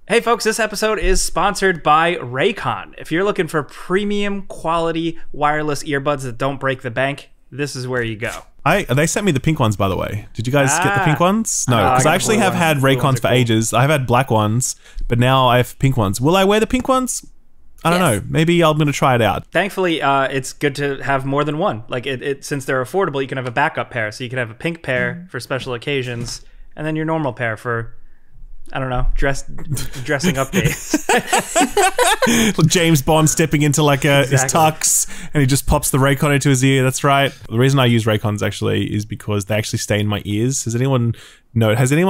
Hey folks, this episode is sponsored by Raycon. If you're looking for premium quality wireless earbuds that don't break the bank, this is where you go. They sent me the pink ones, by the way. Did you guys get the pink ones? No, because I actually have had Raycons for ages. I've had black ones, but now I have pink ones. Will I wear the pink ones? I don't know. Maybe I'm going to try it out. Thankfully, it's good to have more than one. Like since they're affordable, you can have a backup pair. So you can have a pink pair for special occasions, and then your normal pair for, I don't know, dressing up days. James Bond stepping into like his tux, and he just pops the Raycon into his ear. That's right. The reason I use Raycons actually is because they actually stay in my ears. Has anyone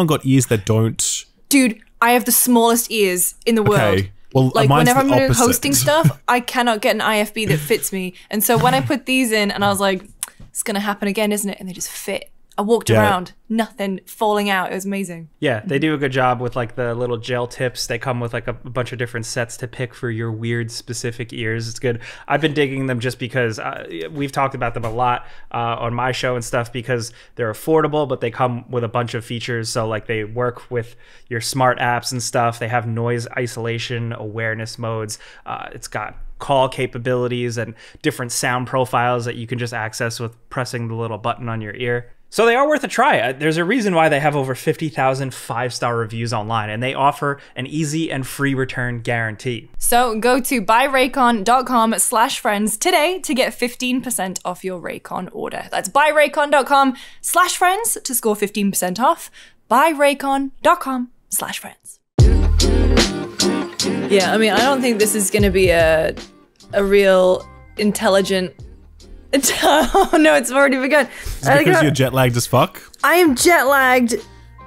got ears that don't? Dude, I have the smallest ears in the world. Okay. Well, like whenever I'm hosting stuff, I cannot get an IFB that fits me. And so when I put these in, and I was like, it's gonna happen again, isn't it? And they just fit. I walked around, nothing falling out. It was amazing. Yeah, they do a good job with like the little gel tips. They come with like a bunch of different sets to pick for your weird specific ears. It's good. I've been digging them just because we've talked about them a lot on my show and stuff because they're affordable, but they come with a bunch of features. So like they work with your smart apps and stuff. They have noise isolation, awareness modes. It's got call capabilities and different sound profiles that you can just access with pressing the little button on your ear. So they are worth a try. There's a reason why they have over 50,000 5-star reviews online, and they offer an easy and free return guarantee. So go to buyraycon.com/friends today to get 15% off your Raycon order. That's buyraycon.com/friends to score 15% off. buyraycon.com/friends. Yeah, I mean, I don't think this is going to be a real intelligent... Oh no, it's already begun. Is it because you're jet lagged as fuck? I am jet lagged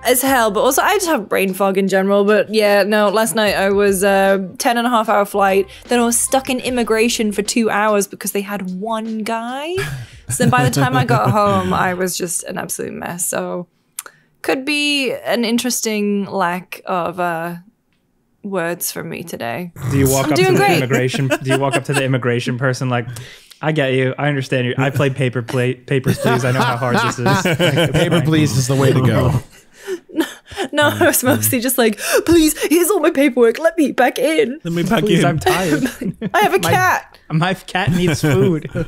as hell, but also I just have brain fog in general. But yeah, no, last night I was 10.5-hour flight. Then I was stuck in immigration for 2 hours because they had one guy. So then by the time I got home, I was just an absolute mess. So could be an interesting lack of words from me today. Do you walk up to the immigration? Do you walk up to the immigration person like, I get you. I understand you. I played Papers, Please. I know how hard this is. Like, Paper, Please is the way to go. No, I was mostly just like, please, here's all my paperwork. Let me back in. Let me back Please, in. I'm tired. I have a cat. My cat needs food. Hi,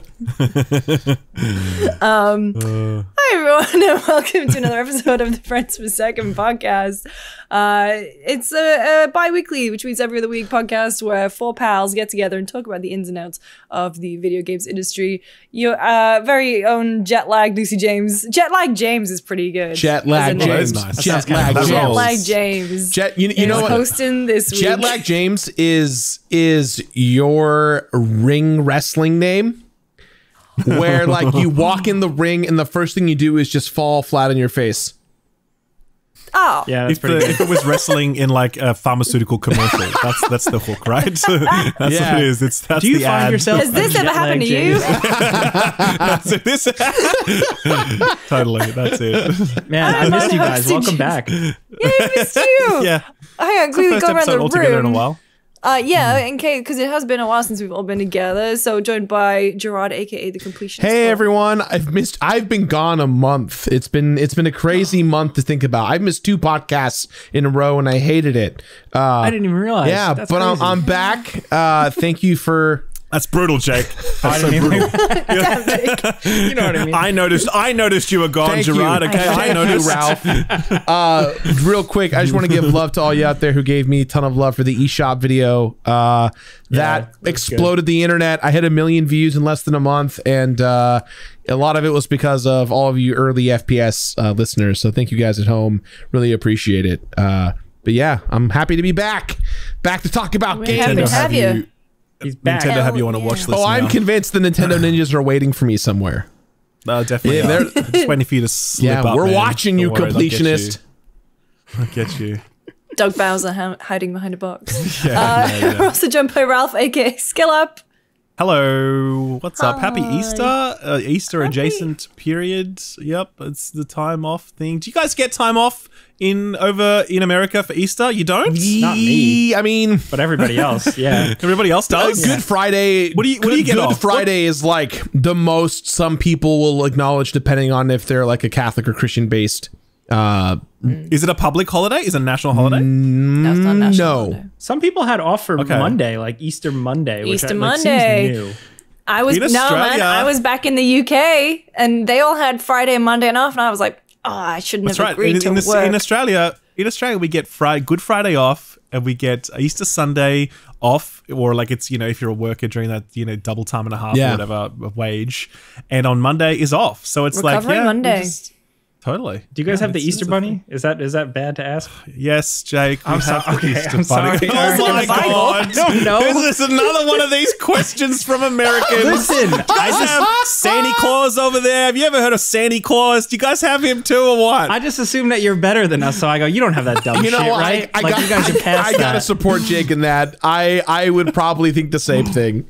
everyone, and welcome to another episode of the Friends for Second podcast. It's a bi-weekly, which means every other week podcast where four pals get together and talk about the ins and outs of the video games industry. Your very own jet-lagged Lucy James. Jet-lagged James is pretty good. Jet-lagged James. Nice. Jet-lagged James. You know what? Hosting this week. Jet-lagged James is your ring wrestling name, where like you walk in the ring and the first thing you do is just fall flat on your face. Oh. Yeah, that's pretty good. If it was wrestling in like a pharmaceutical commercial, that's the hook, right? That's what it is. That's do you the find ad. yourself? Has this ever happened to you? Totally, that's it. Man, I missed you guys. Welcome back. Yeah, I missed you. Yeah. Hang on, can we First go around episode the altogether room? in a while. Yeah, in case, because it has been a while since we've all been together. So joined by Gerard, aka the Completionist. Hey everyone, I've been gone a month. It's been a crazy month to think about. I've missed 2 podcasts in a row and I hated it. I didn't even realize. Yeah, that's but crazy. I'm back. Thank you for. That's brutal, Jake. That's so brutal. You know what I mean? I noticed you were gone, Thank Gerard. you. Okay, I noticed. Ralph. Real quick, I just want to give love to all you out there who gave me a ton of love for the eShop video. That exploded the internet. I hit 1 million views in less than a month, and a lot of it was because of all of you early FPS listeners. So thank you guys at home. Really appreciate it. But yeah, I'm happy to be back. Back to talk about games. Happy to have you. He's back. Nintendo have you on a watch list. Oh, I'm convinced the Nintendo ninjas are waiting for me somewhere. Definitely. Yeah, are. Just waiting for you to slip up. We're man. watching you, Don't worry, completionist. I'll get you. Doug Bowser hiding behind a box. Yeah. We're also joined by Ralph, aka Skill Up. Hello, what's up? Happy Hi. Easter, Easter adjacent period. Yep, it's the time off thing. Do you guys get time off over in America for Easter? You don't? Not me. I mean, But everybody else, yeah. Everybody else does. Good Friday. What do you get Good off? Friday is like the most some people will acknowledge, depending on if they're like a Catholic or Christian based Is it a public holiday? Is it a national holiday? No, it's not national No. holiday. Some people had off for Monday, like Easter Monday. Which Easter like, Monday. seems new. I was In no man. Australia- I was back in the UK, and they all had Friday and Monday and off, and I was like, oh, I shouldn't That's have right. agreed to work. In Australia, we get Good Friday off, and we get Easter Sunday off, or like it's, if you're a worker during that, double time and a half or whatever wage, and on Monday is off. So it's Recovery like Monday. Totally. Do you guys have the it's Easter a Bunny? Is that bad to ask? Yes, Jake. I'm sorry. Okay, I'm Bunny. sorry. Oh my I god! don't know. This is another one of these questions from Americans. Listen, I have Santa Claus over there. Have you ever heard of Santa Claus? Do you guys have him too, or what? I just assume that you're better than us, so I go, you don't have that dumb shit, right? I you guys are past I gotta that. support Jake in that. I would probably think the same thing.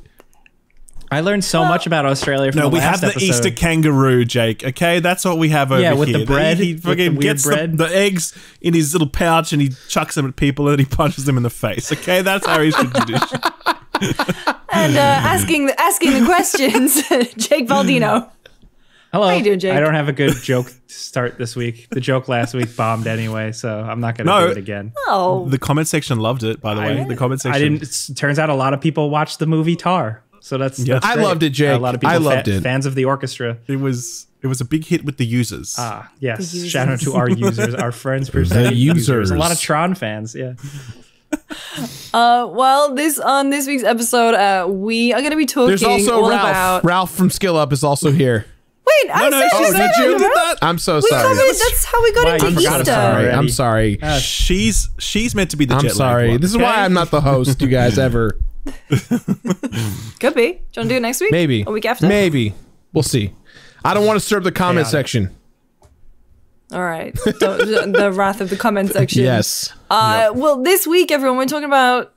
I learned so much about Australia from No, the we last have the episode. Easter kangaroo, Jake. Okay, that's what we have over here. with the bread, He with the fucking weird gets bread. the eggs in his little pouch and he chucks them at people and he punches them in the face. Okay, that's our Easter tradition. And asking the questions, Jake Baldino. Hello. How you doing, Jake? I don't have a good joke to start this week. The joke last week bombed anyway, so I'm not going to do it again. Oh, The comment section loved it, by the way. The comment section. I didn't. It turns out a lot of people watched the movie Tar, so that's I great. loved it, Jake. A lot of people I loved it. fans of the orchestra. It was a big hit with the users. Yes. The users. Shout out to our users, our friends per se. The users. A lot of Tron fans. Yeah. well, on this week's episode, we are going to be talking There's also all Ralph. about. Ralph from Skill Up is also here. Wait, I no, said she I said said you it, did right? that. I'm so We sorry. covered. That's how we got Why, into you forgot Easter. about it already. I'm sorry. She's meant to be the I'm jet lag sorry. one, This is okay? why I'm not the host, you guys, ever. Could be. Do you want to do it next week? Maybe. Or week after? Maybe. We'll see. I don't want to disturb the comment Chaotic. section. All right. The wrath of the comment section. Yes. Well, this week, everyone, we're talking about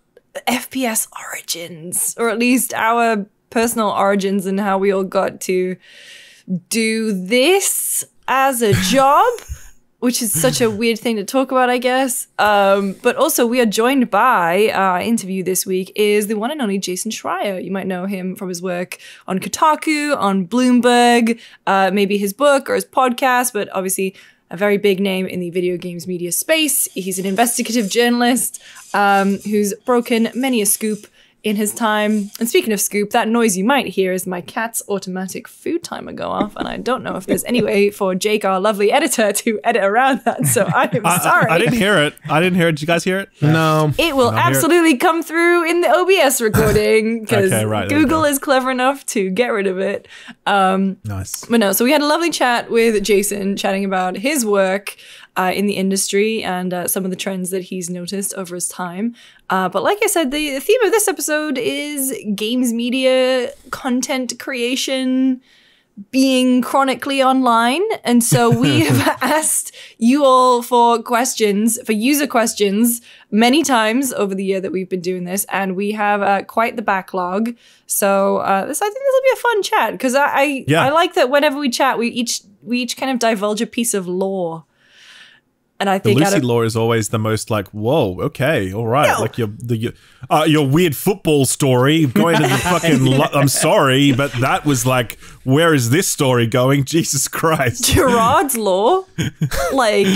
FPS origins, or at least our personal origins and how we all got to do this as a job, which is such a weird thing to talk about, I guess. But also, we are joined by our interview this week is the one and only Jason Schreier. You might know him from his work on Kotaku, on Bloomberg, maybe his book or his podcast, but obviously a very big name in the video games media space. He's an investigative journalist who's broken many a scoop in his time. And speaking of scoop, that noise you might hear is my cat's automatic food timer go off, and I don't know if there's any way for Jake, our lovely editor, to edit around that, so I'm sorry. I didn't hear it. Did you guys hear it? No. It will absolutely come through in the OBS recording because Okay, right, there we Google go. is clever enough to get rid of it. Nice. But no, so we had a lovely chat with Jason, chatting about his work in the industry and some of the trends that he's noticed over his time. But like I said, the theme of this episode is games media, content creation, being chronically online. And so we have asked you all for user questions many times over the year that we've been doing this. And we have quite the backlog. So I think this will be a fun chat because I like that whenever we chat, we each kind of divulge a piece of lore. And I The think Lucy lore is always the most like, whoa, okay, all right. No. Like your weird football story going to the fucking. I'm sorry, but that was like, where is this story going? Jesus Christ. Gerard's lore, like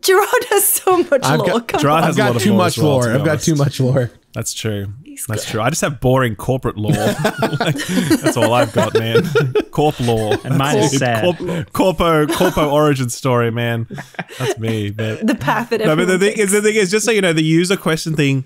Gerard has so much lore. Come Gerard on. has I've a lot got of too lore much as well, lore. to be I've got honest. too much lore. That's true. That's true. I just have boring corporate lore. That's all I've got, man. Corp lore. And mine is sad. Corpo origin story, man. That's me. But The path that no, but everyone the thing is, just so you know, the user question thing,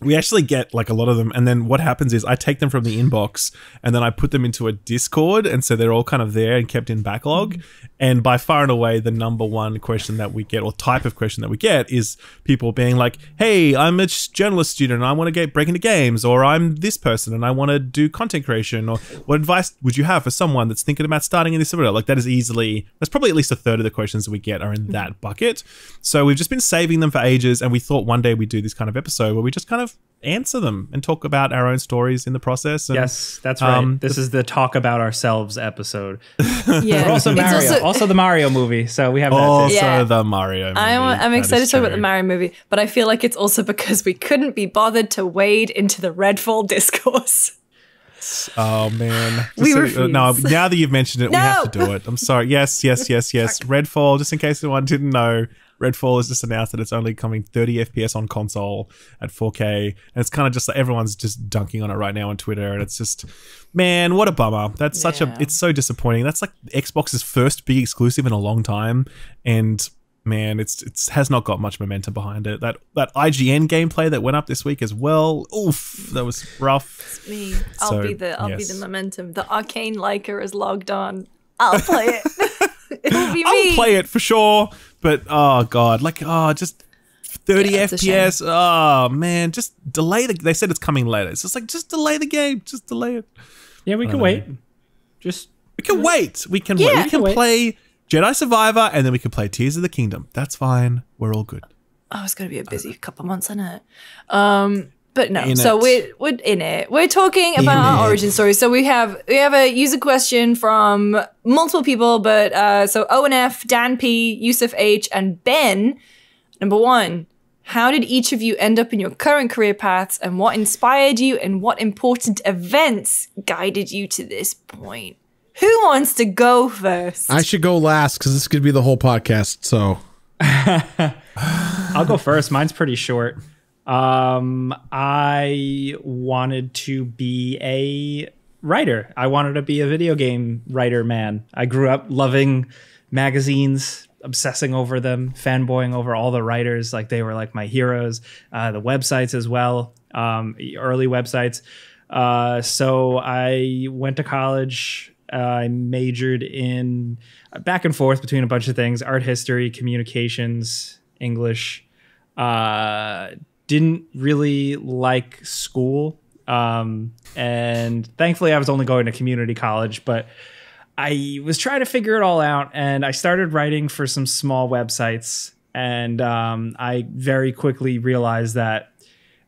we actually get like a lot of them, and then what happens is I take them from the inbox and then I put them into a Discord, and so they're all kind of there and kept in backlog. And by far and away, the number one question that we get, or type of question that we get, is people being like, "Hey, I'm a journalist student and I want to break into games," or "I'm this person and I want to do content creation," or "What advice would you have for someone that's thinking about starting in this?" Like that's probably at least a third of the questions that we get are in that bucket. So we've just been saving them for ages, and we thought one day we'd do this kind of episode where we just kind of answer them and talk about our own stories in the process. And, Yes, that's right. This is the talk about ourselves episode. Yeah, But also It's Mario, also the Mario movie. So we have that too. also Yeah. the Mario movie. I'm That excited is to talk about true. the Mario movie, but I feel like it's also because we couldn't be bothered to wade into the Redfall discourse. Oh man. We refuse. No, now that you've mentioned it, we have to No. do it. I'm sorry. Yes. Redfall, just in case anyone didn't know, Redfall has just announced that it's only coming 30 FPS on console at 4K. And it's kind of just like everyone's just dunking on it right now on Twitter. And it's just, man, what a bummer. That's it's so disappointing. That's like Xbox's first big exclusive in a long time. And man, it has not got much momentum behind it. That IGN gameplay that went up this week as well. Oof, that was rough. It's me. I'll be the momentum. The Arcane liker is logged on. I'll play it. It'll be me. I'll play it for sure. But oh god, just 30 FPS. Oh man, just delay they said it's coming later. It's just like just delay the game. Just delay it. Yeah, we can wait. We can wait. We can wait. We can play Jedi Survivor, and then we can play Tears of the Kingdom. That's fine. We're all good. Oh, it's going to be a busy couple months, isn't it? But no, we're in it. We're talking about our origin story. So we have a user question from multiple people, but so ONF, Dan P, Yusuf H, and Ben. Number 1, how did each of you end up in your current career paths, and what inspired you, and what important events guided you to this point? Who wants to go first? I should go last because this could be the whole podcast. So I'll go first. Mine's pretty short. I wanted to be a writer. I wanted to be a video game writer, man. I grew up loving magazines, obsessing over them, fanboying over all the writers. Like they were like my heroes. The websites as well, early websites. So I went to college. I majored in back and forth between a bunch of things: art history, communications, English. Didn't really like school. And thankfully I was only going to community college, but I was trying to figure it all out, and I started writing for some small websites. And I very quickly realized that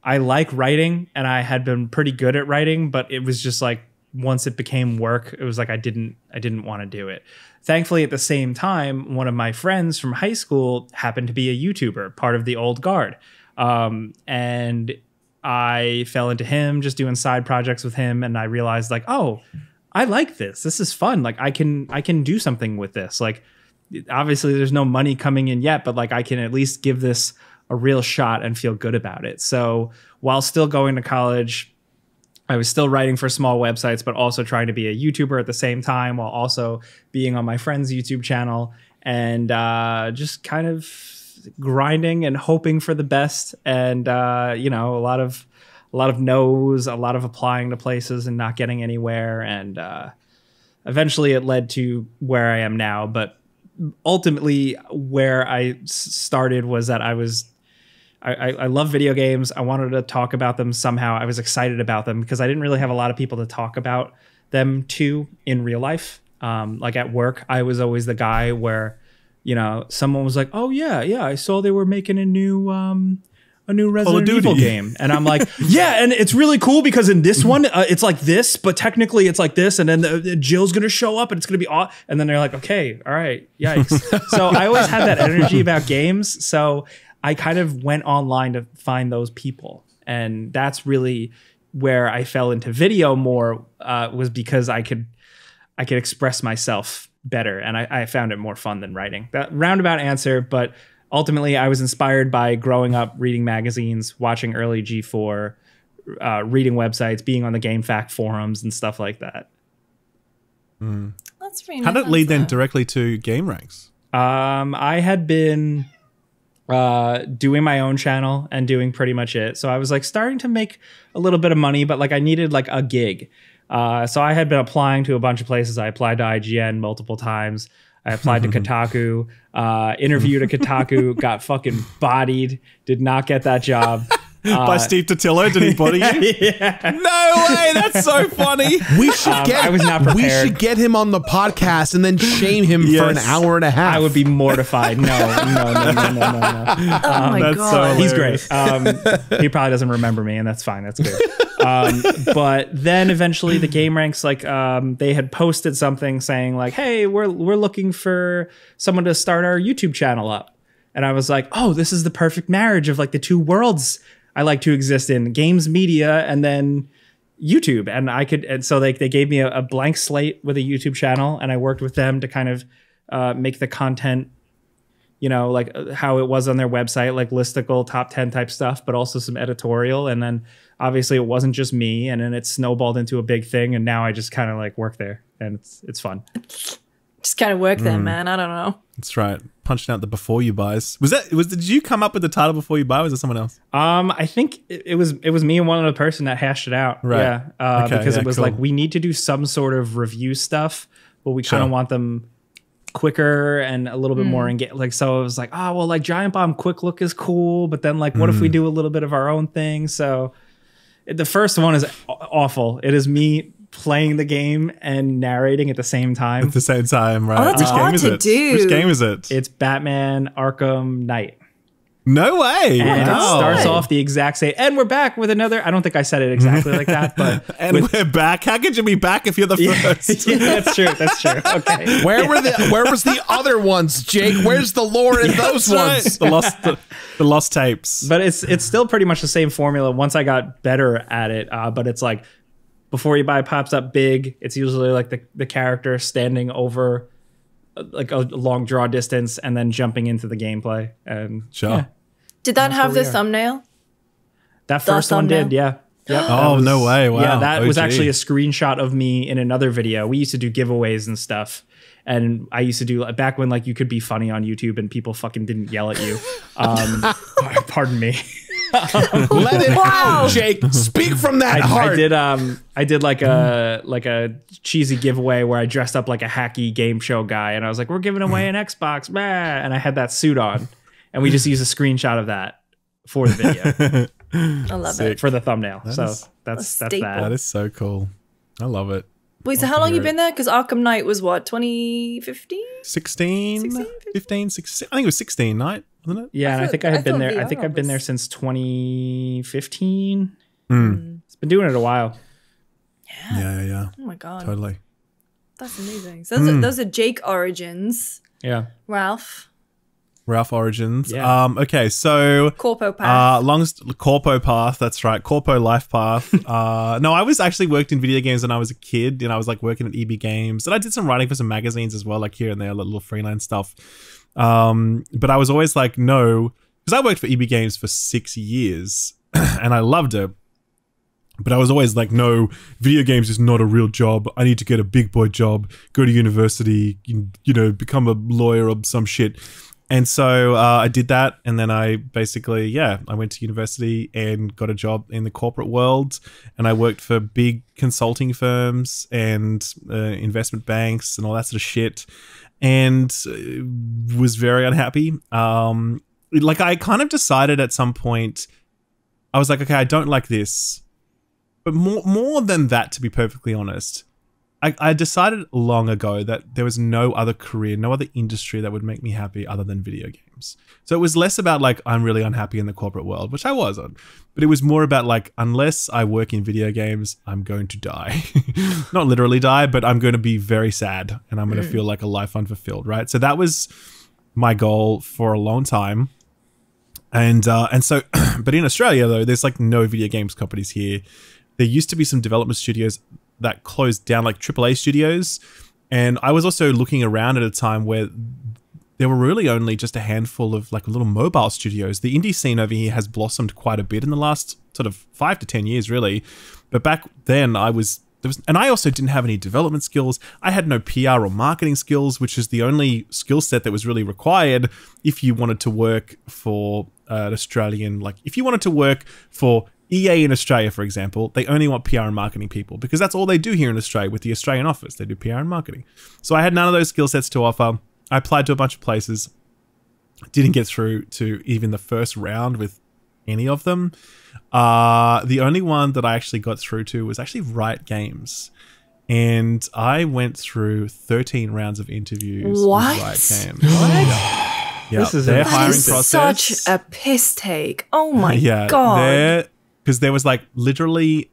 I like writing, and I had been pretty good at writing, but it was just like, once it became work, it was like I didn't want to do it. Thankfully, at the same time, one of my friends from high school happened to be a YouTuber, part of the old guard. And I fell into him, just doing side projects with him, and I realized like, oh, I like this. This is fun. Like I can do something with this. Like obviously there's no money coming in yet, but like I can at least give this a real shot and feel good about it. So while still going to college, I was still writing for small websites, but also trying to be a YouTuber at the same time, while also being on my friend's YouTube channel, and just kind of grinding and hoping for the best. And a lot of no's, a lot of applying to places and not getting anywhere. And eventually it led to where I am now. But ultimately, where I started was that I love video games. I wanted to talk about them somehow. I was excited about them because I didn't really have a lot of people to talk about them to in real life. Like at work, I was always the guy where, someone was like, "Oh yeah, I saw they were making a new Resident Evil game," and I'm like, "Yeah, and it's really cool because in this one, it's like this, but technically it's like this, and then Jill's gonna show up and it's gonna be all," and then they're like, "Okay, all right, yikes." So I always had that energy about games, so I kind of went online to find those people. And that's really where I fell into video more, was because I could express myself better. And I found it more fun than writing. That roundabout answer, but ultimately I was inspired by growing up reading magazines, watching early G4, reading websites, being on the GameFAQ forums and stuff like that. That's pretty nice. How did it lead then directly to Game Ranks? I had been doing my own channel and doing pretty much it. So I was like starting to make a little bit of money, but like I needed like a gig. So I had been applying to a bunch of places. I applied to IGN multiple times. I applied to Kotaku, interviewed at Kotaku, got fucking bodied, did not get that job. By Steve Totillo, did he body you? Yeah. No way, that's so funny. We should I was not prepared. We should get him on the podcast and then shame him for an hour and a half. I would be mortified. No. Oh my god, he's great. He probably doesn't remember me, and that's fine. That's good. But then eventually the Game Ranks, like they had posted something saying like, "Hey, we're looking for someone to start our YouTube channel up," and I was like, "Oh, this is the perfect marriage of like the two worlds I like to exist in: games media, and then YouTube, and so they gave me a blank slate with a YouTube channel, and I worked with them to kind of make the content, like how it was on their website, like listicle top 10 type stuff, but also some editorial. And then obviously it wasn't just me, and then it snowballed into a big thing. And now I just kind of like work there, and it's fun. Just kind of work there, man. I don't know. That's right. Punching out the before you buys. Did you come up with the title before you buy, or was it someone else? I think it was me and one other person that hashed it out. Right. Yeah. Because it was like, we need to do some sort of review stuff, but we kind of want them quicker and a little bit more engaged. Like, so it was like, oh, well, like Giant Bomb Quick Look is cool, but then like, what if we do a little bit of our own thing? So the first one is awful. It is me playing the game and narrating at the same time. At the same time, right? Oh, that's hard to do. Which game is it? It's Batman Arkham Knight. No way. And it starts off the exact same. And we're back with another. I don't think I said it exactly like that, but we're back. How could you be back if you're the first? Yeah, that's true. That's true. Okay. Where was the other ones, Jake? Where's the lore in those ones? The lost tapes. But it's still pretty much the same formula once I got better at it. But it's like, before you buy pops up big. It's usually like the character standing over like a long draw distance and then jumping into the gameplay. And did that have the thumbnail? That first one did, yeah. Yep, oh, no way. Wow. Yeah, that OG. was actually a screenshot of me in another video. We used to do giveaways and stuff. And I used to do, back when like you could be funny on YouTube and people fucking didn't yell at you. Pardon me. Let it out, Jake. Speak from that heart. I did like a cheesy giveaway where I dressed up like a hacky game show guy, and I was like, "We're giving away an Xbox," and I had that suit on, and we just used a screenshot of that for the video. I love it for the thumbnail. That's that. That is so cool. I love it. Wait, so how long you been there? Because Arkham Knight was what, 2015? 16? 15, 16. I think it was 16, right? Wasn't it? Yeah, and I think I had been there. I think I've been there since 2015. It's been doing it a while. Yeah. Oh my god. Totally. That's amazing. So those are Jake origins. Yeah. Ralph origins. Yeah. Okay, so Corpo path. Corpo path. That's right. Corpo life path. No, I was actually worked in video games when I was a kid, and I was like working at EB Games, and I did some writing for some magazines as well, like here and there, like little freelance stuff. But I was always like, no, because I worked for EB Games for 6 years, and I loved it. But I was always like, no, video games is not a real job. I need to get a big boy job, go to university, become a lawyer or some shit. And so I did that, and then I basically, I went to university and got a job in the corporate world, and I worked for big consulting firms and investment banks and all that sort of shit, and was very unhappy. Like, I kind of decided at some point, I was like, okay, I don't like this. But more than that, to be perfectly honest, I decided long ago that there was no other career, no other industry that would make me happy other than video games. So it was less about like, I'm really unhappy in the corporate world, which I wasn't. But it was more about like, unless I work in video games, I'm going to die. Not literally die, but I'm going to be very sad and I'm going to feel like a life unfulfilled, right? So that was my goal for a long time. And so, but in Australia though, there's like no video games companies here. There used to be some development studios that closed down, like AAA studios. And I was also looking around at a time where there were really only just a handful of like little mobile studios. The indie scene over here has blossomed quite a bit in the last sort of 5 to 10 years, really. But back then and I also didn't have any development skills. I had no PR or marketing skills, which is the only skill set that was really required if you wanted to work for an Australian, like if you wanted to work for EA in Australia, for example, they only want PR and marketing people because that's all they do here in Australia with the Australian office. They do PR and marketing. So I had none of those skill sets to offer. I applied to a bunch of places, didn't get through to even the first round with any of them. The only one that I actually got through to was actually Riot Games. And I went through 13 rounds of interviews with Riot Games. What? Yeah, This is their that hiring is process. such a piss take. Oh my Yeah, god. because there was like literally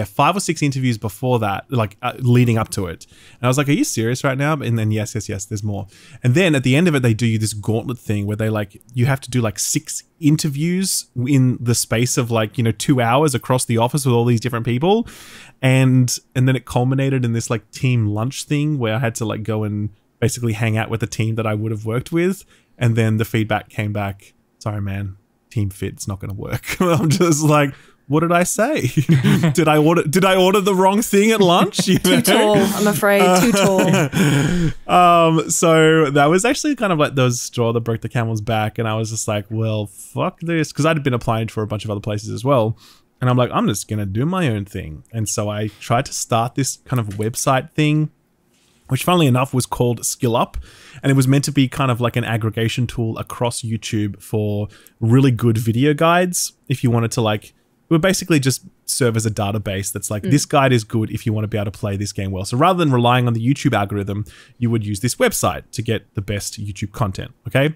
5 or 6 interviews before that, like leading up to it. And I was like, are you serious right now? And then yes, there's more. And then at the end of it, they do this gauntlet thing where they like, you have to do like 6 interviews in the space of like, 2 hours across the office with all these different people. And then it culminated in this like team lunch thing where I had to like go and basically hang out with the team that I would have worked with. And then the feedback came back, sorry, man, team fit's not going to work. I'm just like, what did I say? Did I order the wrong thing at lunch? Too tall, I'm afraid. Too tall. So that was actually kind of like the straw that broke the camel's back. And I was just like, well, fuck this. Because I'd been applying for a bunch of other places as well. And I'm like, I'm just going to do my own thing. And so I tried to start this kind of website thing, which funnily enough was called SkillUp. And it was meant to be kind of like an aggregation tool across YouTube for really good video guides. If you wanted to like, it would basically just serve as a database that's like, this guide is good if you want to be able to play this game well. So rather than relying on the YouTube algorithm, you would use this website to get the best YouTube content, okay?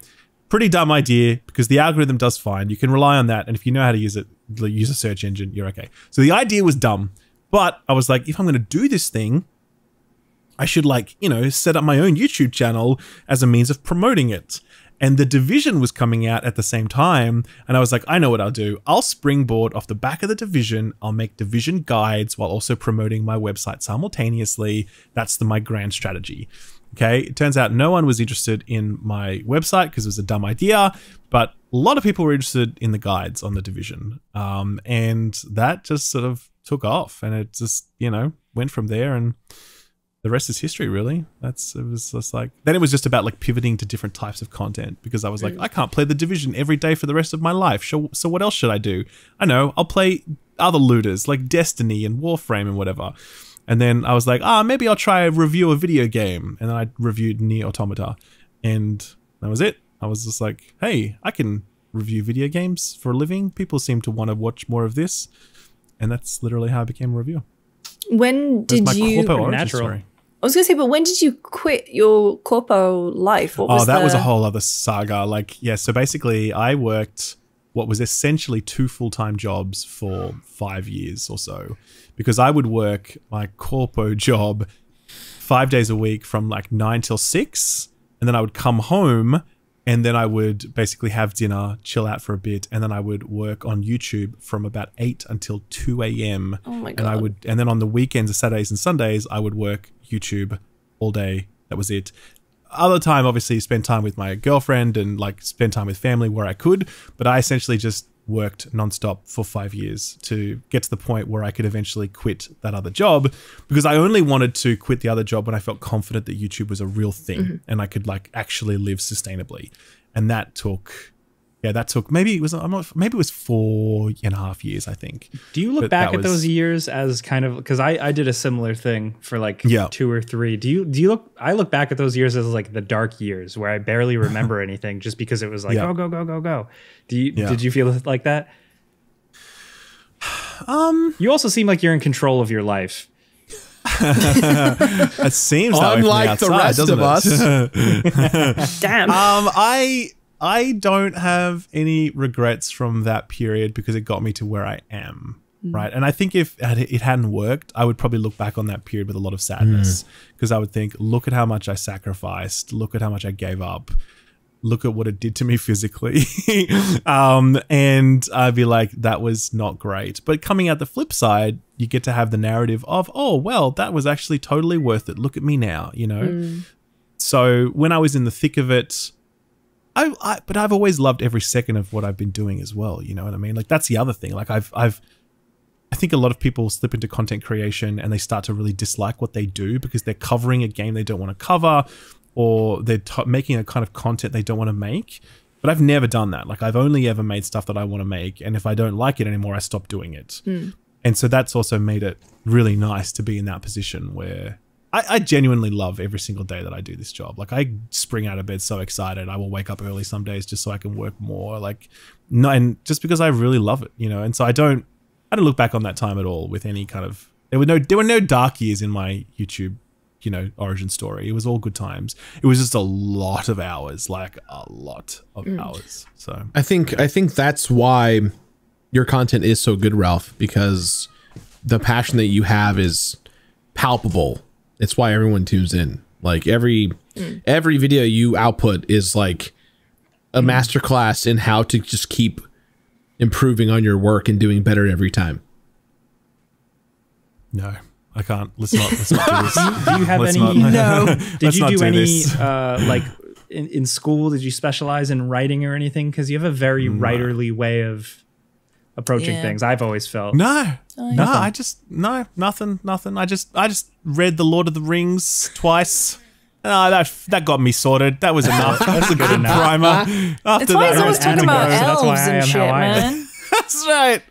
Pretty dumb idea because the algorithm does fine. You can rely on that. And if you know how to use it, use a search engine, you're okay. So the idea was dumb, but I was like, if I'm going to do this thing, I should like, set up my own YouTube channel as a means of promoting it. And The Division was coming out at the same time. And I was like, I know what I'll do. I'll springboard off the back of The Division. I'll make Division guides while also promoting my website simultaneously. That's my grand strategy. Okay. It turns out no one was interested in my website because it was a dumb idea, but a lot of people were interested in the guides on The Division. And that just sort of took off and it just, went from there and the rest is history, really. It was just like, then it was just about like pivoting to different types of content because I was like, I can't play The Division every day for the rest of my life. So what else should I do? I know, I'll play other looters like Destiny and Warframe and whatever. And then I was like, maybe I'll try a review a video game. And then I reviewed Nier Automata and that was it. I was just like, hey, I can review video games for a living. People seem to want to watch more of this. And that's literally how I became a reviewer. When did you... Natural. I was going to say, but when did you quit your corpo life? What was that was a whole other saga. Like, yeah, so basically I worked what was essentially 2 full-time jobs for 5 years or so because I would work my corpo job 5 days a week from like 9 till 6. And then I would come home and then I would basically have dinner, chill out for a bit. And then I would work on YouTube from about 8 until 2 a.m. Oh my God. And then on the weekends, Saturdays and Sundays, I would work YouTube all day. That was it. Other time, obviously, spend time with my girlfriend and like spend time with family where I could. But I essentially just worked nonstop for 5 years to get to the point where I could eventually quit that other job because I only wanted to quit the other job when I felt confident that YouTube was a real thing and I could like actually live sustainably. And that took, maybe it was 4.5 years, I think. Do you look back at those years as kind of, because I did a similar thing for like 2 or 3. Do you look, I look back at those years as like the dark years where I barely remember anything just because it was like, oh, go. Did you feel like that? You also seem like you're in control of your life. It seems that unlike the rest of us. Damn. I don't have any regrets from that period because it got me to where I am, right? And I think if it hadn't worked, I would probably look back on that period with a lot of sadness because I would think, look at how much I sacrificed, look at how much I gave up, look at what it did to me physically. And I'd be like, that was not great. But coming out the flip side, you get to have the narrative of, oh, well, that was actually totally worth it. Look at me now, So when I was in the thick of it, but I've always loved every second of what I've been doing as well. You know what I mean? Like that's the other thing. Like I think a lot of people slip into content creation and they start to really dislike what they do because they're covering a game they don't want to cover or they're making a kind of content they don't want to make. But I've never done that. Like I've only ever made stuff that I want to make. And if I don't like it anymore, I stop doing it. And so that's also made it really nice to be in that position where I genuinely love every single day that I do this job. Like I spring out of bed so excited. I will wake up early some days just so I can work more. Like, no, and just because I really love it, And so I don't look back on that time at all with any kind of. There were no dark years in my YouTube, origin story. It was all good times. It was just a lot of hours, like a lot of hours. So I think that's why your content is so good, Ralph, because the passion that you have is palpable. It's why everyone tunes in. Like every video you output is like a masterclass in how to just keep improving on your work and doing better every time. No, I can't. Let's not do this. Do you have Let's any? not- No. Did you do any this. like in school? Did you specialize in writing or anything? Because you have a very writerly way of approaching Yeah. things. I've always felt. No, Nothing. nothing. I just read The Lord of the Rings twice. That got me sorted. That was enough. That's a good primer. After That's why he's that, always talking about anime, so that's why elves I and am shit, how I am. man. that's right.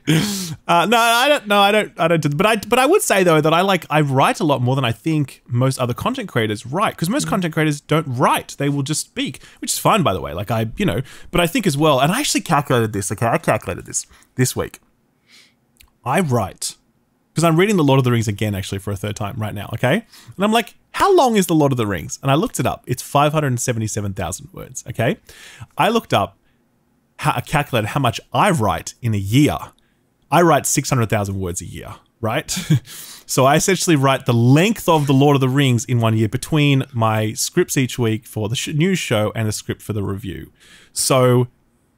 No, I don't. No, I don't. Do, but I would say though that I write a lot more than I think most other content creators write, because most content creators don't write; they will just speak, which is fine, by the way. Like but I think as well, and I actually calculated this. Okay, I calculated this week. I write because I'm reading The Lord of the Rings again, actually, for a third time right now. Okay, and I'm like, how long is The Lord of the Rings? And I looked it up. It's 577,000 words. Okay, I looked up. I calculated how much I write in a year. I write 600,000 words a year, right? So I essentially write the length of The Lord of the Rings in 1 year between my scripts each week for the news show and the script for the review. So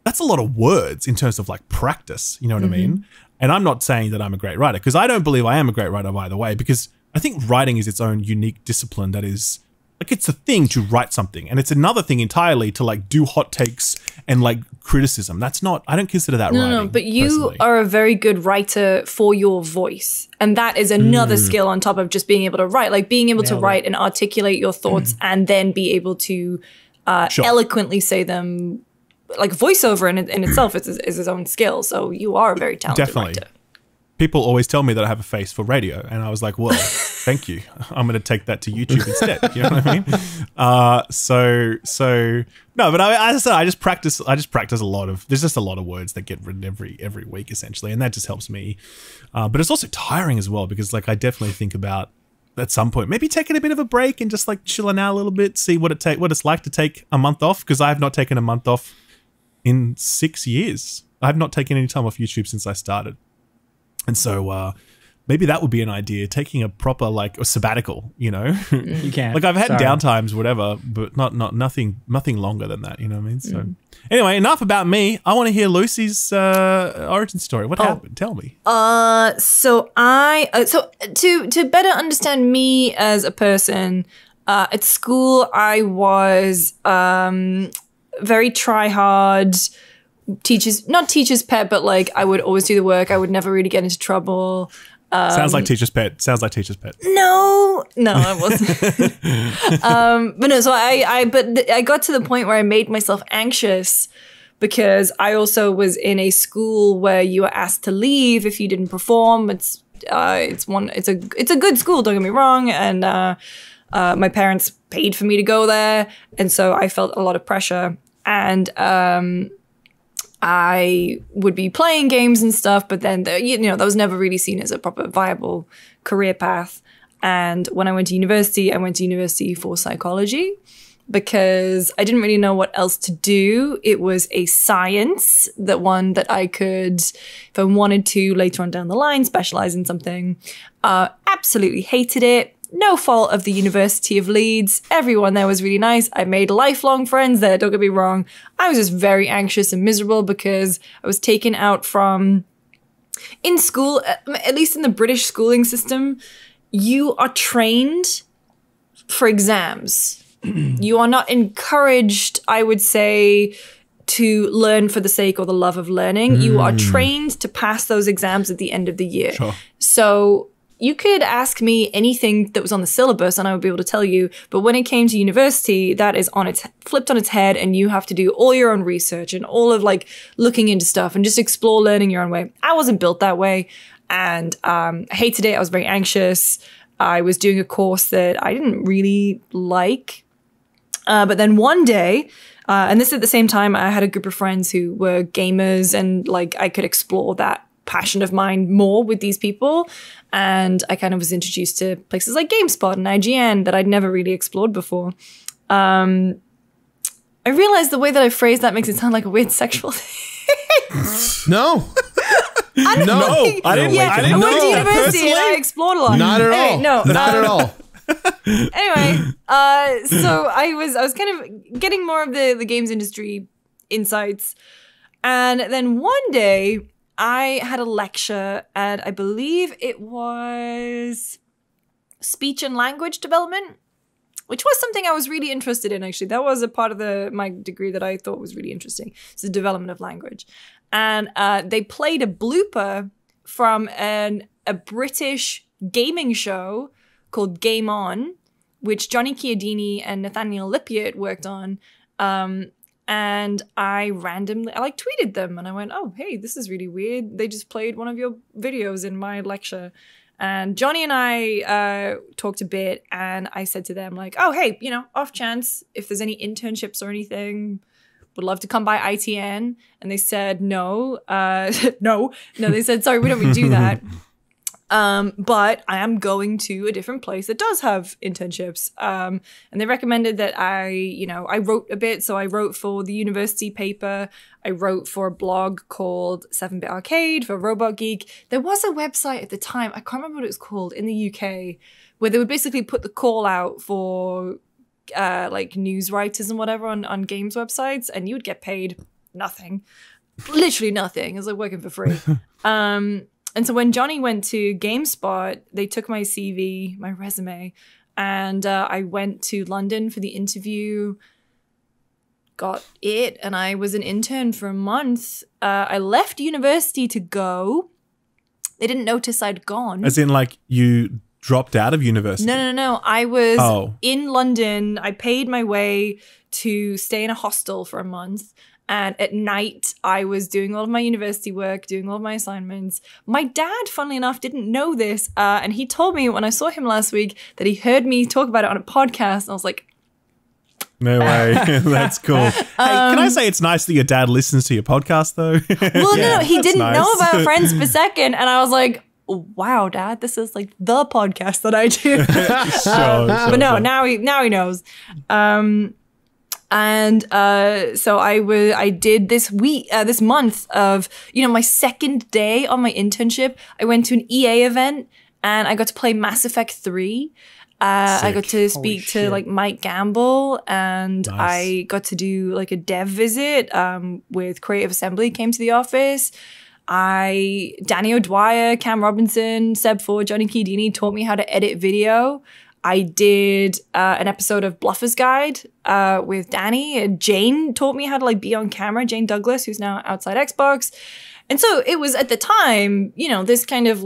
that's a lot of words in terms of like practice, you know what I mean? And I'm not saying that I'm a great writer, because I don't believe I am a great writer by the way, because I think writing is its own unique discipline that is, like, it's a thing to write something, and it's another thing entirely to like do hot takes and like criticism. That's not, I don't consider that writing. No, but you personally. are a very good writer for your voice. And that is another skill on top of just being able to write, like being able to write and articulate your thoughts and then be able to Sure. eloquently say them. Like voiceover in itself is its own skill. So you are a very talented Definitely. writer. People always tell me that I have a face for radio, and I was like, well, thank you. I'm going to take that to YouTube instead. You know what I mean? So no, but as I said, I just practice a lot of, there's just a lot of words that get written every week essentially. And that just helps me. But it's also tiring as well, because like, I definitely think about at some point, maybe taking a bit of a break and just like chilling out a little bit, see what it's like to take a month off. Cause I have not taken a month off in 6 years. I have not taken any time off YouTube since I started. And so maybe that would be an idea, taking a proper like a sabbatical, you know? You can't. Like I've had Sorry. downtimes, whatever, but nothing longer than that, you know what I mean? So anyway, enough about me. I want to hear Lucy's origin story. What happened? Tell me. So to better understand me as a person, at school I was very try hard, not teacher's pet, but like I would always do the work. I would never really get into trouble. Sounds like teacher's pet. No, I wasn't. But no, so I got to the point where I made myself anxious, because I also was in a school where you were asked to leave if you didn't perform. It's a good school, don't get me wrong, and my parents paid for me to go there, and so I felt a lot of pressure. And I would be playing games and stuff, but then that was never really seen as a proper viable career path. And when I went to university, I went to university for psychology, because I didn't really know what else to do. It was a science that I could, if I wanted to later on down the line, specialize in something. Absolutely hated it. No fault of the University of Leeds. Everyone there was really nice. I made lifelong friends there, don't get me wrong. I was just very anxious and miserable because I was taken out from, in school, at least in the British schooling system, you are trained for exams. You are not encouraged, I would say, to learn for the sake or the love of learning. You are trained to pass those exams at the end of the year. Sure. So you could ask me anything that was on the syllabus and I would be able to tell you. But when it came to university, that is flipped on its head, and you have to do all your own research and all of like looking into stuff and just explore learning your own way. I wasn't built that way, and I hated it. I was very anxious. I was doing a course that I didn't really like. But then one day, and this at the same time, I had a group of friends who were gamers, and like I could explore that passion of mine more with these people. And I kind of was introduced to places like Gamespot and IGN that I'd never really explored before. I realized the way that I phrased that makes it sound like a weird sexual thing. No. I didn't No, think- I didn't- Yeah, I didn't I went to know that university and I personally. explored a lot. Not at Anyway, all. No, Not at all. Anyway, so I was kind of getting more of the games industry insights, and then one day I had a lecture, and I believe it was speech and language development, which was something I was really interested in. Actually, that was a part of my degree that I thought was really interesting. It's the development of language, and they played a blooper from a British gaming show called Game On, which Johnny Chiodini and Nathaniel Lippiott worked on. And I randomly, I tweeted them and I went, oh, hey, this is really weird. They just played one of your videos in my lecture. And Johnny and I talked a bit, and I said to them oh, hey, off chance, if there's any internships or anything, would love to come by ITN. And they said, no, no, they said, sorry, we don't really do that. But I am going to a different place that does have internships. And they recommended that I wrote a bit. So I wrote for the university paper. I wrote for a blog called 7-Bit Arcade for Robot Geek. There was a website at the time, I can't remember what it was called, in the UK, where they would basically put the call out for news writers and whatever on games websites, and you would get paid nothing. Literally nothing. It was working for free. And so when Johnny went to Gamespot, they took my CV, my resume, and I went to London for the interview, got it, and I was an intern for a month. I left university to go. They didn't notice I'd gone. As in, you dropped out of university? No. I was in London. I paid my way to stay in a hostel for a month. And at night, I was doing all of my university work, doing all of my assignments. My dad, funnily enough, didn't know this. And he told me when I saw him last week that he heard me talk about it on a podcast. And I was like, no way. That's cool. Hey, can I say it's nice that your dad listens to your podcast, though? Well, no, he didn't nice. know about Friends Per Second. And I was like, wow, Dad, this is the podcast that I do. Sure, but no, now he knows. And so I did this month of, my second day on my internship. I went to an EA event and I got to play Mass Effect 3. I got to speak to Mike Gamble, and Nice. I got to do a dev visit with Creative Assembly came to the office. Danny O'Dwyer, Cam Robinson, Seb Ford, Johnny Chiodini taught me how to edit video. I did an episode of Bluffer's Guide with Danny. And Jane taught me how to be on camera. Jane Douglas, who's now outside Xbox. And so it was at the time, this kind of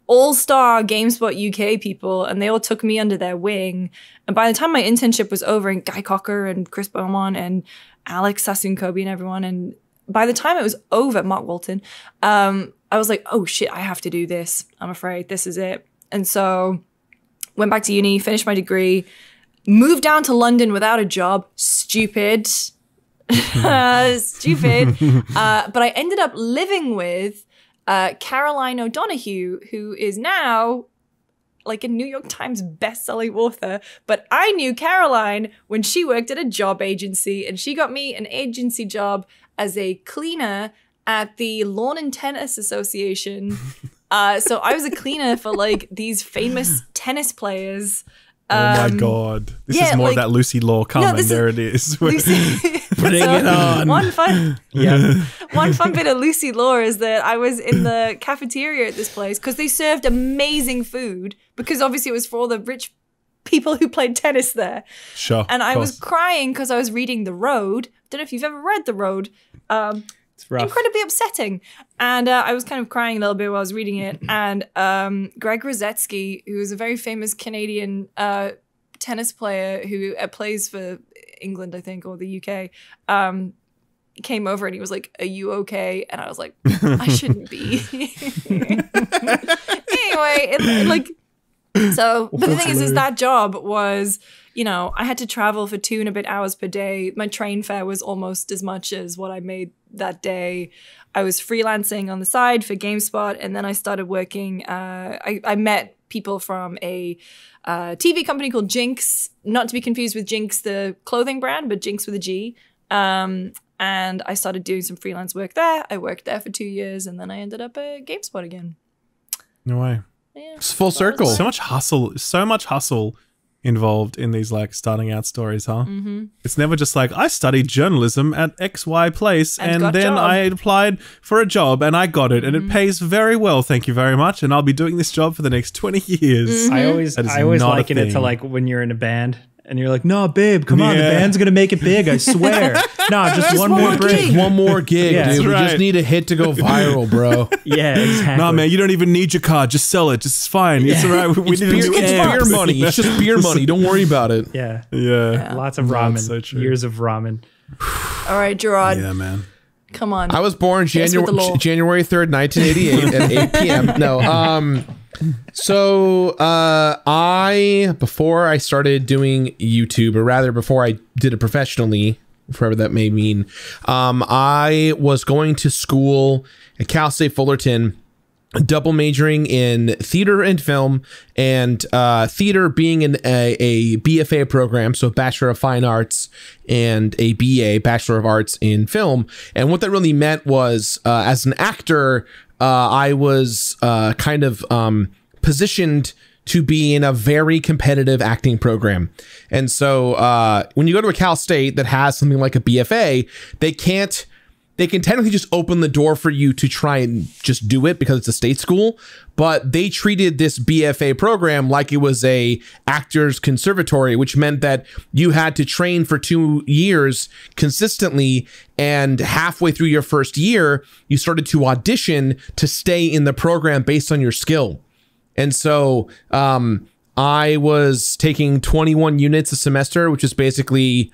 all-star GameSpot UK people, and they all took me under their wing. And by the time my internship was over, and Guy Cocker and Chris Beaumont and Alex Sassoon Kobe and everyone, and by the time it was over, Mark Walton, I was like, oh shit, I have to do this. I'm afraid this is it. And so went back to uni, finished my degree, moved down to London without a job. Stupid. Stupid. But I ended up living with Caroline O'Donoghue, who is now a New York Times bestselling author. But I knew Caroline when she worked at a job agency, and she got me an agency job as a cleaner at the Lawn and Tennis Association. So I was a cleaner for these famous tennis players. Oh my God. This is more of that Lucy Law coming. There it is. Lucy, Bring it on. One fun bit of Lucy Law is that I was in the cafeteria at this place because they served amazing food, because obviously it was for all the rich people who played tennis there. Sure. And I was crying because I was reading The Road. Don't know if you've ever read The Road. It's rough. Incredibly upsetting. And I was kind of crying a little bit while I was reading it. And Greg Rosetsky, who is a very famous Canadian tennis player who plays for England, I think, or the UK, came over and he was like, "Are you okay?" And I was like, I shouldn't be. Anyway, so, but the thing is that job was, I had to travel for 2 and a bit hours per day. My train fare was almost as much as what I made that day. I was freelancing on the side for GameSpot, and then I started working. I met people from a TV company called Jinx, not to be confused with Jinx, the clothing brand, but Jinx with a G. and I started doing some freelance work there. I worked there for 2 years, and then I ended up at GameSpot again. No way. Yeah, It's full circle. So much hustle involved in these like starting out stories, huh? It's never just like, I studied journalism at XY place and then I applied for a job and I got it and it pays very well, thank you very much, and I'll be doing this job for the next 20 years. I always liken it to like when you're in a band and you're like, no, babe, come on, the band's gonna make it big, I swear. No, just one more break. One more gig, Yeah, dude. We right. just need a hit to go viral, bro. Yeah, exactly. Nah, man, you don't even need your car. Just sell it. Just fine. It's all right. We need a new It's amp. beer money. It's just beer money. Don't worry about it. Yeah. Yeah. Lots of ramen. so true. Years of ramen. All right, Gerard, Yeah, man. come on. I was born Yes, with the law. January 3rd, 1988 at 8 p.m. No, before I started doing YouTube, or rather before I did it professionally, whatever that may mean, I was going to school at Cal State Fullerton, double majoring in theater and film, and theater being in a BFA program, so Bachelor of Fine Arts, and a BA, Bachelor of Arts in Film. And what that really meant was, as an actor, I was kind of positioned to be in a very competitive acting program. And so when you go to a Cal State that has something like a BFA, they can technically just open the door for you to try and just do it because it's a state school, but they treated this BFA program like it was a actor's conservatory, which meant that you had to train for 2 years consistently, and halfway through your first year, you started to audition to stay in the program based on your skill. And so I was taking 21 units a semester, which is basically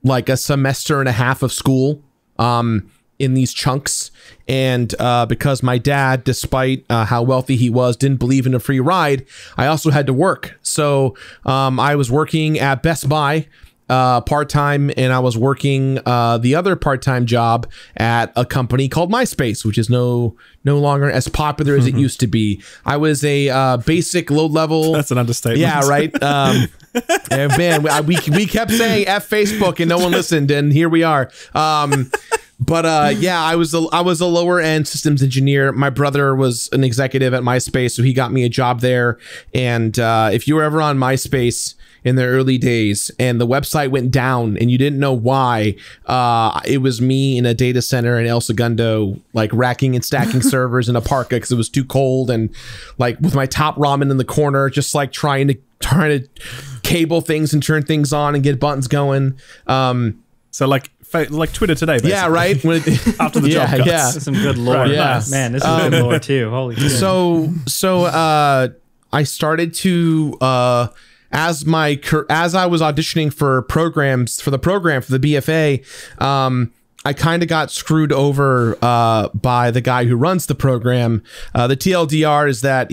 like a semester and a half of school in these chunks. And because my dad, despite how wealthy he was, didn't believe in a free ride, I also had to work. So I was working at Best Buy part-time, and I was working the other part-time job at a company called MySpace, which is no longer as popular as it used to be. I was a basic low-level... That's an understatement. Yeah, right? And man, we kept saying F Facebook and no one listened, and here we are. Yeah, I was a lower end systems engineer. My brother was an executive at MySpace, so he got me a job there. And if you were ever on MySpace in the early days and the website went down and you didn't know why, it was me in a data center in El Segundo, like racking and stacking servers in a parka because it was too cold, and like with my top ramen in the corner, just like trying to cable things and turn things on and get buttons going. So like Twitter today, basically. Yeah, right. After the job cuts. Yeah. This is some good lore. Right, yeah. Man, this is good lore too. Holy shit. So I started to as I was auditioning for the BFA, I kind of got screwed over by the guy who runs the program. The TLDR is that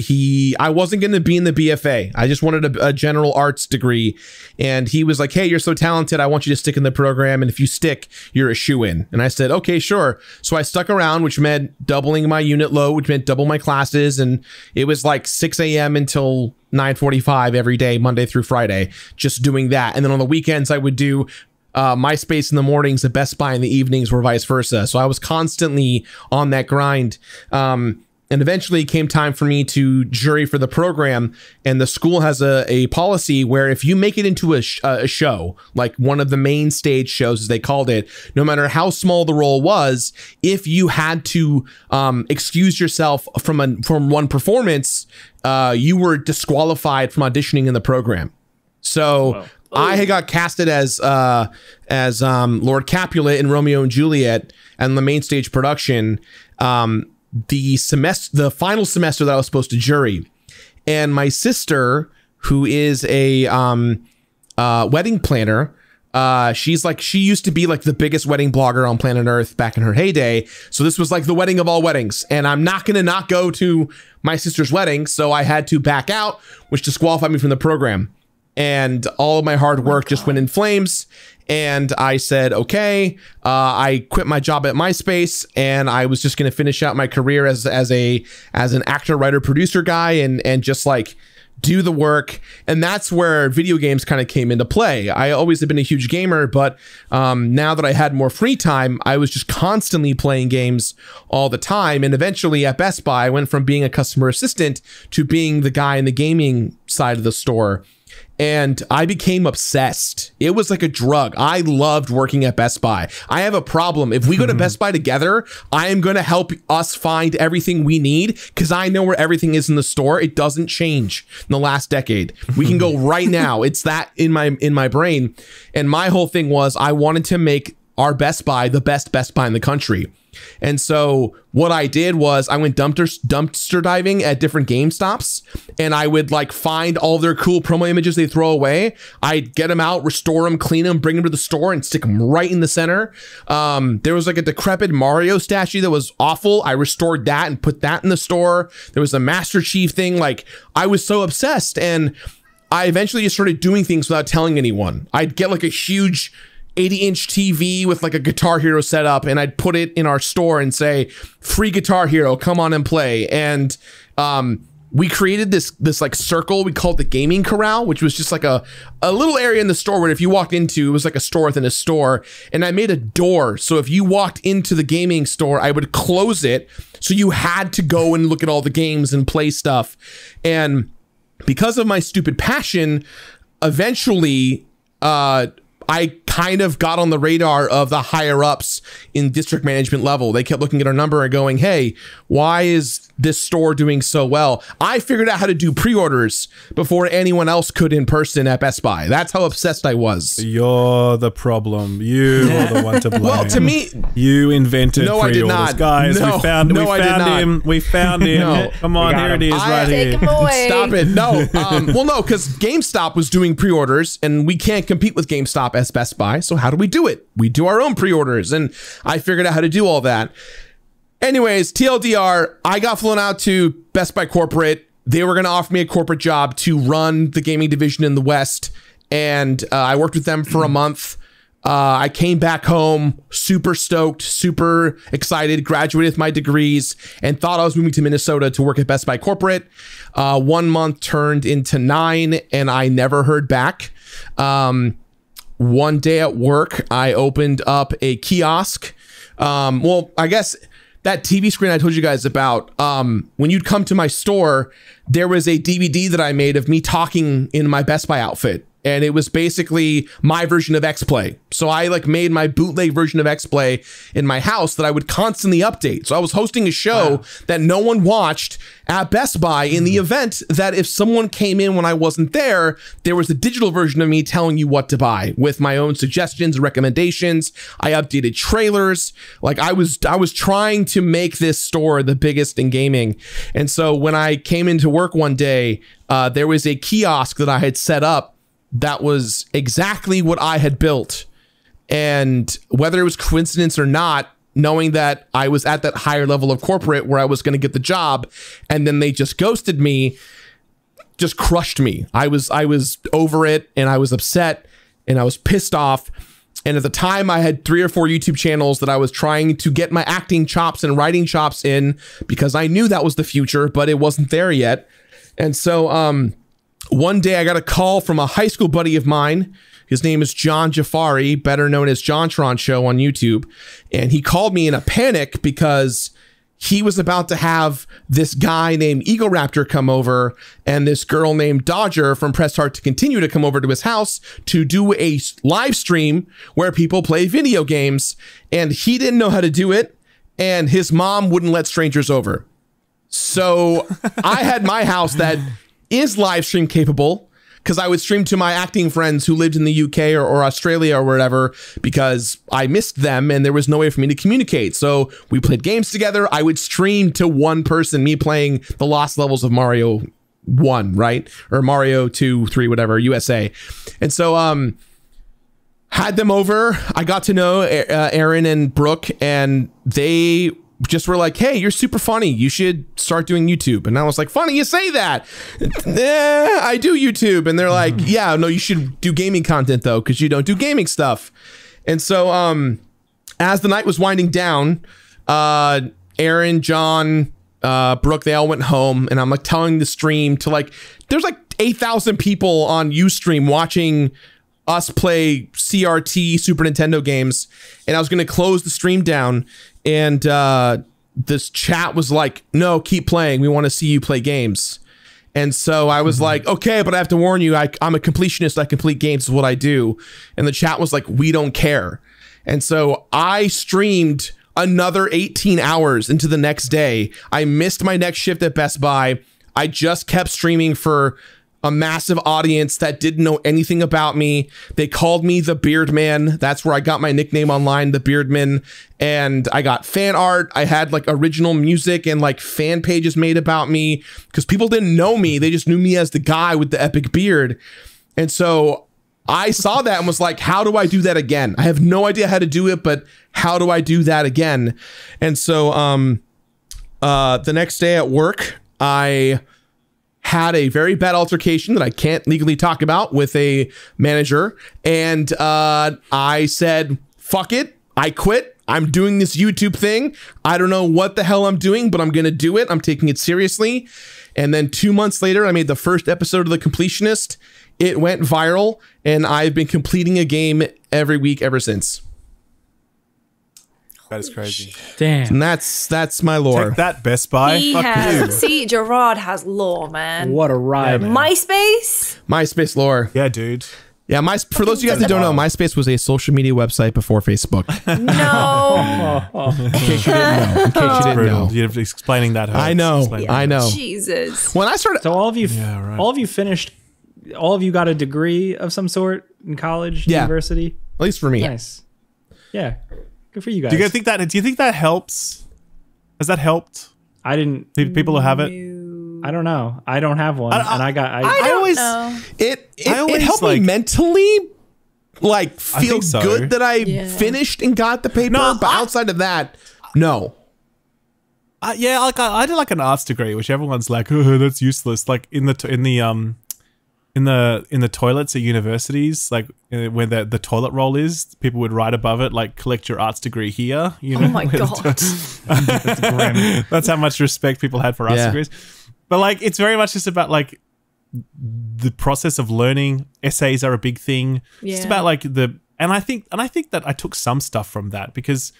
I wasn't going to be in the BFA. I just wanted a general arts degree. And he was like, hey, you're so talented, I want you to stick in the program. And if you stick, you're a shoo-in. And I said, okay, sure. So I stuck around, which meant doubling my unit load, which meant double my classes. And it was like 6 a.m. until 9:45 every day, Monday through Friday, just doing that. And then on the weekends, I would do MySpace in the mornings, at Best Buy in the evenings, or vice versa. So I was constantly on that grind. And eventually it came time for me to jury for the program. And the school has a policy where if you make it into a show, like one of the main stage shows, as they called it, no matter how small the role was, if you had to excuse yourself from one performance, you were disqualified from auditioning in the program. So wow. I had got casted as Lord Capulet in Romeo and Juliet and the main stage production the final semester that I was supposed to jury. And my sister, who is a wedding planner, she used to be like the biggest wedding blogger on planet Earth back in her heyday. So this was like the wedding of all weddings. And I'm not going to not go to my sister's wedding. So I had to back out, which disqualified me from the program. And all of my hard work just went in flames. And I said, okay, I quit my job at MySpace, and I was just going to finish out my career as an actor, writer, producer guy, and just like do the work. And that's where video games kind of came into play. I always have been a huge gamer, but now that I had more free time, I was just constantly playing games all the time. And eventually at Best Buy, I went from being a customer assistant to being the guy in the gaming side of the store. And I became obsessed. It was like a drug. I loved working at Best Buy. I have a problem. If we go to Best Buy together, I am going to help us find everything we need because I know where everything is in the store. It doesn't change in the last decade. We can go right now. It's that in my brain. And my whole thing was I wanted to make our Best Buy the best Best Buy in the country. And so what I did was I went dumpster diving at different GameStops, and I would like find all their cool promo images they throw away. I'd get them out, restore them, clean them, bring them to the store and stick them right in the center. There was like a decrepit Mario statue that was awful. I restored that and put that in the store. There was a Master Chief thing. Like I was so obsessed, and I eventually just started doing things without telling anyone. I'd get like a huge 80-inch TV with like a Guitar Hero setup, and I'd put it in our store and say, free Guitar Hero, come on and play. And we created this like circle. We called it the Gaming Corral, which was just like a little area in the store where if you walked into, it was like a store within a store. And I made a door. So if you walked into the gaming store, I would close it. So you had to go and look at all the games and play stuff. And because of my stupid passion, eventually, I kind of got on the radar of the higher ups in district management level. They kept looking at our number and going, hey, why is this store doing so well? I figured out how to do pre-orders before anyone else could in person at Best Buy. That's how obsessed I was. You're the problem. You are the one to blame. Well, to me, you invented no, pre-orders. I did not. Guys, no, we found him. We found him. No. Come on, here it is right here. Take him away. Stop it. No. Well, no, because GameStop was doing pre-orders and we can't compete with GameStop as Best Buy. So how do we do it? We do our own pre-orders, and I figured out how to do all that. Anyways, TLDR, I got flown out to Best Buy corporate. They were going to offer me a corporate job to run the gaming division in the West, and I worked with them for a month. I came back home super stoked, super excited, graduated with my degrees, and thought I was moving to Minnesota to work at Best Buy corporate. 1 month turned into 9, and I never heard back. One day at work, I opened up a kiosk. Well, I guess that TV screen I told you guys about, when you'd come to my store, there was a DVD that I made of me talking in my Best Buy outfit. And it was basically my version of X-Play. So I like made my bootleg version of X-Play in my house that I would constantly update. So I was hosting a show that no one watched at Best Buy in the event that if someone came in when I wasn't there, there was a digital version of me telling you what to buy with my own suggestions and recommendations. I updated trailers. Like I was trying to make this store the biggest in gaming. And so when I came into work one day, there was a kiosk that I had set up that was exactly what I had built. And whether it was coincidence or not, knowing that I was at that higher level of corporate where I was going to get the job, and then they just ghosted me, just crushed me. I was over it, and I was upset, and I was pissed off. And at the time, I had 3 or 4 YouTube channels that I was trying to get my acting chops and writing chops in because I knew that was the future, but it wasn't there yet. And so, one day I got a call from a high school buddy of mine. His name is John Jafari, better known as JonTron Show on YouTube. And he called me in a panic because he was about to have this guy named Eagle Raptor come over and this girl named Dodger from Press Start to Continue to come over to his house to do a live stream where people play video games. And he didn't know how to do it. And his mom wouldn't let strangers over. So I had my house that is live stream capable because I would stream to my acting friends who lived in the UK or Australia or wherever because I missed them and there was no way for me to communicate. So we played games together. I would stream to one person, me playing the lost levels of Mario 1, right? Or Mario 2, 3, whatever, USA. And so had them over. I got to know Aaron and Brooke, and they just were like, hey, you're super funny. You should start doing YouTube. And I was like, funny you say that. I do YouTube. And they're like, yeah, no, you should do gaming content though, because you don't do gaming stuff. And so as the night was winding down, Aaron, John, Brooke, they all went home, and I'm like telling the stream to like, there's like 8,000 people on Ustream watching us play CRT Super Nintendo games, and I was going to close the stream down, and this chat was like, no, keep playing. We want to see you play games. And so I was like, okay, but I have to warn you, I'm a completionist. I complete games is what I do. And the chat was like, we don't care. And so I streamed another 18 hours into the next day. I missed my next shift at Best Buy. I just kept streaming for a massive audience that didn't know anything about me. They called me the Beard Man. That's where I got my nickname online, the Beardman. And I got fan art. I had like original music and like fan pages made about me because people didn't know me. They just knew me as the guy with the epic beard. And so I saw that and was like, how do I do that again? I have no idea how to do it, but how do I do that again? And so the next day at work, I had a very bad altercation that I can't legally talk about with a manager. And I said, fuck it. I quit. I'm doing this YouTube thing. I don't know what the hell I'm doing, but I'm going to do it. I'm taking it seriously. And then 2 months later, I made the first episode of The Completionist. It went viral, and I've been completing a game every week ever since. That is crazy. Damn. And that's my lore. Take that, Best Buy. Fuck you. See, Gerard has lore, man. What a ride. Yeah, MySpace? MySpace lore. Yeah, dude. Yeah, for those of you guys that don't know, MySpace was a social media website before Facebook. No. In case you didn't know. In case you didn't know. You're explaining that. I know. I know. Jesus. When I started, So all of you, right. all of you finished, all of you got a degree of some sort in college, Yeah. university? at least for me. Nice. Yeah. Good for you guys. Do you think that helps? Has that helped I didn't. people who have it? I don't know. I don't have one, and I don't know. It always, helped me like- mentally, like, feel think so. good that I Yeah. finished and got the paper. No, but outside of that, no. Yeah, like I did like an arts degree, which everyone's like, oh, that's useless. Like in the toilets at universities, like where the toilet roll is, people would write above it like, collect your arts degree here. You know, Oh my God. That's grim. That's how much respect people had for arts Yeah. degrees. But like, it's very much just about like the process of learning. Essays are a big thing. It's just Yeah. about like and I think that I took some stuff from that because,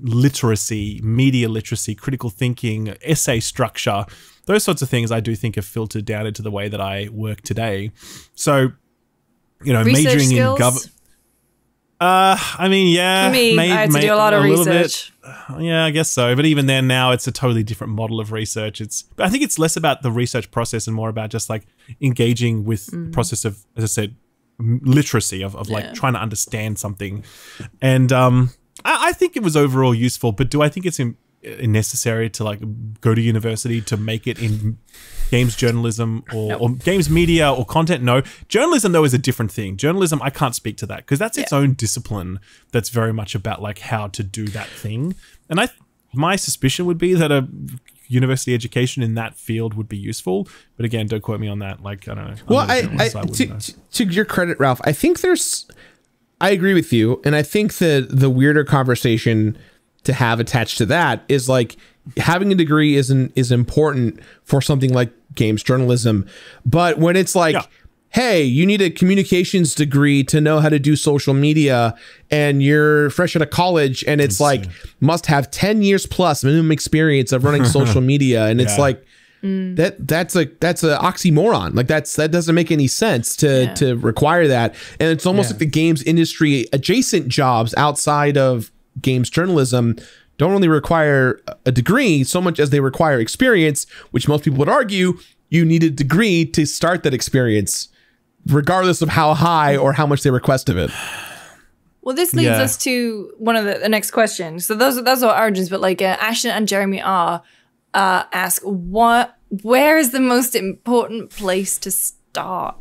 literacy, media literacy, critical thinking, essay structure, those sorts of things I do think have filtered down into the way that I work today. So, Research majoring skills? in government. I mean, yeah. For me, I had to do a lot of little bit. research. Yeah, I guess so. But even then, now it's a totally different model of research. But I think it's less about the research process and more about just like engaging with the process of, as I said, literacy of like trying to understand something. And I think it was overall useful. But do I think it's necessary to like go to university to make it in games journalism or games media or content? No. Journalism, though, is a different thing. Journalism, I can't speak to that because that's its own discipline that's very much about like how to do that thing. And my suspicion would be that a university education in that field would be useful. But again, don't quote me on that. Like, I don't know. Well, to your credit, Ralph, I think I agree with you. And I think that the weirder conversation to have attached to that is like having a degree is important for something like games journalism. But when it's like, hey, you need a communications degree to know how to do social media and you're fresh out of college and it's like must have 10 years plus minimum experience of running social media. And it's like, that's a oxymoron. Like that doesn't make any sense to require that. And it's almost like the games industry adjacent jobs outside of games journalism don't really require a degree so much as they require experience, which most people would argue you need a degree to start that experience, regardless of how high or how much they request of it. Well, this leads us to one of the next questions. So those are our origins, but like Ashton and Jeremy ask, where is the most important place to start?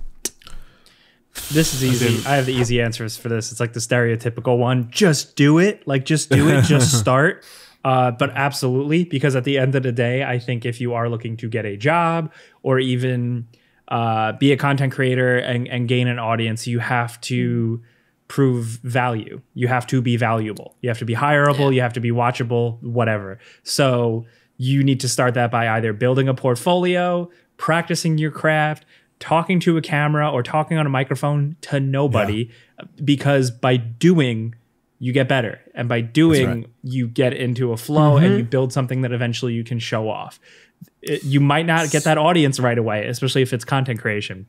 This is easy. I have the easy answers for this. It's like the stereotypical one. Just do it. Like, just do it. Just start. But absolutely, because at the end of the day, I think if you are looking to get a job or even be a content creator and gain an audience, you have to prove value. You have to be valuable. You have to be hireable. You have to be watchable, whatever. So you need to start that by either building a portfolio practicing your craft, talking to a camera or talking on a microphone to nobody, because by doing, you get better. And by doing, you get into a flow and you build something that eventually you can show off. You might not get that audience right away, especially if it's content creation.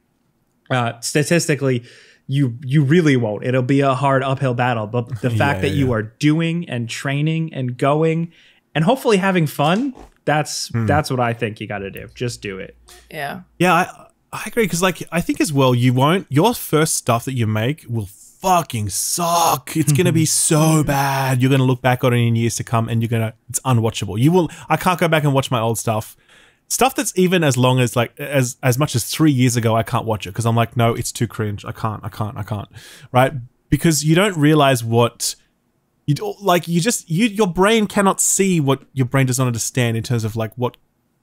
Statistically, you really won't. It'll be a hard uphill battle. But the fact that you are doing and training and going and hopefully having fun, that's what I think you got to do. Just do it. Yeah. Yeah, I agree, because like I think as well, your first stuff that you make will fucking suck. It's gonna be so bad. You're gonna look back on it in years to come, and it's unwatchable. I can't go back and watch my old stuff. Stuff that's even as long as like as much as 3 years ago, I can't watch it because I'm like, no, it's too cringe. I can't. Right? Because you don't realize what your brain cannot see what your brain does not understand in terms of like what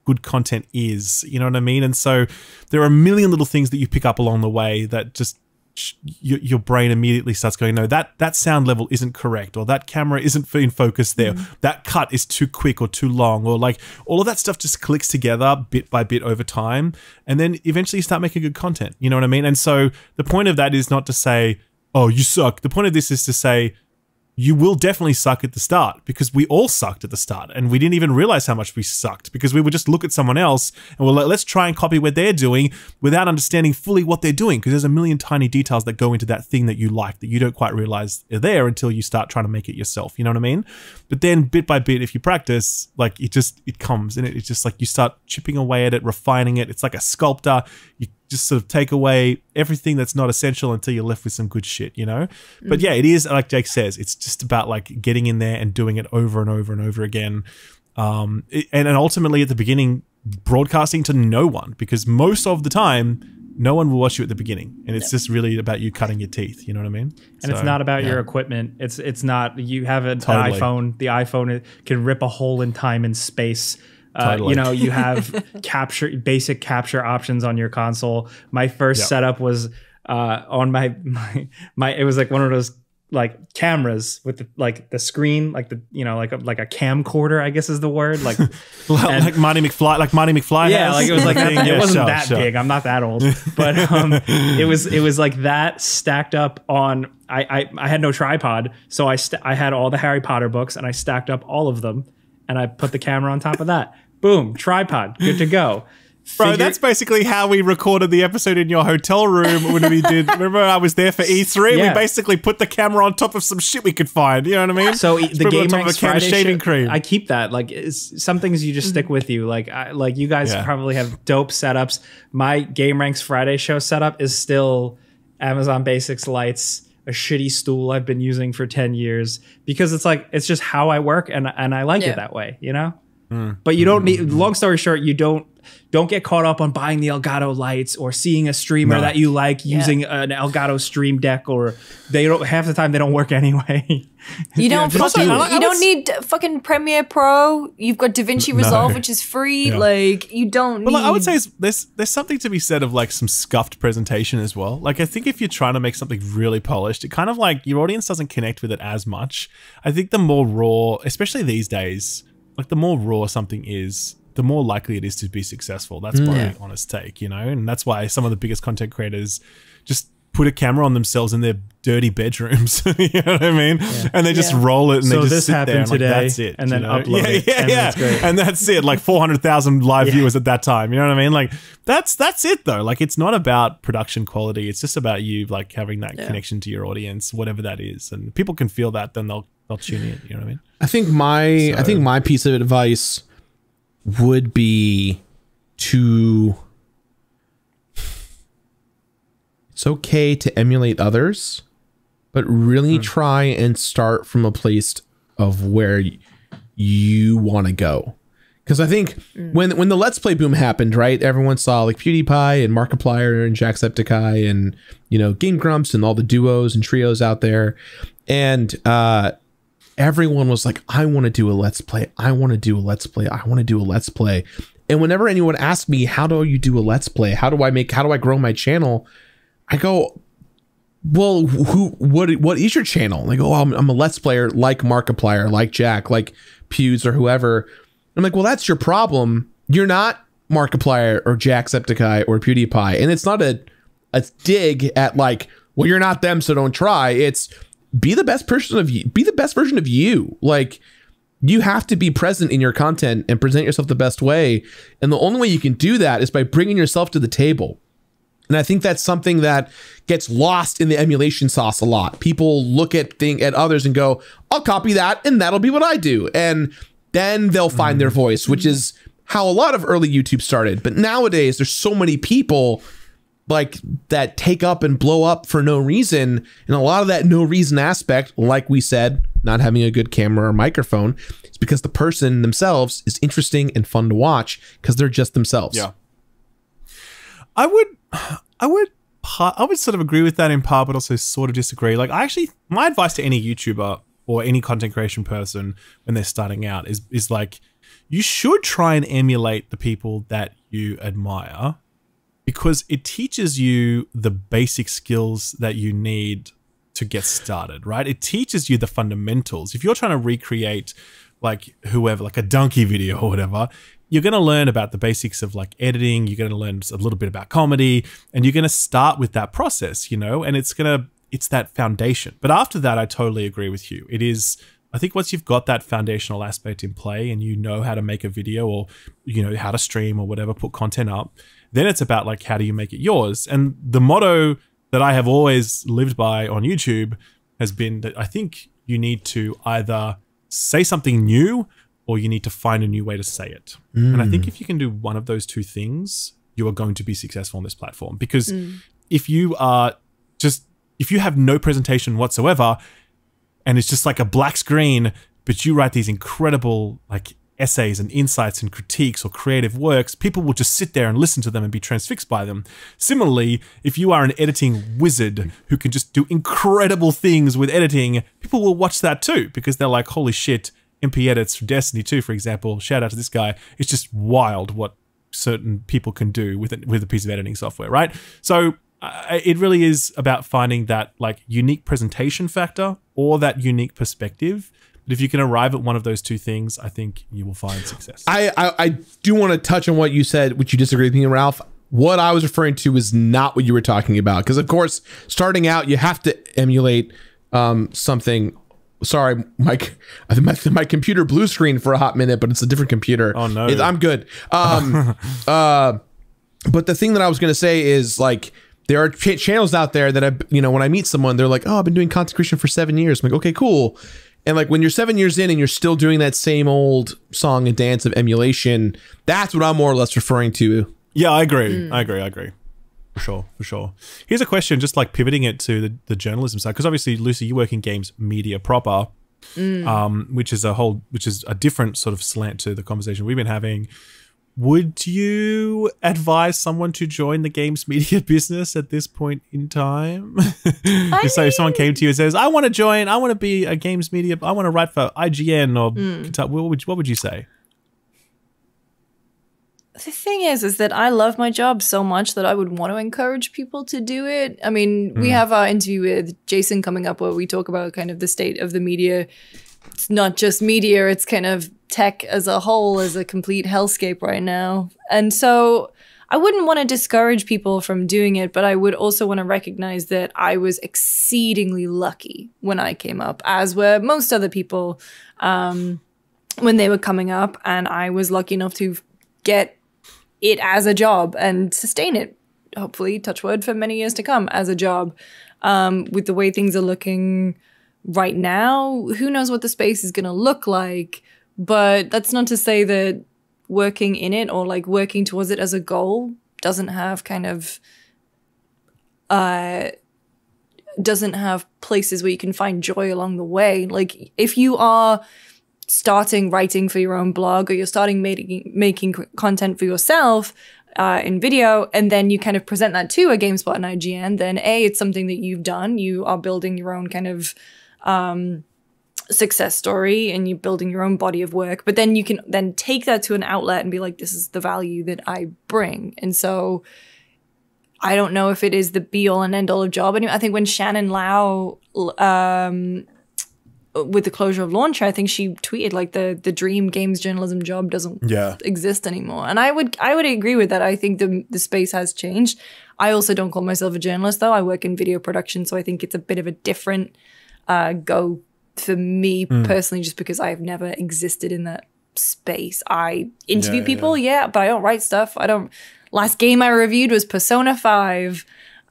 good content is. You know what I mean? And so there are a million little things that you pick up along the way that just your brain immediately starts going, no, that sound level isn't correct, or that camera isn't in focus there, that cut is too quick or too long, or like all of that stuff just clicks together bit by bit over time, and then eventually you start making good content. You know what I mean? And so the point of that is not to say, oh, you suck. The point of this is to say, you will definitely suck at the start, because we all sucked at the start and we didn't even realize how much we sucked, because we would just look at someone else and we're like, let's try and copy what they're doing without understanding fully what they're doing, because there's a million tiny details that go into that thing that you like that you don't quite realize are there until you start trying to make it yourself. You know what I mean? But then bit by bit, if you practice, like it comes, and it's just like you start chipping away at it, refining it. It's like a sculptor. You just sort of take away everything that's not essential until you're left with some good shit, you know? But yeah, it is, like Jake says, it's just about like getting in there and doing it over and over and over again. And ultimately at the beginning, broadcasting to no one, because most of the time, no one will watch you at the beginning. And it's just really about you cutting your teeth, you know what I mean? And it's not about your equipment. It's not, you have an iPhone, the iPhone can rip a hole in time and space. You know, you have basic capture options on your console. My first setup was on my it was like one of those like cameras with the screen, like the, you know, like a camcorder, I guess is the word, like like Marty McFly. Yeah, like it was like that. It wasn't that big. I'm not that old, but it was like that stacked up on. I had no tripod, so I had all the Harry Potter books and I stacked up all of them, and I put the camera on top of that. Boom, tripod, good to go. Bro, that's basically how we recorded the episode in your hotel room when we did. Remember, I was there for E3. Yeah. We basically put the camera on top of some shit we could find. You know what I mean? So the Game Ranks Friday shaving cream. I keep that. Like some things you just stick with you. Like you guys probably have dope setups. My Game Ranks Friday show setup is still Amazon Basics lights, a shitty stool I've been using for 10 years, because it's just how I work, and I like it that way. You know. But you don't need, long story short, you don't get caught up on buying the Elgato lights or seeing a streamer that you like using an Elgato Stream Deck, or half the time they don't work anyway. You don't need fucking Premiere Pro. You've got DaVinci Resolve, which is free. Yeah. Like you don't need. Well, I would say there's something to be said of like some scuffed presentation as well. Like I think if you're trying to make something really polished, it kind of like your audience doesn't connect with it as much. I think the more raw, especially these days, like the more raw something is, the more likely it is to be successful. That's my honest take, you know? And that's why some of the biggest content creators just put a camera on themselves in their dirty bedrooms. You know what I mean? Yeah. And they just roll it and they just sit there and like, that's it. And then upload it. And that's it. Like 400,000 live viewers at that time. You know what I mean? Like that's it though. Like it's not about production quality. It's just about you like having that connection to your audience, whatever that is. And people can feel that, then they'll tune in. You know what I mean? I think my piece of advice would be to, it's okay to emulate others, but really try and start from a place of where you want to go. Because I think when the Let's Play boom happened, right, everyone saw like PewDiePie and Markiplier and Jacksepticeye and, you know, Game Grumps and all the duos and trios out there. And everyone was like, I want to do a Let's Play. I want to do a Let's Play. I want to do a Let's Play. And whenever anyone asks me, how do you do a Let's Play? How do I grow my channel? I go, well, what is your channel? And they go, oh, I'm a Let's Player like Markiplier, like Jack, like Pews or whoever. I'm like, well, that's your problem. You're not Markiplier or Jacksepticeye or PewDiePie. And it's not a dig at like, well, you're not them, so don't try. It's be the best person of you. Be the best version of you. Like, you have to be present in your content and present yourself the best way. And the only way you can do that is by bringing yourself to the table. And I think that's something that gets lost in the emulation sauce a lot. People look at others and go, I'll copy that and that'll be what I do. And then they'll find their voice, which is how a lot of early YouTube started. But nowadays there's so many people like that take up and blow up for no reason. And a lot of that no reason aspect, like we said, not having a good camera or microphone, is because the person themselves is interesting and fun to watch because they're just themselves. Yeah. I would sort of agree with that in part, but also sort of disagree. Like, my advice to any YouTuber or any content creation person when they're starting out is like, you should try and emulate the people that you admire, because it teaches you the basic skills that you need to get started, right? It teaches you the fundamentals. If you're trying to recreate like whoever, like a donkey video or whatever, you're going to learn about the basics of like editing. You're going to learn a little bit about comedy, and you're going to start with that process, you know, and it's that foundation. But after that, I totally agree with you. I think once you've got that foundational aspect in play and you know how to make a video, or, you know, how to stream or whatever, put content up, then it's about like, how do you make it yours? And the motto that I have always lived by on YouTube has been that I think you need to either say something new or you need to find a new way to say it. And I think if you can do one of those two things, you are going to be successful on this platform. Because if you have no presentation whatsoever, and it's just like a black screen, but you write these incredible like essays and insights and critiques or creative works, people will just sit there and listen to them and be transfixed by them. Similarly, if you are an editing wizard who can just do incredible things with editing, people will watch that too, because they're like, holy shit, MP edits for Destiny 2, for example, shout out to this guy. It's just wild what certain people can do with a piece of editing software, right? So it really is about finding that like unique presentation factor or that unique perspective. But if you can arrive at one of those two things, I think you will find success. I do want to touch on what you said, which you disagree with me, Ralph. What I was referring to is not what you were talking about. Because, of course, starting out, you have to emulate something. Sorry, Mike. I think my computer blue screen for a hot minute, but it's a different computer. Oh, no. I'm good. But the thing that I was going to say is, like, there are channels out there that, when I meet someone, they're like, oh, I've been doing content creation for 7 years. I'm like, okay, cool. And like when you're 7 years in and you're still doing that same old song and dance of emulation, that's what I'm more or less referring to. Yeah, I agree. I agree. For sure. Here's a question, just like pivoting it to the journalism side, because obviously, Lucy, you work in games media proper, which is a different sort of slant to the conversation we've been having. Would you advise someone to join the games media business at this point in time? So if someone came to you and says, I want to join, I want to be a games media, I want to write for IGN or what would you say? The thing is that I love my job so much that I would want to encourage people to do it. I mean, we have our interview with Jason coming up where we talk about kind of the state of the media. It's not just media, it's kind of tech as a whole is a complete hellscape right now. And so I wouldn't want to discourage people from doing it, but I would also want to recognize that I was exceedingly lucky when I came up, as were most other people when they were coming up. And I was lucky enough to get it as a job and sustain it, hopefully, touch wood, for many years to come as a job. With the way things are looking right now, who knows what the space is going to look like. But that's not to say that working in it or like working towards it as a goal doesn't have kind of doesn't have places where you can find joy along the way. Like if you are starting writing for your own blog, or you're starting making content for yourself in video, and then you kind of present that to a Gamespot and IGN, then it's something that you've done. You are building your own kind of success story, and you're building your own body of work, but then you can then take that to an outlet and be like, this is the value that I bring. And so I don't know if it is the be all and end all of job. I think when Shannon Lau with the closure of Launcher, I think she tweeted like the dream games journalism job doesn't exist anymore. And I would agree with that. I think the space has changed. I also don't call myself a journalist though. I work in video production, so I think it's a bit of a different go for me personally, just because I've never existed in that space. I interview people, but I don't write stuff. Last game I reviewed was Persona 5.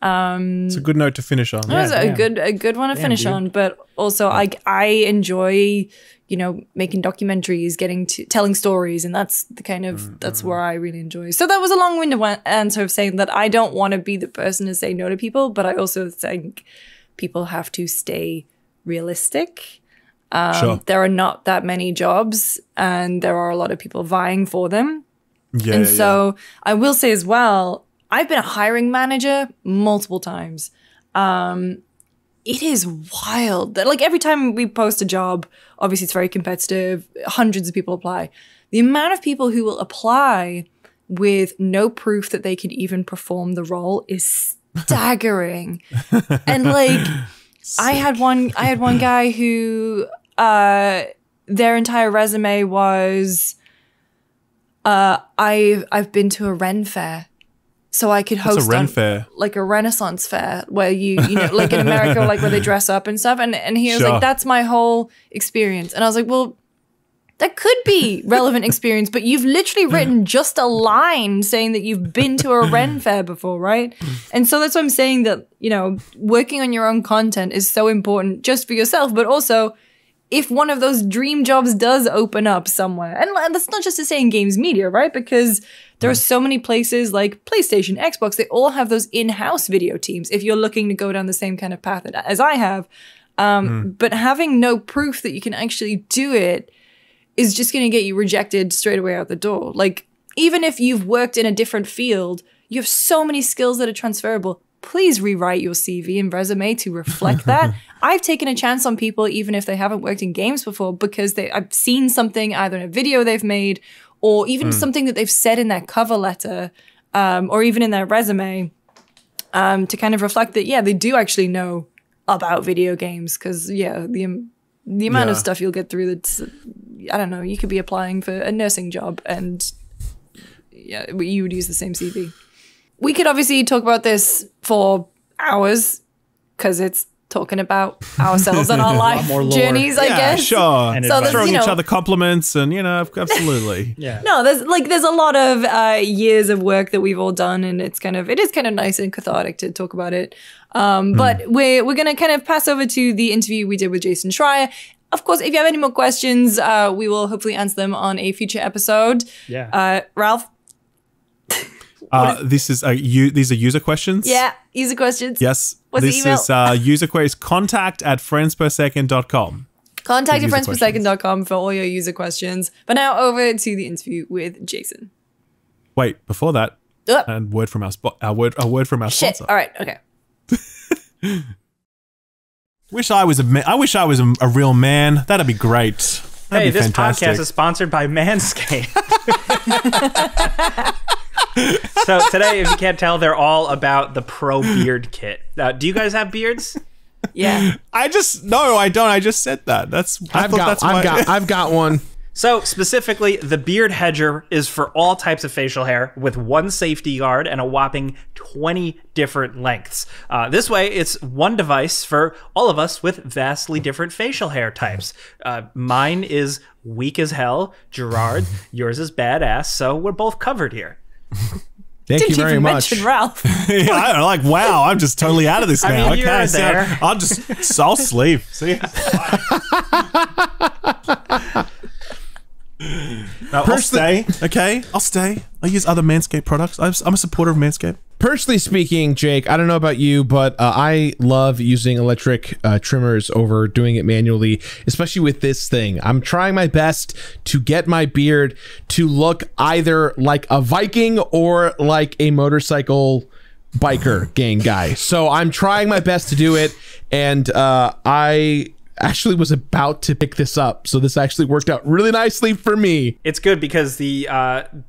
It's a good note to finish on. It was a good one to finish on, but also I enjoy, making documentaries, telling stories, and that's the kind of that's where I really enjoy. So that was a long-winded answer of saying that I don't want to be the person to say no to people, but I also think people have to stay realistic. There are not that many jobs, and there are a lot of people vying for them. So I will say as well, I've been a hiring manager multiple times. It is wild that, like, every time we post a job, obviously it's very competitive. Hundreds of people apply. The amount of people who will apply with no proof that they could even perform the role is staggering. And like, I had one guy who their entire resume was I've been to a Ren fair. So I could host like a Renaissance fair where you know, like in America, like where they dress up and stuff. And he was like, that's my whole experience. And I was like, well, that could be relevant experience, but you've literally written just a line saying that you've been to a Ren fair before, right? And so that's why I'm saying that, working on your own content is so important just for yourself, but also if one of those dream jobs does open up somewhere, and that's not just to say in games media, right? Because there are so many places like PlayStation, Xbox, they all have those in-house video teams if you're looking to go down the same kind of path as I have. But having no proof that you can actually do it is just going to get you rejected straight away out the door. Like, even if you've worked in a different field, you have so many skills that are transferable. Please rewrite your CV and resume to reflect that. I've taken a chance on people even if they haven't worked in games before because I've seen something either in a video they've made or even something that they've said in their cover letter or even in their resume to kind of reflect that, they do actually know about video games because, the amount of stuff you'll get through that's, I don't know, you could be applying for a nursing job and you would use the same CV. We could obviously talk about this for hours because it's talking about ourselves and our life journeys, I guess. Sure. And so throwing each other compliments and, absolutely. No, there's a lot of years of work that we've all done, and it is kind of nice and cathartic to talk about it. But we're going to kind of pass over to the interview we did with Jason Schreier. Of course, if you have any more questions, we will hopefully answer them on a future episode. Yeah. Ralph? These are user questions? Yeah, user questions. Yes. What's the email? This is user queries contact@friendspersecond.com. Contact@friendspersecond.com for all your user questions. But now over to the interview with Jason. Wait, before that, and word from our sponsor. All right, okay. Wish I was a real man. That'd be great. That'd be this fantastic. podcast is sponsored by Manscaped. So today, if you can't tell, they're all about the Pro Beard Kit. Do you guys have beards? Yeah. I don't. I just said that. I've got one. So specifically, the Beard Hedger is for all types of facial hair with one safety guard and a whopping 20 different lengths. This way, it's one device for all of us with vastly different facial hair types. Mine is weak as hell. Gerard, yours is badass. So we're both covered here. Thank you very much. Mention Ralph. Wow, I'm just totally out of this now. mean, you're there. I'll sleep. See? No, I'll stay. Okay, I'll stay. I use other Manscaped products. I'm a supporter of Manscaped. Personally speaking, Jake, I don't know about you, but I love using electric trimmers over doing it manually, especially with this thing. I'm trying my best to get my beard to look either like a Viking or like a motorcycle biker gang guy. So I'm trying my best to do it, and I actually was about to pick this up. So this actually worked out really nicely for me. It's good because the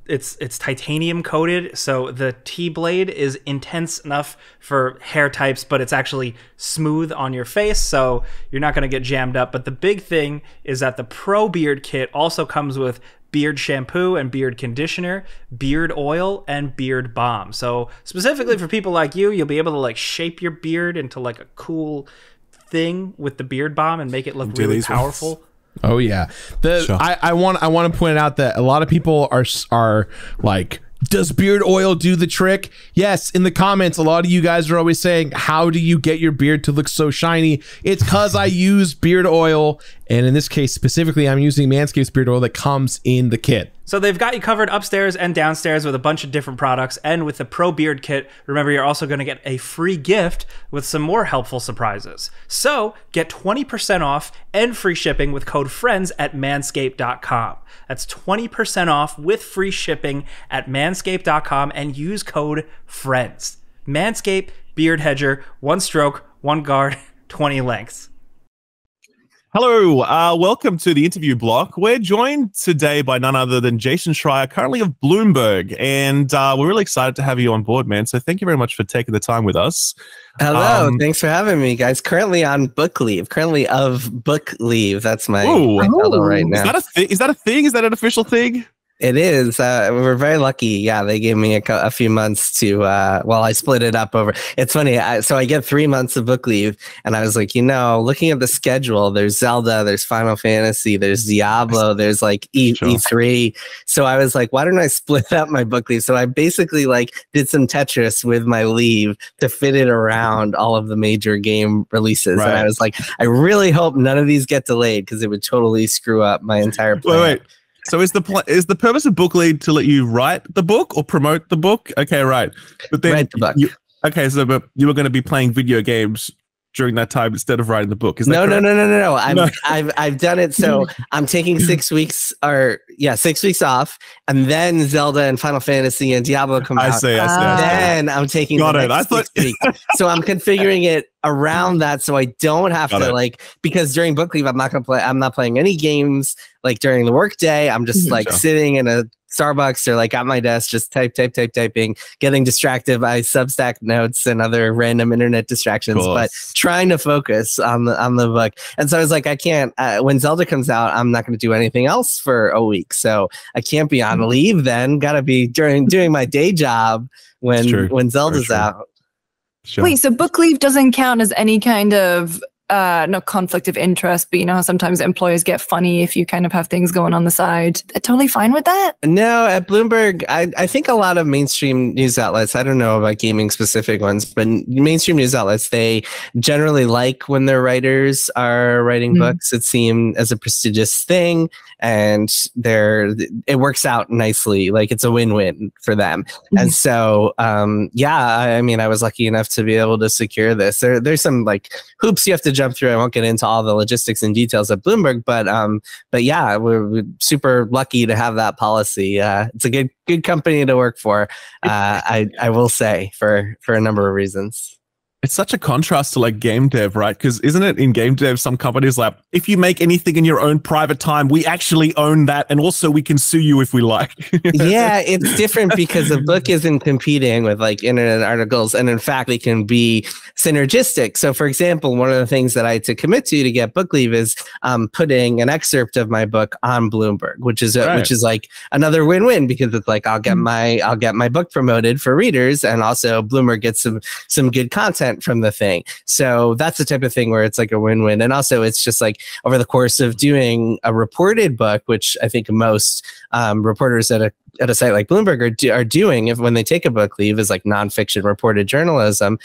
it's titanium coated, so the T-blade is intense enough for hair types, but it's actually smooth on your face, so you're not going to get jammed up. But the big thing is that the Pro Beard Kit also comes with beard shampoo and beard conditioner, beard oil, and beard balm. So specifically for people like you'll be able to like shape your beard into like a cool thing with the beard balm and make it look really powerful. Oh yeah. Sure. I want to point out that a lot of people are like, does beard oil do the trick? Yes, in the comments, a lot of you guys are always saying, how do you get your beard to look so shiny? It's because I use beard oil. And in this case, specifically, I'm using Manscaped's beard oil that comes in the kit. So they've got you covered upstairs and downstairs with a bunch of different products. And with the Pro Beard Kit, remember, you're also going to get a free gift with some more helpful surprises. So get 20% off and free shipping with code FRIENDS at manscaped.com. That's 20% off with free shipping at manscaped.com and use code FRIENDS. Manscaped Beard Hedger, 1 stroke, 1 guard, 20 lengths. Hello, welcome to the interview block. We're joined today by none other than Jason Schreier, currently of Bloomberg, and we're really excited to have you on board, man. So thank you very much for taking the time with us. Hello, thanks for having me, guys. Currently on book leave. Currently of book leave. That's my title right now. Is that a thing? Is that an official thing? It is. We're very lucky. Yeah, they gave me a few months to, well, I split it up over. It's funny. So I get 3 months of book leave, and I was like, looking at the schedule, there's Zelda, there's Final Fantasy, there's Diablo, there's like E3. So I was like, why don't I split up my book leave? So I basically like did some Tetris with my leave to fit it around all of the major game releases. Right. And I was like, I really hope none of these get delayed because it would totally screw up my entire plan. Wait. So is the purpose of book leave to let you write the book or promote the book? Okay, right. But then write the book. But you were going to be playing video games during that time instead of writing the book. Is that no, correct? No. I've done it. So I'm taking 6 weeks 6 weeks off, and then Zelda and Final Fantasy and Diablo come out. I see. Then I'm taking the next 6 weeks. So I'm configuring it around that so I don't have to because during book leave I'm not playing any games like during the work day. I'm just sitting in a Starbucks or like at my desk, just typing, getting distracted by Substack notes and other random internet distractions, but trying to focus on the book. And so I was like, I can't, when Zelda comes out, I'm not going to do anything else for a week. So I can't be on leave then. Got to be doing my day job when Zelda's out. Sure. Wait, so book leave doesn't count as any kind of no conflict of interest, but you know how sometimes employers get funny if you kind of have things going on the side. They're totally fine with that? No, at Bloomberg, I think a lot of mainstream news outlets, I don't know about gaming specific ones, but mainstream news outlets, they generally like when their writers are writing books. It seems as a prestigious thing, and it works out nicely. Like it's a win-win for them. And so, I mean, I was lucky enough to be able to secure this. There's some like hoops you have to jump through. I won't get into all the logistics and details at Bloomberg, but yeah, we're super lucky to have that policy. It's a good company to work for. I will say for a number of reasons. It's such a contrast to like game dev, right? Because isn't it in game dev, some companies like, if you make anything in your own private time, we actually own that. And also we can sue you if we like. Yeah, it's different because the book isn't competing with like internet articles. And in fact, they can be synergistic. So for example, one of the things that I had to commit to get book leave is putting an excerpt of my book on Bloomberg, which is like another win-win because it's like, I'll get my book promoted for readers. And also Bloomberg gets some good content from the thing. So that's the type of thing where it's like a win-win. And also it's just like over the course of doing a reported book, which I think most reporters at a site like Bloomberg are doing when they take a book leave is like nonfiction reported journalism.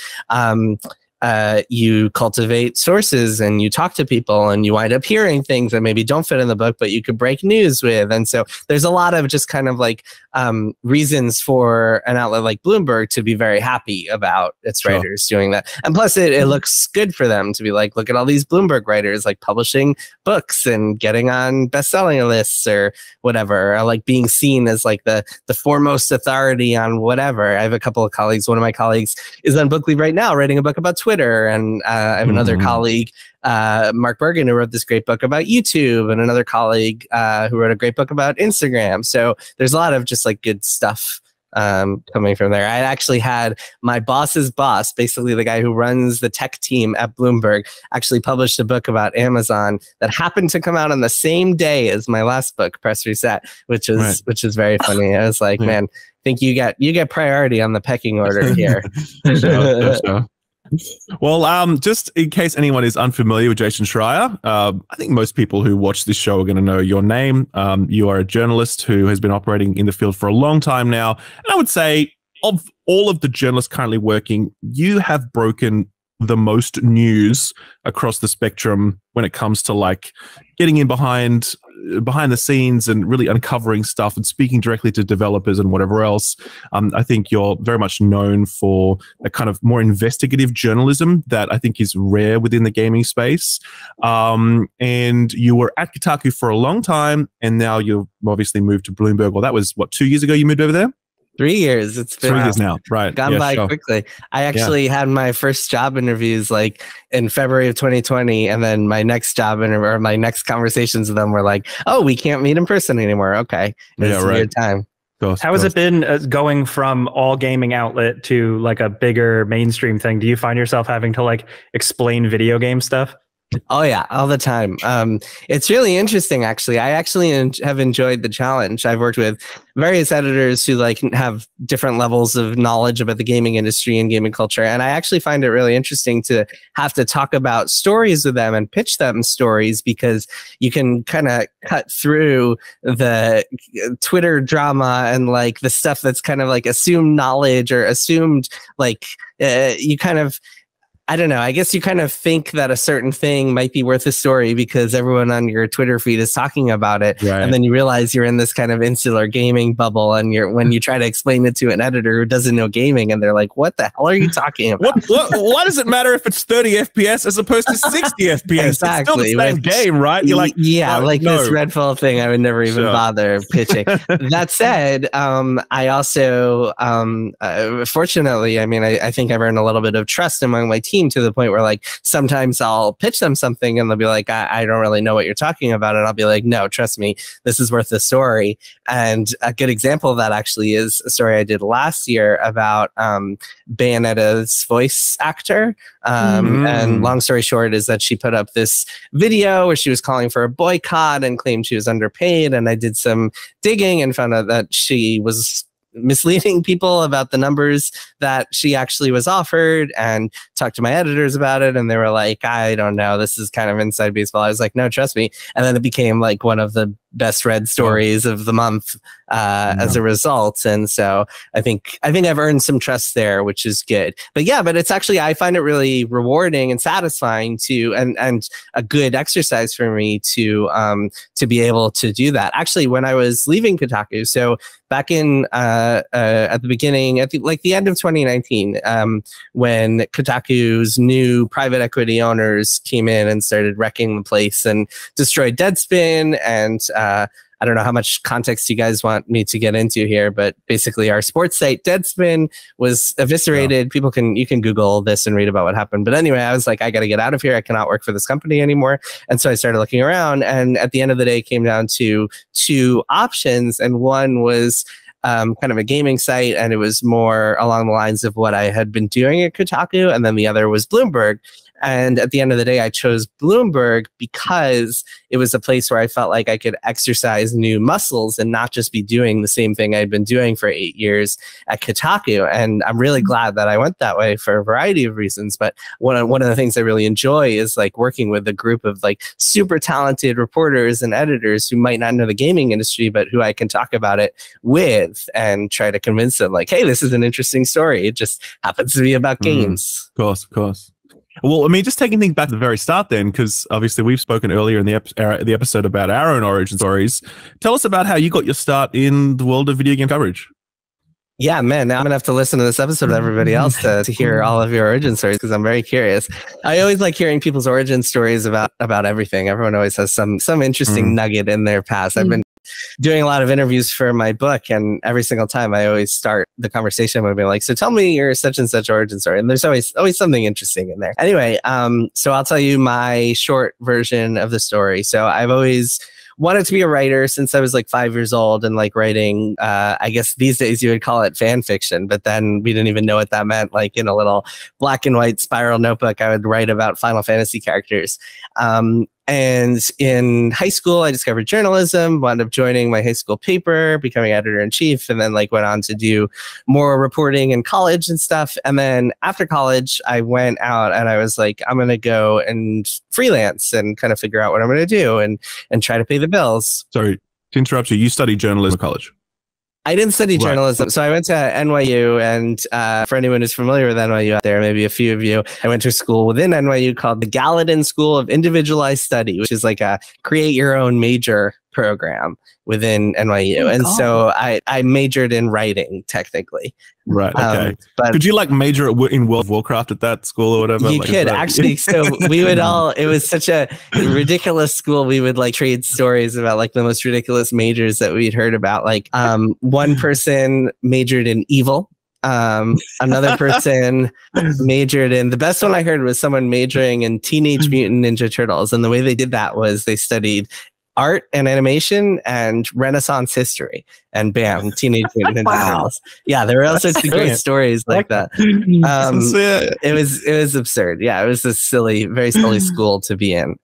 You cultivate sources and you talk to people and you wind up hearing things that maybe don't fit in the book, but you could break news with. And so there's a lot of just kind of like reasons for an outlet like Bloomberg to be very happy about its writers doing that. And plus it looks good for them to be like, look at all these Bloomberg writers like publishing books and getting on best-selling lists or whatever, or like being seen as like the foremost authority on whatever. I have a couple of colleagues. One of my colleagues is on book leave right now writing a book about Twitter. Twitter, and I have another colleague, Mark Bergen, who wrote this great book about YouTube, and another colleague who wrote a great book about Instagram. So there's a lot of just like good stuff coming from there. I actually had my boss's boss, basically the guy who runs the tech team at Bloomberg, actually published a book about Amazon that happened to come out on the same day as my last book, Press Reset, which is very funny. I was like, man, I think you get priority on the pecking order here. Sure. Well, just in case anyone is unfamiliar with Jason Schreier, I think most people who watch this show are going to know your name. You are a journalist who has been operating in the field for a long time now. And I would say of all of the journalists currently working, you have broken the most news across the spectrum when it comes to like getting in behind the scenes and really uncovering stuff and speaking directly to developers and whatever else. I think you're very much known for a kind of more investigative journalism that I think is rare within the gaming space. And you were at Kotaku for a long time, and now you've obviously moved to Bloomberg. Well, that was what, 2 years ago you moved over there? 3 years. It's been 3 years now, right? Gone by quickly. I actually had my first job interviews like in February of 2020, and then my next job interview or my next conversations with them were like, "Oh, we can't meet in person anymore." Okay, it's a weird time. How has it been going from all gaming outlet to like a bigger mainstream thing? Do you find yourself having to like explain video game stuff? Oh yeah, all the time. It's really interesting, actually. I actually have enjoyed the challenge. I've worked with various editors who like have different levels of knowledge about the gaming industry and gaming culture, and I actually find it really interesting to have to talk about stories with them and pitch them stories, because you can kind of cut through the Twitter drama and like the stuff that's kind of like assumed knowledge or assumed like you kind of, I don't know. I guess you kind of think that a certain thing might be worth a story because everyone on your Twitter feed is talking about it. Right. And then you realize you're in this kind of insular gaming bubble. And when you try to explain it to an editor who doesn't know gaming, and they're like, what the hell are you talking about? Why does it matter if it's 30 FPS as opposed to 60 FPS? Exactly. It's still the same game, right? You're like, yeah, like no. This Redfall thing, I would never even bother pitching. That said, I also, fortunately, I mean, I think I've earned a little bit of trust among my team, to the point where like sometimes I'll pitch them something and they'll be like, I don't really know what you're talking about, and I'll be like, no, trust me, this is worth the story. And a good example of that actually is a story I did last year about Bayonetta's voice actor. And long story short is that she put up this video where she was calling for a boycott and claimed she was underpaid, and I did some digging and found out that she was misleading people about the numbers that she actually was offered, and talked to my editors about it, and they were like, I don't know, this is kind of inside baseball. I was like, no, trust me. And then it became like one of the best read stories of the month as a result. And so I think I've earned some trust there, which is good. But yeah, but it's actually, I find it really rewarding and satisfying to, and a good exercise for me to be able to do that. Actually, when I was leaving Kotaku, so back in at the beginning, at the end of 2019, when Kotaku's new private equity owners came in and started wrecking the place and destroyed Deadspin, and I don't know how much context you guys want me to get into here, but basically our sports site Deadspin was eviscerated. Yeah. You can Google this and read about what happened. But anyway, I was like, I got to get out of here. I cannot work for this company anymore. And so I started looking around, and at the end of the day, it came down to two options. And one was kind of a gaming site, and it was more along the lines of what I had been doing at Kotaku. And then the other was Bloomberg. And at the end of the day, I chose Bloomberg because it was a place where I felt like I could exercise new muscles and not just be doing the same thing I'd been doing for 8 years at Kotaku. And I'm really glad that I went that way for a variety of reasons. But one of the things I really enjoy is like working with a group of like super talented reporters and editors who might not know the gaming industry, but who I can talk about it with and try to convince them like, hey, this is an interesting story. It just happens to be about games. Of course. Well, I mean, just taking things back to the very start then, because obviously we've spoken earlier in the episode about our own origin stories. Tell us about how you got your start in the world of video game coverage. Yeah, man, now I'm going to have to listen to this episode with everybody else to hear all of your origin stories, because I'm very curious. I always like hearing people's origin stories about everything. Everyone always has some interesting nugget in their past. I've been doing a lot of interviews for my book, and every single time I always start the conversation by being like, so tell me your such and such origin story. And there's always something interesting in there. Anyway, so I'll tell you my short version of the story. So I've always wanted to be a writer since I was like 5 years old, and like writing, I guess these days you would call it fan fiction, but then we didn't even know what that meant. Like in a little black and white spiral notebook, I would write about Final Fantasy characters. And in high school, I discovered journalism, wound up joining my high school paper, becoming editor-in-chief, and then like went on to do more reporting in college and stuff. And then after college, I went out and I was like, I'm going to go and freelance and kind of figure out what I'm going to do and try to pay the bills. Sorry to interrupt you. You studied journalism at college. I didn't study journalism. Right. So I went to NYU, and for anyone who's familiar with NYU out there, maybe a few of you, I went to a school within NYU called the Gallatin School of Individualized Study, which is like a create your own major program within NYU. And so I majored in writing, technically. Right. Okay. But could you like major in World of Warcraft at that school or whatever? You could actually. So we would all, it was such a ridiculous school. We would like trade stories about like the most ridiculous majors that we'd heard about. Like one person majored in evil. Another person majored in, the best one I heard was someone majoring in Teenage Mutant Ninja Turtles. And the way they did that was they studied art and animation and Renaissance history, and bam, Teenage Mutant Ninja Turtles. Yeah, there were all sorts of great stories like that. It was absurd. Yeah, it was a silly, very silly school to be in.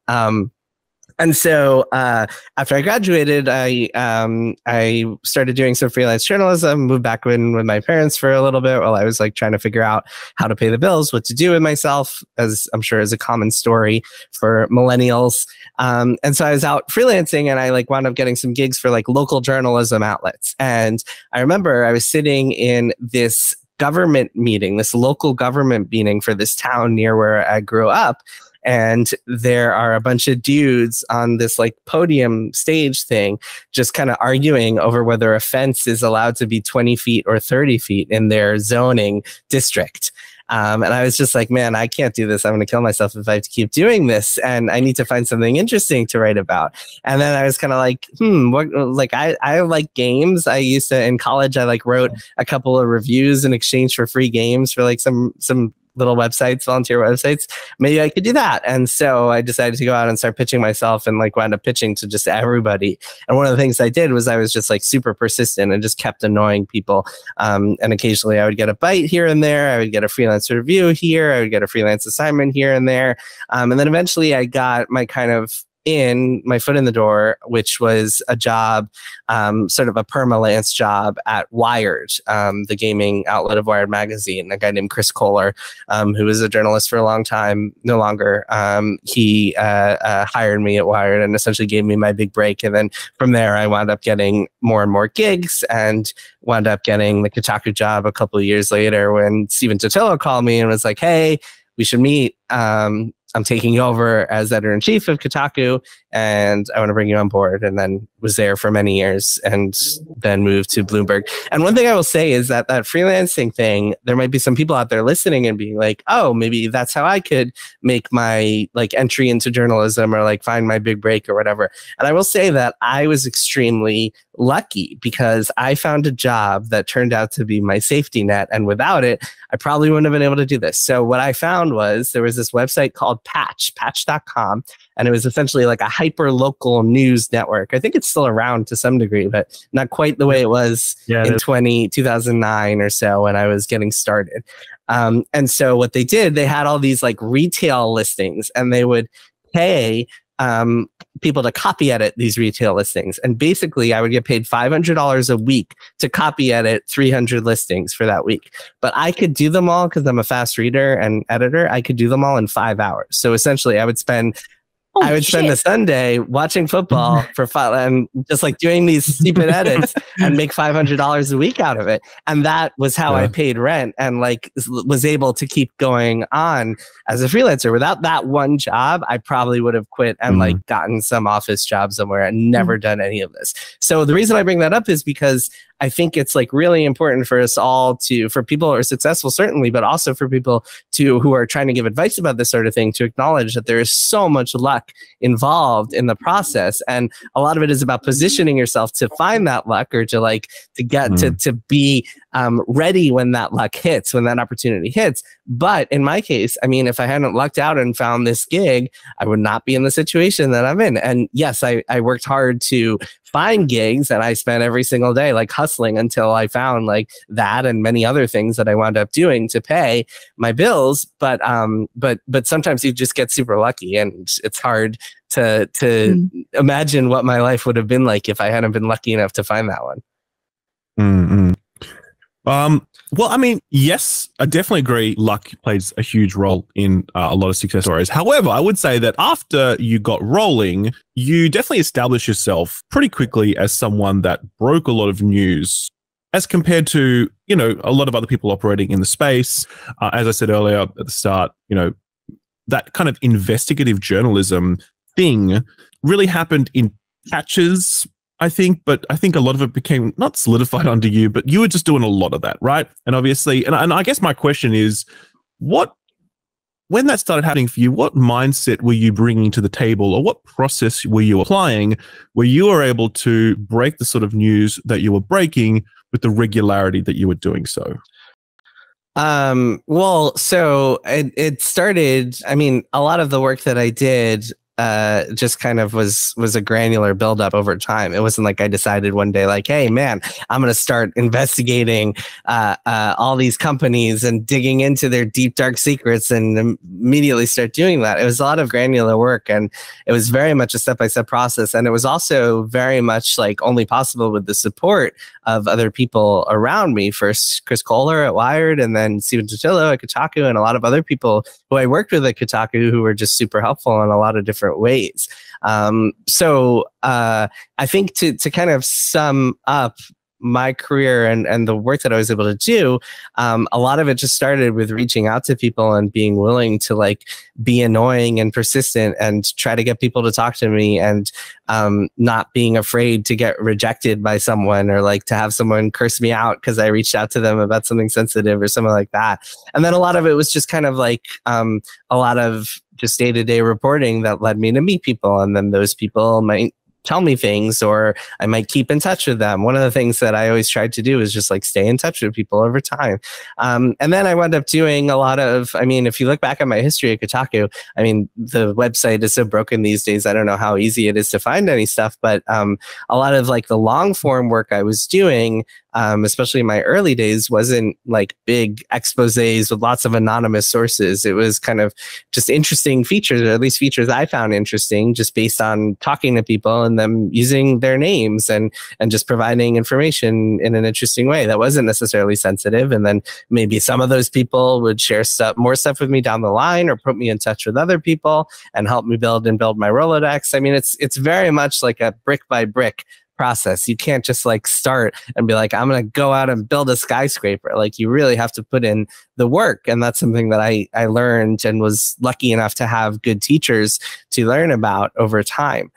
And so after I graduated, I started doing some freelance journalism, moved back in with my parents for a little bit while I was like trying to figure out how to pay the bills, what to do with myself, as I'm sure is a common story for millennials. And so I was out freelancing, and I like wound up getting some gigs for like local journalism outlets. And I remember I was sitting in this government meeting, this local government meeting for this town near where I grew up. And there are a bunch of dudes on this like podium stage thing, just kind of arguing over whether a fence is allowed to be 20 feet or 30 feet in their zoning district. And I was just like, man, I can't do this. I'm going to kill myself if I have to keep doing this. And I need to find something interesting to write about. And then I was kind of like, what, like I like games. I used to, in college, I like wrote a couple of reviews in exchange for free games for like some little websites, volunteer websites. Maybe I could do that. And so I decided to go out and start pitching myself, and like wound up pitching to just everybody. And one of the things I did was I was just like super persistent and just kept annoying people. And occasionally I would get a bite here and there. I would get a freelance review here. I would get a freelance assignment here and there. And then eventually I got my my foot in the door, which was a job, sort of a permalance job at Wired, the gaming outlet of Wired magazine. A guy named Chris Kohler, who was a journalist for a long time, no longer. He hired me at Wired and essentially gave me my big break. And then from there, I wound up getting more and more gigs, and wound up getting the Kotaku job a couple of years later when Stephen Totilo called me and was like, hey, we should meet. I'm taking over as editor-in-chief of Kotaku, and I want to bring you on board. And then was there for many years, and then moved to Bloomberg. And one thing I will say is that freelancing thing, there might be some people out there listening and being like, oh, maybe that's how I could make my like entry into journalism, or like find my big break or whatever. And I will say that I was extremely lucky, because I found a job that turned out to be my safety net. And without it, I probably wouldn't have been able to do this. So what I found was there was this website called patch.com. And it was essentially like a hyper local news network. I think it's still around to some degree, but not quite the way it was in 2009 or so when I was getting started. And so what they did, they had all these like retail listings, and they would pay people to copy edit these retail listings. And basically I would get paid $500 a week to copy edit 300 listings for that week. But I could do them all, because I'm a fast reader and editor. I could do them all in 5 hours. So essentially I would spend spend a Sunday watching football for fun and just like doing these stupid edits and make $500 a week out of it. And that was how I paid rent, and like was able to keep going on as a freelancer. Without that one job, I probably would have quit and like gotten some office job somewhere and never done any of this. So the reason I bring that up is because I think it's like really important for us all for people who are successful, certainly, but also for people who are trying to give advice about this sort of thing, to acknowledge that there is so much luck involved in the process. And a lot of it is about positioning yourself to find that luck, or to get to be ready when that luck hits, when that opportunity hits. But in my case, I mean, if I hadn't lucked out and found this gig, I would not be in the situation that I'm in. And yes, I worked hard to find gigs, and I spent every single day like hustling until I found like that and many other things that I wound up doing to pay my bills. But sometimes you just get super lucky, and it's hard to imagine what my life would have been like if I hadn't been lucky enough to find that one. Well, I mean, yes, I definitely agree. Luck plays a huge role in a lot of success stories. However, I would say that after you got rolling, you definitely established yourself pretty quickly as someone that broke a lot of news as compared to, you know, a lot of other people operating in the space. As I said earlier at the start, you know, that kind of investigative journalism thing really happened in patches, I think, but I think a lot of it became not solidified under you, but you were just doing a lot of that, right? And obviously, and I guess my question is, when that started happening for you, what mindset were you bringing to the table, or what process were you applying where you were able to break the sort of news that you were breaking with the regularity that you were doing so? Well, so it started, I mean, a lot of the work that I did just kind of was a granular buildup over time. It wasn't like I decided one day, like, hey, man, I'm going to start investigating all these companies and digging into their deep, dark secrets and immediately start doing that. It was a lot of granular work, and it was very much a step-by-step process. And it was also very much like only possible with the support of other people around me. First, Chris Kohler at Wired, and then Steven Totillo at Kotaku, and a lot of other people who I worked with at Kotaku who were just super helpful in a lot of different ways. So I think to kind of sum up my career and the work that I was able to do, a lot of it just started with reaching out to people and being willing to like be annoying and persistent and try to get people to talk to me, and not being afraid to get rejected by someone, or like to have someone curse me out because I reached out to them about something sensitive or something like that. And then a lot of it was just kind of like a lot of just day-to-day reporting that led me to meet people, and then those people might tell me things, or I might keep in touch with them. One of the things that I always tried to do is just like stay in touch with people over time. And then I wound up doing a lot of, I mean, if you look back at my history at Kotaku, I mean, the website is so broken these days, I don't know how easy it is to find any stuff, but a lot of like the long form work I was doing, especially in my early days, wasn't like big exposés with lots of anonymous sources. It was kind of just interesting features, or at least features I found interesting, just based on talking to people and them using their names and just providing information in an interesting way that wasn't necessarily sensitive. And then maybe some of those people would share more stuff with me down the line, or put me in touch with other people and help me build my Rolodex. I mean, it's very much like a brick by brick process. You can't just like start and be like, I'm going to go out and build a skyscraper. Like, you really have to put in the work. And that's something that I learned and was lucky enough to have good teachers to learn about over time.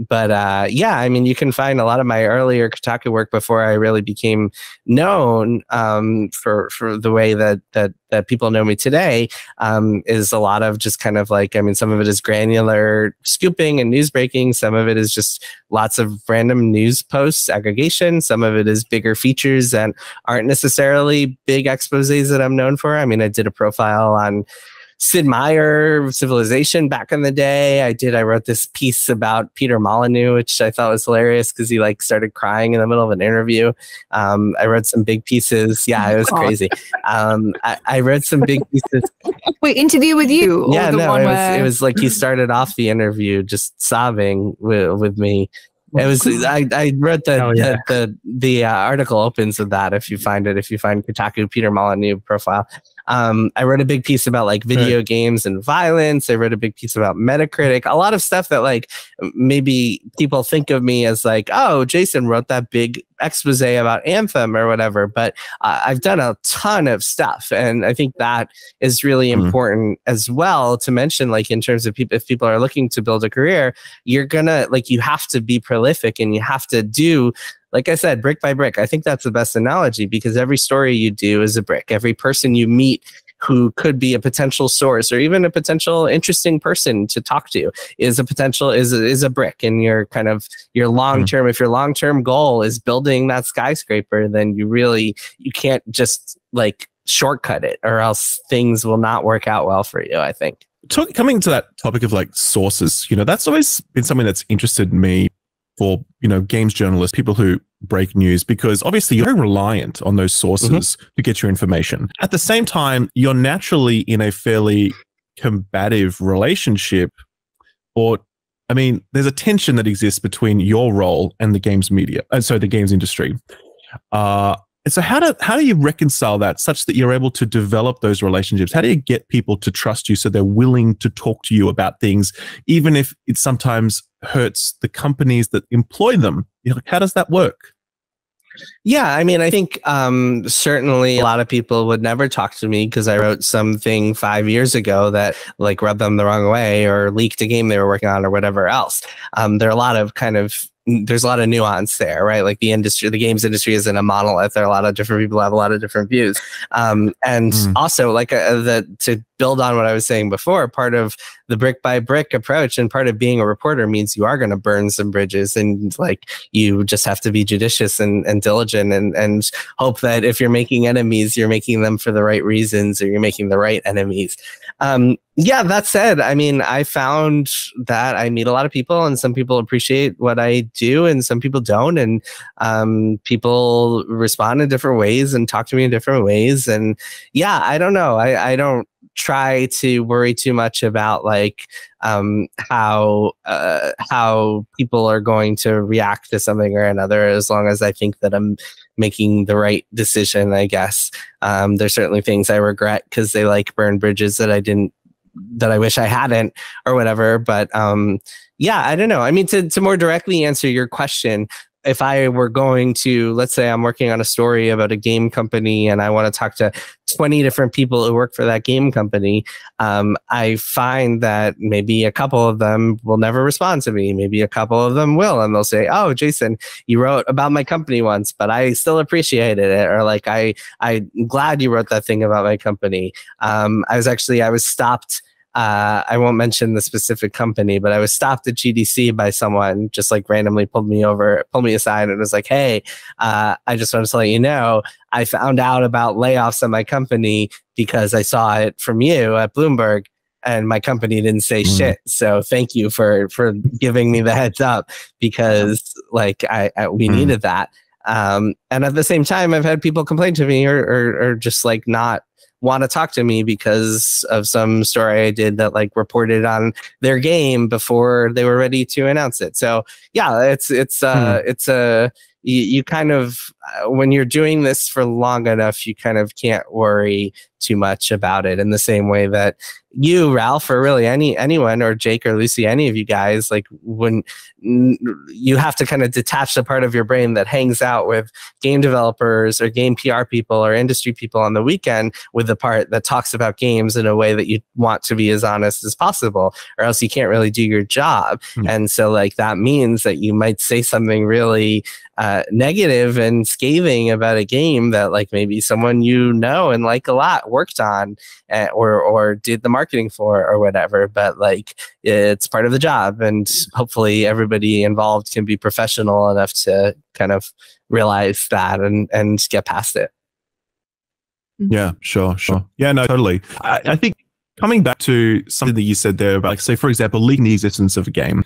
But yeah, I mean, you can find a lot of my earlier Kotaku work before I really became known for the way that people know me today, is a lot of just kind of like, I mean, some of it is granular scooping and news breaking. Some of it is just lots of random news posts, aggregation. Some of it is bigger features that aren't necessarily big exposés that I'm known for. I mean, I did a profile on Sid Meier, Civilization back in the day. I wrote this piece about Peter Molyneux, which I thought was hilarious because he like started crying in the middle of an interview. I wrote some big pieces. Yeah, it was crazy. I wrote some big pieces. Wait, interview with you? Yeah, no, it was like he started off the interview just sobbing with me. It was I wrote the article opens with that. If you find Kotaku Peter Molyneux profile. I wrote a big piece about like video games and violence. I wrote a big piece about Metacritic, a lot of stuff that like maybe people think of me as like, oh, Jason wrote that big expose about Anthem or whatever. But I've done a ton of stuff. And I think that is really important as well to mention, like in terms of people, if people are looking to build a career, you're gonna like, you have to be prolific and you have to do like I said, brick by brick. I think that's the best analogy, because every story you do is a brick. Every person you meet who could be a potential source or even a potential interesting person to talk to is a brick in your kind of your long term. If your long term goal is building that skyscraper, then you can't just like shortcut it, or else things will not work out well for you, I think. Coming to that topic of like sources, that's always been something that's interested me for, games journalists, people who break news, because obviously you're very reliant on those sources to get your information. At the same time, you're naturally in a fairly combative relationship, there's a tension that exists between your role and the games media, the games industry. And so how do you reconcile that such that you're able to develop those relationships? How do you get people to trust you so they're willing to talk to you about things, even if it sometimes hurts the companies that employ them? How does that work? Yeah, I think certainly a lot of people would never talk to me because I wrote something 5 years ago that like rubbed them the wrong way or leaked a game they were working on or whatever else. There's a lot of nuance there, right? Like the games industry isn't a monolith. There are a lot of different people have a lot of different views. Also like to build on what I was saying before, part of the brick by brick approach and part of being a reporter means you are going to burn some bridges, and like you just have to be judicious and diligent and hope that if you're making enemies, you're making them for the right reasons, or you're making the right enemies. Yeah, that said, I found that I meet a lot of people, and some people appreciate what I do and some people don't. And people respond in different ways and talk to me in different ways. And yeah, I don't know. I don't try to worry too much about like how people are going to react to something or another, as long as I think that I'm making the right decision, I guess. There's certainly things I regret because they like burn bridges that I wish I hadn't or whatever. But yeah, I don't know. To more directly answer your question, if I were going to, let's say I'm working on a story about a game company and I want to talk to 20 different people who work for that game company, I find that maybe a couple of them will never respond to me. Maybe a couple of them will, and they'll say, "Oh, Jason, you wrote about my company once, but I still appreciated it," or like, "I'm glad you wrote that thing about my company." I was stopped. I won't mention the specific company, but I was stopped at GDC by someone, just like randomly pulled me aside and was like, "Hey, I just wanted to let you know, I found out about layoffs at my company because I saw it from you at Bloomberg, and my company didn't say shit. So thank you for giving me the heads up, because like we needed that." And at the same time, I've had people complain to me or just like not want to talk to me because of some story I did that like reported on their game before they were ready to announce it. So yeah, you kind of, when you're doing this for long enough, you kind of can't worry too much about it, in the same way that you, Ralph, or really anyone, or Jake or Lucy, any of you guys, like when you have to kind of detach the part of your brain that hangs out with game developers or game PR people or industry people on the weekend with the part that talks about games in a way that you want to be as honest as possible, or else you can't really do your job. And so like that means that you might say something really negative and scathing about a game that like maybe someone you know and like a lot worked on or did the marketing for or whatever, but like it's part of the job, and hopefully everybody involved can be professional enough to kind of realize that and get past it. Yeah, sure. Yeah, no, totally. I think coming back to something that you said there about, like, say, for example, leaking the existence of a game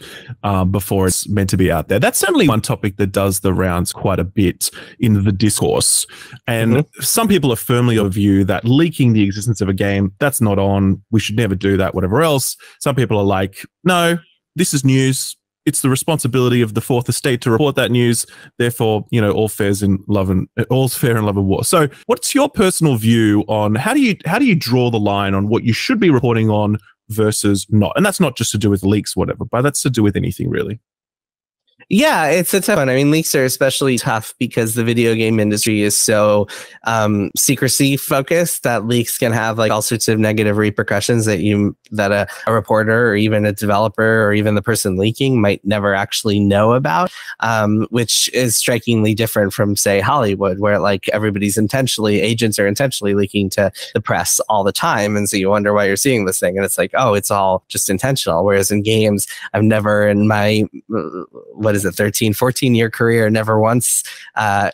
before it's meant to be out there. That's certainly one topic that does the rounds quite a bit in the discourse. And some people are firmly of view that leaking the existence of a game, that's not on. We should never do that, whatever else. Some people are like, no, this is news. It's the responsibility of the fourth estate to report that news. Therefore, all's fair in love and war. So what's your personal view on how do you draw the line on what you should be reporting on versus not? And that's not just to do with leaks, whatever, but that's to do with anything really. Yeah, it's a tough one. Leaks are especially tough because the video game industry is so secrecy focused that leaks can have like all sorts of negative repercussions that you that a reporter or even a developer or even the person leaking might never actually know about, which is strikingly different from, say, Hollywood, where like agents are intentionally leaking to the press all the time. And so you wonder why you're seeing this thing. And it's like, oh, it's all just intentional. Whereas in games, I've never in my, 13, 14-year career, never once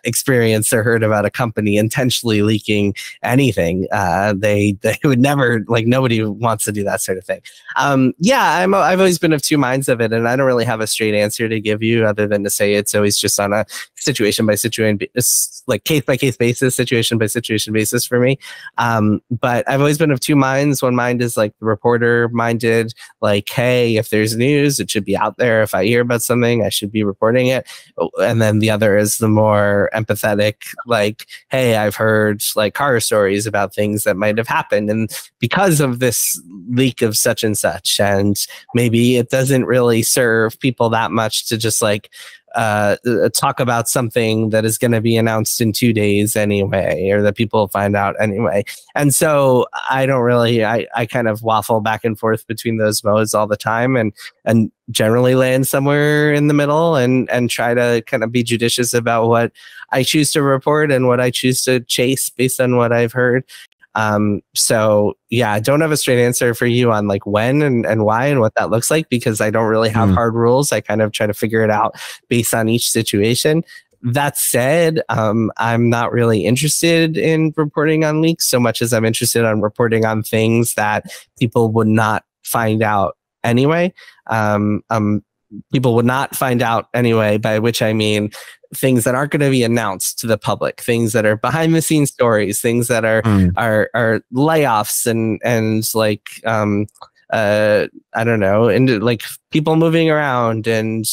experienced or heard about a company intentionally leaking anything. They would never, like, nobody wants to do that sort of thing. I've always been of two minds of it, and I don't really have a straight answer to give you other than to say it's always just on a situation by situation, like case by case basis, situation by situation basis for me. But I've always been of two minds. One mind is like the reporter minded, like, hey, if there's news, it should be out there. If I hear about something, I should be reporting it. And then the other is the more empathetic, like, hey, I've heard like horror stories about things that might have happened, and because of this leak of such and such, and maybe it doesn't really serve people that much to just like talk about something that is going to be announced in 2 days anyway, or that people find out anyway. And so I don't really, I kind of waffle back and forth between those modes all the time, and generally land somewhere in the middle, and try to kind of be judicious about what I choose to report and what I choose to chase based on what I've heard. So yeah, I don't have a straight answer for you on like when and why and what that looks like, because I don't really have hard rules. I kind of try to figure it out based on each situation. That said, I'm not really interested in reporting on leaks so much as I'm interested in reporting on things that people would not find out anyway. People would not find out anyway, by which I mean things that aren't going to be announced to the public, things that are behind the scenes stories, things that are layoffs and like I don't know, and like people moving around and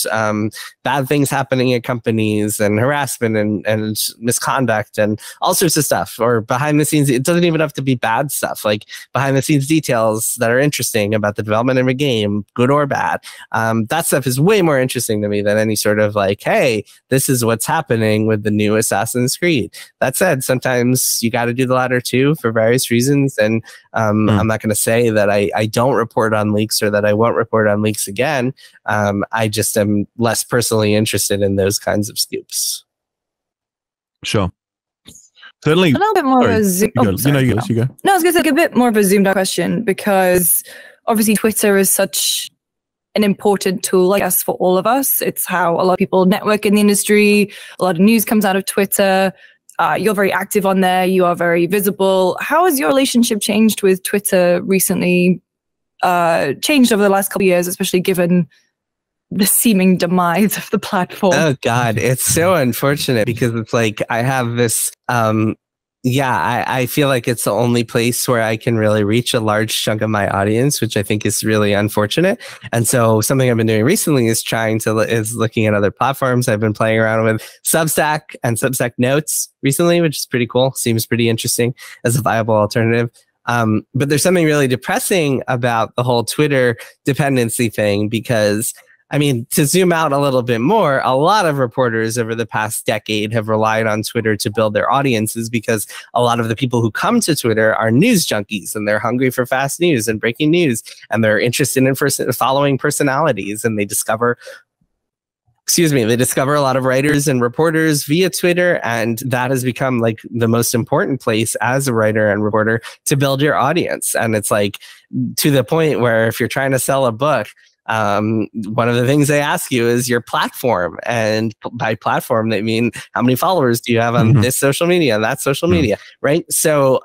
bad things happening at companies and harassment and misconduct and all sorts of stuff, or behind the scenes. It doesn't even have to be bad stuff, like behind the scenes details that are interesting about the development of a game, good or bad. That stuff is way more interesting to me than any sort of like, hey, this is what's happening with the new Assassin's Creed. That said, sometimes you got to do the latter too for various reasons. And I'm not going to say that I don't report on leaks or that I won't report on leaks again. I just am less personally interested in those kinds of scoops. Sure. Certainly. A little bit more of a zoom. You go. No, I was going to say a bit more of a zoomed out question, because obviously Twitter is such an important tool, I guess, for all of us. It's how a lot of people network in the industry. A lot of news comes out of Twitter. You're very active on there. You are very visible. How has your relationship changed with Twitter recently? Changed over the last couple of years, especially given the seeming demise of the platform? Oh God, it's so unfortunate, because it's like I have this I feel like it's the only place where I can really reach a large chunk of my audience, which I think is really unfortunate. And so something I've been doing recently is looking at other platforms. I've been playing around with Substack and Substack Notes recently, which is pretty cool. Seems pretty interesting as a viable alternative. But there's something really depressing about the whole Twitter dependency thing, because I mean, to zoom out a little bit more, a lot of reporters over the past decade have relied on Twitter to build their audiences, because a lot of the people who come to Twitter are news junkies, and they're hungry for fast news and breaking news, and they're interested in following personalities, and they discover a lot of writers and reporters via Twitter, and that has become like the most important place as a writer and reporter to build your audience. And it's like to the point where if you're trying to sell a book, one of the things they ask you is your platform, and by platform they mean how many followers do you have on this social media, that social media, right? So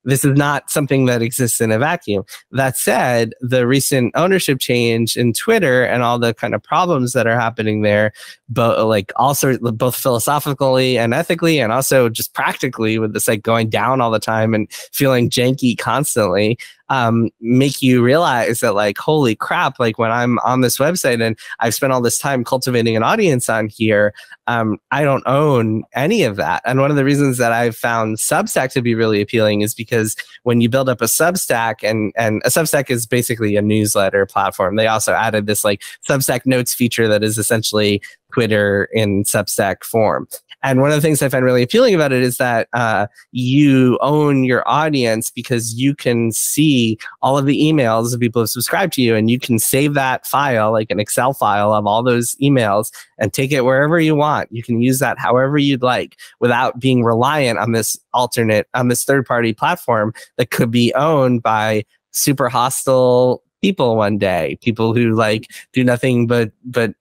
this is not something that exists in a vacuum. That said, the recent ownership change in Twitter and all the kind of problems that are happening there, both philosophically and ethically, and also just practically with this like going down all the time and feeling janky constantly, make you realize that like, holy crap, like when I'm on this website and I've spent all this time cultivating an audience on here, I don't own any of that. And one of the reasons that I've found Substack to be really appealing is because when you build up a Substack, and a Substack is basically a newsletter platform. They also added this like Substack Notes feature that is essentially Twitter in Substack form. And one of the things I find really appealing about it is that you own your audience because you can see all of the emails of people who subscribe to you, and you can save that file, like an Excel file of all those emails, and take it wherever you want. You can use that however you'd like without being reliant on this third-party platform that could be owned by super hostile people one day, people who like do nothing but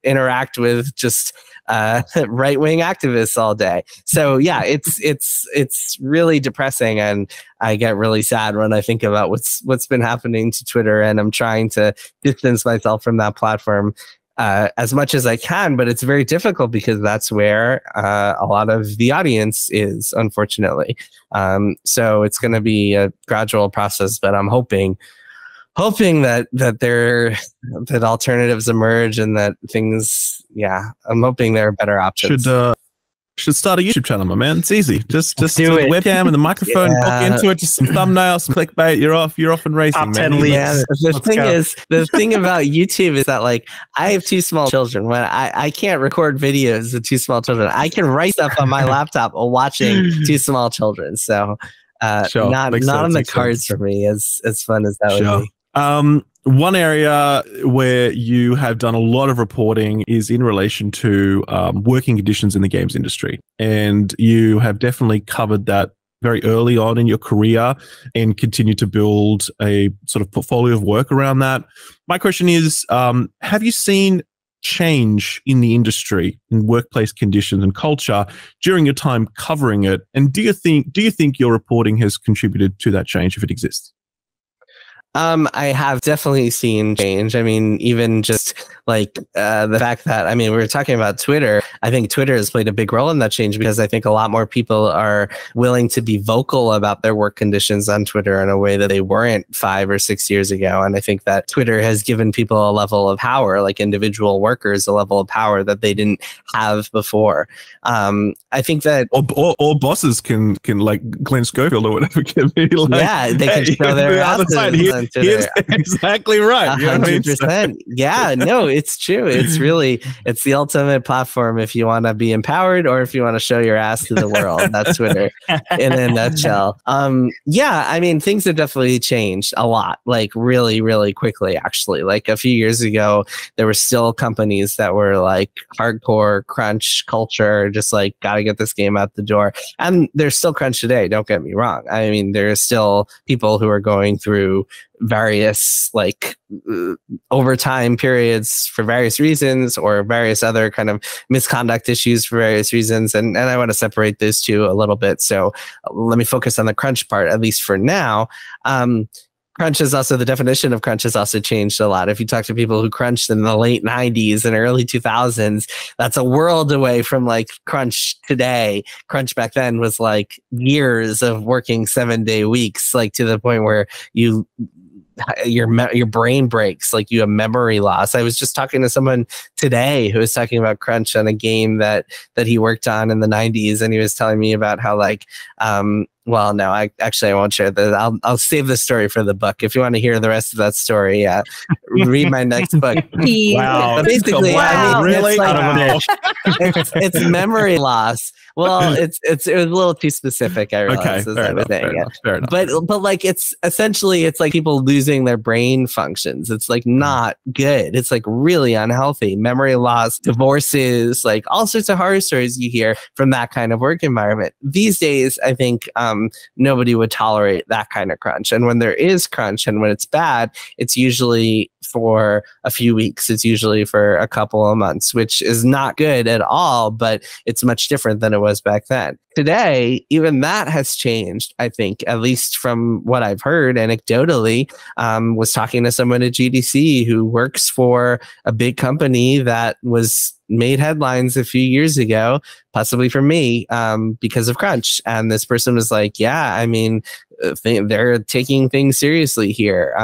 interact with just right-wing activists all day. So yeah, it's really depressing, and I get really sad when I think about what's been happening to Twitter, and I'm trying to distance myself from that platform as much as I can, but it's very difficult because that's where a lot of the audience is, unfortunately. So it's going to be a gradual process, but I'm hoping that alternatives emerge and that things, I'm hoping there are better options. Should start a YouTube channel, my man. It's easy. Just do the it. webcam and the microphone, walk into it, just some thumbnails, some clickbait. You're off and racing. Top man. 10 leads. Yeah, the thing about YouTube is that like I have two small children. When I can't record videos with two small children, I can write stuff on my laptop while watching two small children. So Sure. not on the cards for me as fun as that would be. One area where you have done a lot of reporting is in relation to working conditions in the games industry. And you have definitely covered that very early on in your career and continue to build a sort of portfolio of work around that. My question is, have you seen change in the industry, in workplace conditions and culture during your time covering it? And do you think your reporting has contributed to that change if it exists? I have definitely seen change. I mean, even just like the fact that, I mean, we were talking about Twitter. I think Twitter has played a big role in that change because I think a lot more people are willing to be vocal about their work conditions on Twitter in a way that they weren't 5 or 6 years ago. And I think that Twitter has given people a level of power, like individual workers, a level of power that they didn't have before. I think that or bosses can like Glenn Schofield or whatever can be like, yeah, they can show their asses. Exactly right. 100%. Yeah, no, it's true. It's the ultimate platform if you want to be empowered or if you want to show your ass to the world. That's Twitter in a nutshell. Yeah, I mean, things have definitely changed a lot, like really, really quickly, actually. Like a few years ago, there were still companies that were like hardcore crunch culture, just like, gotta get this game out the door. And there's still crunch today, don't get me wrong. I mean, there's still people who are going through various like overtime periods for various reasons or various other kind of misconduct issues for various reasons. And I want to separate those two a little bit. So let me focus on the crunch part, at least for now. Crunch is also, the definition of crunch has also changed a lot. If you talk to people who crunched in the late 90s and early 2000s, that's a world away from like crunch today. Crunch back then was like years of working 7-day weeks, like to the point where your brain breaks, like you have memory loss. I was just talking to someone today who was talking about crunch on a game that he worked on in the 90s, and he was telling me about how like well, no, I won't share that. I'll save the story for the book. If you want to hear the rest of that story, read my next book. Wow. But basically, wow. I mean, Really? it's memory loss. Well, it was a little too specific, I realize. Okay, fair enough. But like it's like people losing their brain functions. It's like not good. It's like really unhealthy. Memory loss, divorces, like all sorts of horror stories you hear from that kind of work environment. These days, I think nobody would tolerate that kind of crunch. And when there is crunch and when it's bad, it's usually for a few weeks. It's usually for a couple of months, which is not good at all, but it's much different than it was back then. Today, even that has changed, I think, at least from what I've heard anecdotally. Was talking to someone at GDC who works for a big company that made headlines a few years ago, possibly for me, because of crunch. And this person was like, yeah, I mean, they're taking things seriously here.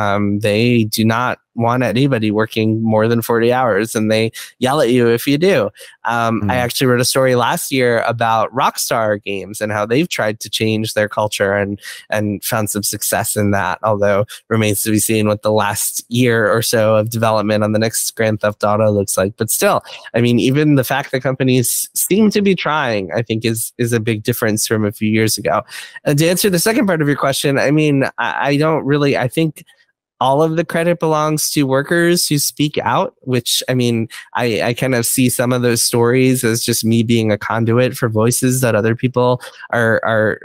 They do not want anybody working more than 40 hours, and they yell at you if you do. I actually wrote a story last year about Rockstar Games and how they've tried to change their culture and found some success in that, although remains to be seen what the last year or so of development on the next Grand Theft Auto looks like. But still, I mean, even the fact that companies seem to be trying, I think is a big difference from a few years ago. And to answer the second part of your question, I mean, I think all of the credit belongs to workers who speak out, which, I mean, I kind of see some of those stories as just me being a conduit for voices that other people are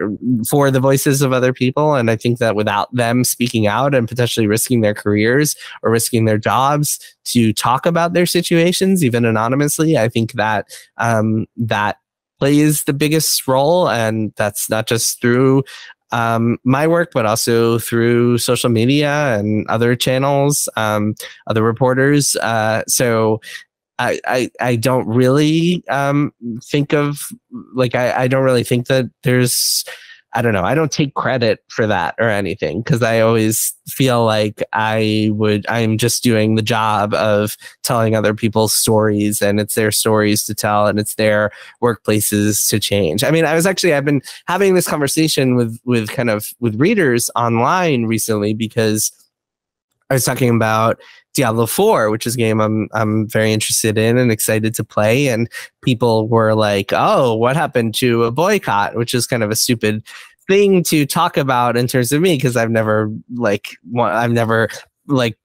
for the voices of other people. And I think that without them speaking out and potentially risking their careers or risking their jobs to talk about their situations, even anonymously, I think that that plays the biggest role. And that's not just through my work, but also through social media and other channels, other reporters. So I don't really think of, like, I don't really think that there's, I don't know, I don't take credit for that or anything, because I always feel like I'm just doing the job of telling other people's stories, and it's their stories to tell, and it's their workplaces to change. I mean, I've been having this conversation with readers online recently, because I was talking about Diablo 4, which is a game I'm very interested in and excited to play. And people were like, oh, what happened to a boycott? Which is kind of a stupid thing to talk about in terms of me, because I've never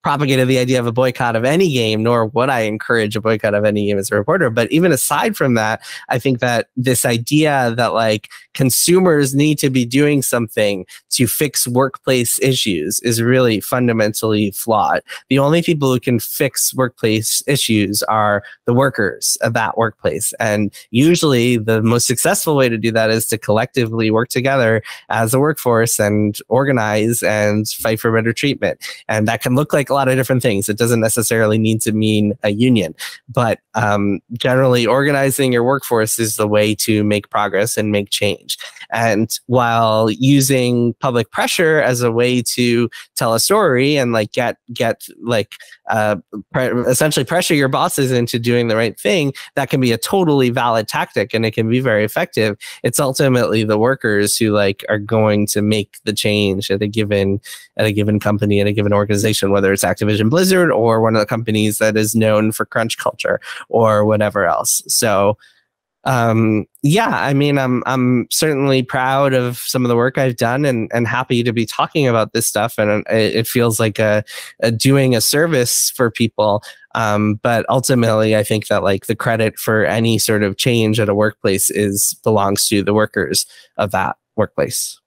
propagated the idea of a boycott of any game, nor would I encourage a boycott of any game as a reporter. But even aside from that, I think that this idea that like consumers need to be doing something to fix workplace issues is really fundamentally flawed. The only people who can fix workplace issues are the workers of that workplace. And usually the most successful way to do that is to collectively work together as a workforce and organize and fight for better treatment. And that can look like a lot of different things. It doesn't necessarily need to mean a union, but generally organizing your workforce is the way to make progress and make change. And while using public pressure as a way to tell a story and like essentially pressure your bosses into doing the right thing, that can be a totally valid tactic, and it can be very effective. It's ultimately the workers who like are going to make the change at a given company, at a given organization, whether it's Activision Blizzard or one of the companies that is known for crunch culture or whatever else. So yeah, I mean, I'm certainly proud of some of the work I've done, and happy to be talking about this stuff. And it feels like doing a service for people. But ultimately, I think that like the credit for any sort of change at a workplace belongs to the workers of that workplace.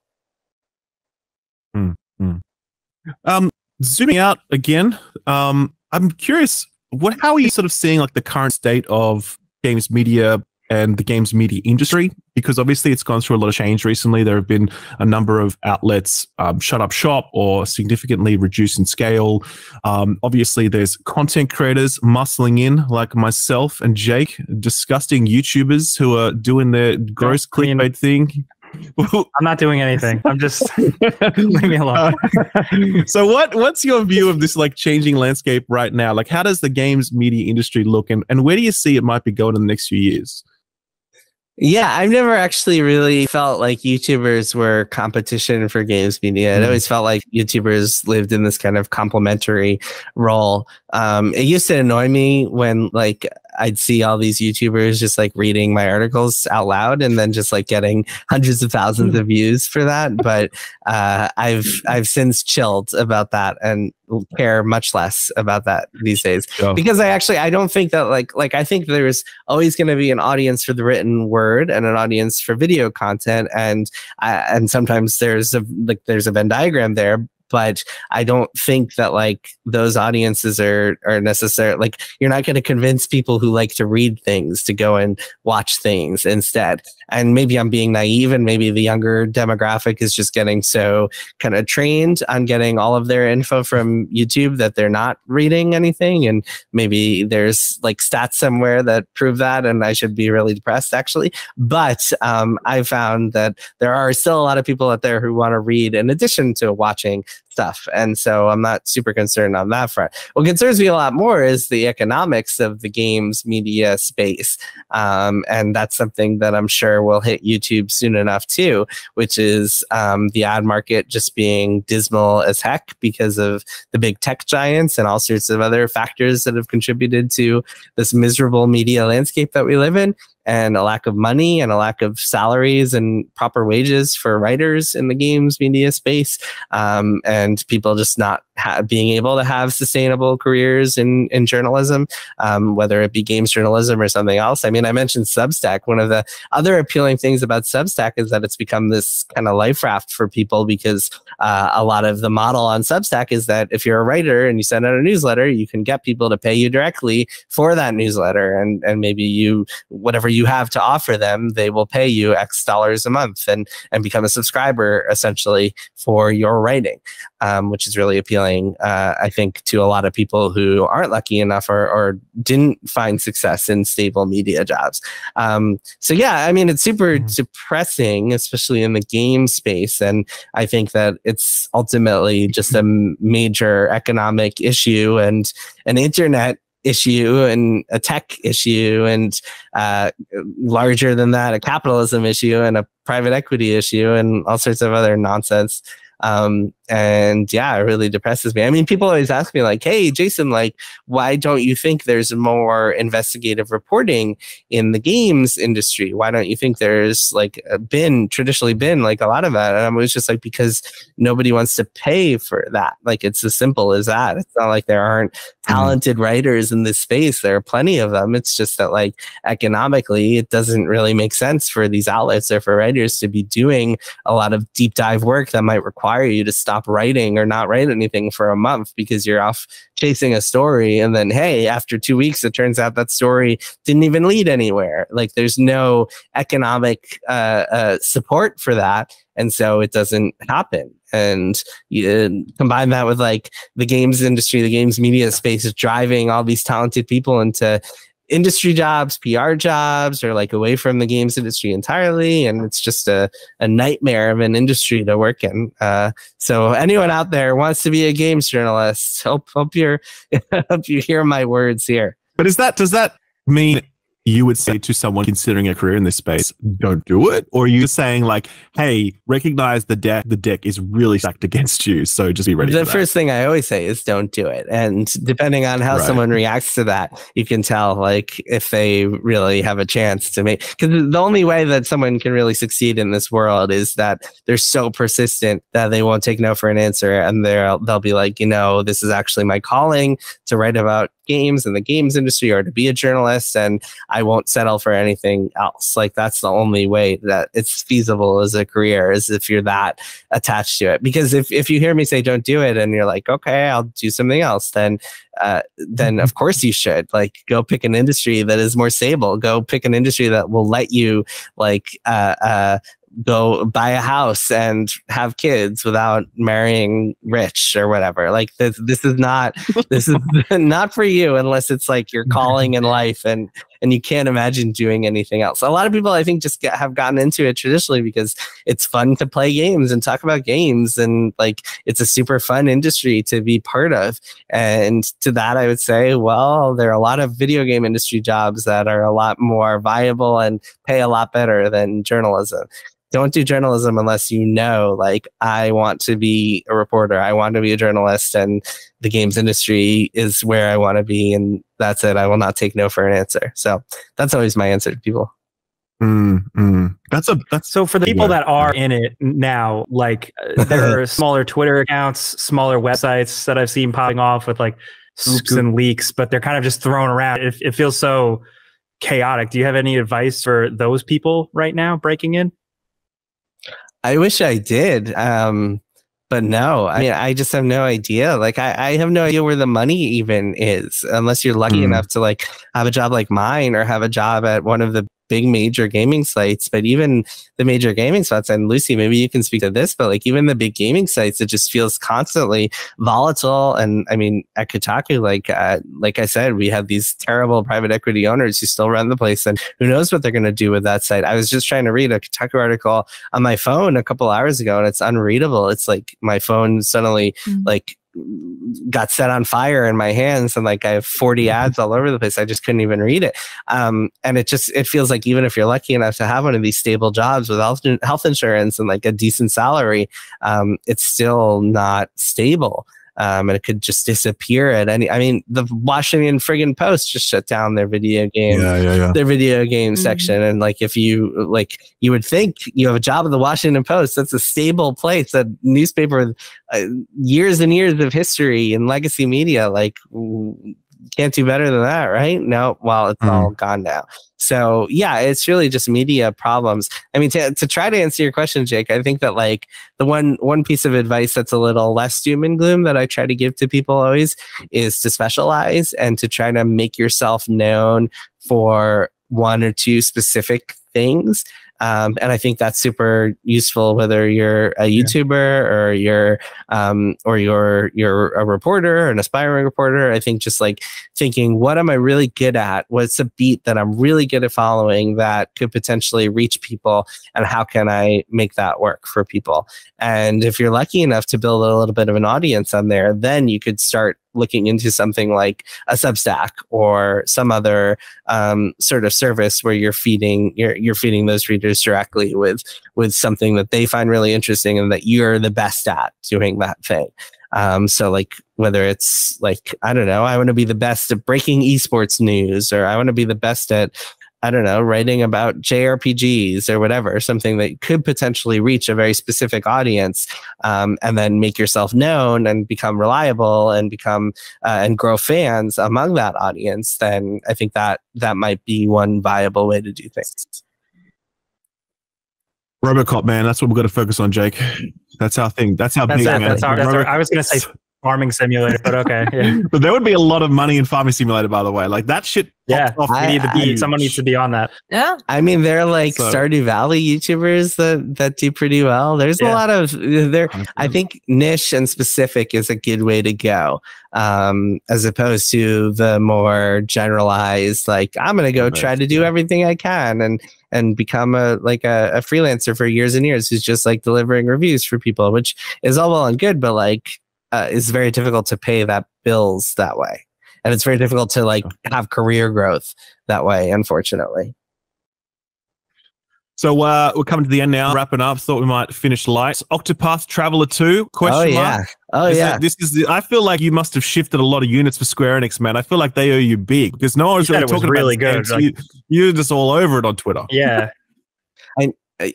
Zooming out again, I'm curious, how are you sort of seeing like the current state of games media and the games media industry? Because obviously it's gone through a lot of change recently. There have been a number of outlets shut up shop or significantly reduced in scale. Obviously there's content creators muscling in, like myself and Jake, disgusting YouTubers who are doing their gross clickbait thing. I'm not doing anything. I'm just leave me alone. So what's your view of this like changing landscape right now? Like, how does the games media industry look, and where do you see it might be going in the next few years? Yeah, I've never actually really felt like YouTubers were competition for games media. It always felt like YouTubers lived in this kind of complementary role. It used to annoy me when like I'd see all these YouTubers just like reading my articles out loud and then just like getting hundreds of thousands of views for that. But I've since chilled about that and care much less about that these days, because I don't think that like I think there's always going to be an audience for the written word and an audience for video content, and sometimes there's a Venn diagram there. But I don't think that like those audiences are necessary. Like, you're not going to convince people who like to read things to go and watch things instead. And maybe I'm being naive, and maybe the younger demographic is just getting so kind of trained on getting all of their info from YouTube that they're not reading anything. And maybe there's like stats somewhere that prove that, and I should be really depressed actually. But I found that there are still a lot of people out there who want to read in addition to watching stuff. And so I'm not super concerned on that front. What concerns me a lot more is the economics of the games media space. And that's something that I'm sure will hit YouTube soon enough too, which is the ad market just being dismal as heck because of the big tech giants and all sorts of other factors that have contributed to this miserable media landscape that we live in, and a lack of money and a lack of salaries and proper wages for writers in the games media space, and people just not being able to have sustainable careers in journalism, whether it be games journalism or something else. I mean, I mentioned Substack. One of the other appealing things about Substack is that it's become this kind of life raft for people, because a lot of the model on Substack is that if you're a writer and you send out a newsletter, you can get people to pay you directly for that newsletter, and maybe whatever you have to offer them, they will pay you X dollars a month and become a subscriber essentially for your writing, which is really appealing, I think, to a lot of people who aren't lucky enough or didn't find success in stable media jobs. So yeah, I mean, it's super depressing, especially in the game space. And I think that it's ultimately just a major economic issue and an internet issue and a tech issue, and larger than that, a capitalism issue and a private equity issue and all sorts of other nonsense. And yeah, it really depresses me. I mean, people always ask me like, hey, Jason, like, why don't you think there's more investigative reporting in the games industry? Why don't you think there's like traditionally been like a lot of that? And I was just like, because nobody wants to pay for that. Like, it's as simple as that. It's not like there aren't talented writers in this space. There are plenty of them. It's just that like economically, it doesn't really make sense for these outlets or for writers to be doing a lot of deep dive work that might require you to stop writing or not write anything for a month because you're off chasing a story, and then hey, after 2 weeks it turns out that story didn't even lead anywhere. Like, there's no economic support for that, and so it doesn't happen. And you combine that with like the games industry, the games media space is driving all these talented people into industry jobs, PR jobs, or like away from the games industry entirely. And it's just a nightmare of an industry to work in. So anyone out there wants to be a games journalist, hope you hear my words here. But does that mean you would say to someone considering a career in this space, don't do it? Or are you saying like, hey, recognize the deck is really stacked against you, so just be ready for that? The first thing I always say is don't do it. And depending on how someone reacts to that, you can tell like if they really have a chance to make, because the only way that someone can really succeed in this world is that they're so persistent that they won't take no for an answer, and they'll be like, this is actually my calling to write about games and the games industry, or to be a journalist, and I won't settle for anything else. Like, that's the only way that it's feasible as a career, is if you're that attached to it. Because if you hear me say don't do it and you're like, okay, I'll do something else, then of course you should. Like, go pick an industry that is more stable. Go pick an industry that will let you like go buy a house and have kids without marrying rich or whatever. Like, this is not for you unless it's like your calling in life, and you can't imagine doing anything else. A lot of people, I think, just have gotten into it traditionally because it's fun to play games and talk about games, and like it's a super fun industry to be part of. And to that, I would say, well, there are a lot of video game industry jobs that are a lot more viable and pay a lot better than journalism. Don't do journalism unless like, I want to be a reporter, I want to be a journalist, and the games industry is where I want to be, and that's it. I will not take no for an answer. So that's always my answer to people. That's so for the people that are in it now, like there are smaller Twitter accounts, smaller websites that I've seen popping off with like scoops and leaks, but they're kind of just thrown around. It feels so chaotic. Do you have any advice for those people right now breaking in? I wish I did. But no, I mean, I just have no idea. Like, I have no idea where the money even is, unless you're lucky enough to like have a job like mine, or have a job at one of the big major gaming sites, but even the major gaming sites, and Lucy, maybe you can speak to this, but like even the big gaming sites, it just feels constantly volatile. And I mean, at Kotaku, like I said, we have these terrible private equity owners who still run the place, and who knows what they're going to do with that site. I was just trying to read a Kotaku article on my phone a couple hours ago, and it's unreadable. It's like my phone suddenly like got set on fire in my hands, and like I have 40 ads all over the place. I just couldn't even read it. And it feels like even if you're lucky enough to have one of these stable jobs with health insurance and like a decent salary, it's still not stable. And it could just disappear at any. I mean, the Washington friggin' Post just shut down their video game, their video game section. And like, if you you would think you have a job at the Washington Post. That's a stable place, a newspaper with years and years of history and legacy media. Like, can't do better than that, right? No, well, it's all gone now. So yeah, it's really just media problems. I mean, to try to answer your question, Jake, I think that like the one piece of advice that's a little less doom and gloom that I try to give to people always is to specialize and to try to make yourself known for one or two specific things. And I think that's super useful, whether you're a YouTuber or you're a reporter, an aspiring reporter. I think just like thinking, what am I really good at? What's a beat that I'm really good at following that could potentially reach people? And how can I make that work for people? And if you're lucky enough to build a little bit of an audience on there, then you could start looking into something like a Substack or some other sort of service where you're feeding those readers directly with something that they find really interesting and that you're the best at doing that thing. So like whether it's like, I don't know, I want to be the best at breaking esports news, or I want to be the best at, I don't know, writing about JRPGs or whatever, something that could potentially reach a very specific audience, and then make yourself known and become reliable and become and grow fans among that audience, then I think that might be one viable way to do things. Robocop, man, that's what we've got to focus on, Jake. That's our thing. That's our big man. That's our, I was going to say farming simulator, but okay. Yeah. But there would be a lot of money in farming simulator, by the way. Like that shit. Yeah, someone needs to be on that. Yeah, I mean, they're like Stardew Valley YouTubers that do pretty well. There's a lot of there. I think niche and specific is a good way to go, as opposed to the more generalized. Like, I'm gonna go try to do everything I can and become a freelancer for years and years who's just like delivering reviews for people, which is all well and good, but like it's very difficult to pay that bills that way. And it's very difficult to like have career growth that way, unfortunately. So we're coming to the end now, wrapping up. Thought we might finish light. Octopath Traveler 2? Question mark. Oh yeah. I feel like you must have shifted a lot of units for Square Enix, man. I feel like they owe you big because no one was really talking about this game, so you're just all over it on Twitter. Yeah.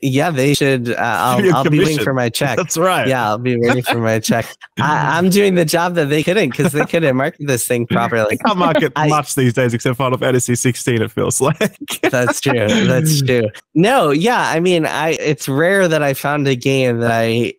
Yeah, they should. I'll be waiting for my check. That's right. Yeah, I'll be waiting for my check. I'm doing the job that they couldn't because they couldn't market this thing properly. They can't market much these days except Final Fantasy 16, it feels like. That's true. That's true. No, yeah. I mean, it's rare that I found a game that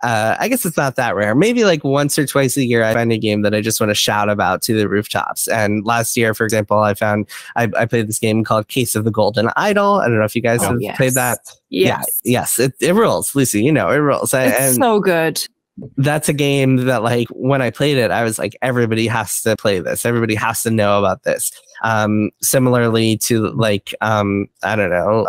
I guess it's not that rare. Maybe like once or twice a year, I find a game that I just want to shout about to the rooftops. And last year, for example, I played this game called Case of the Golden Idol. I don't know if you guys have played that. Yes. Yes. It rules, Lucy. You know, it rules. It's so good. That's a game that, like, when I played it, I was like, everybody has to play this. Everybody has to know about this. Similarly to like, I don't know,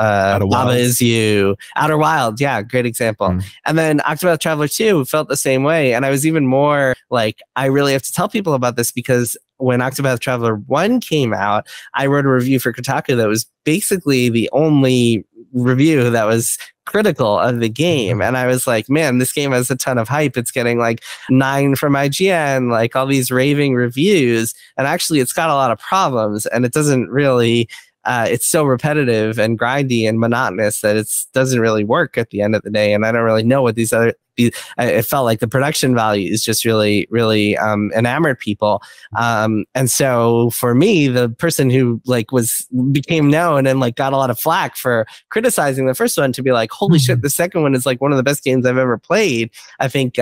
Lava Is You, Outer Wild. Yeah, great example. And then Octopath Traveler 2 felt the same way. And I was even more like, I really have to tell people about this because when Octopath Traveler 1 came out, I wrote a review for Kotaku that was basically the only review that was critical of the game. And I was like, man, this game has a ton of hype. It's getting like 9 from IGN, like all these raving reviews. And actually it's got a lot of problems and it doesn't really, it's so repetitive and grindy and monotonous that it doesn't really work at the end of the day. And I don't really know what these other, it felt like the production values just really, really enamored people. And so for me, the person who like became known and like got a lot of flack for criticizing the first one to be like, holy shit, the second one is like one of the best games I've ever played. I think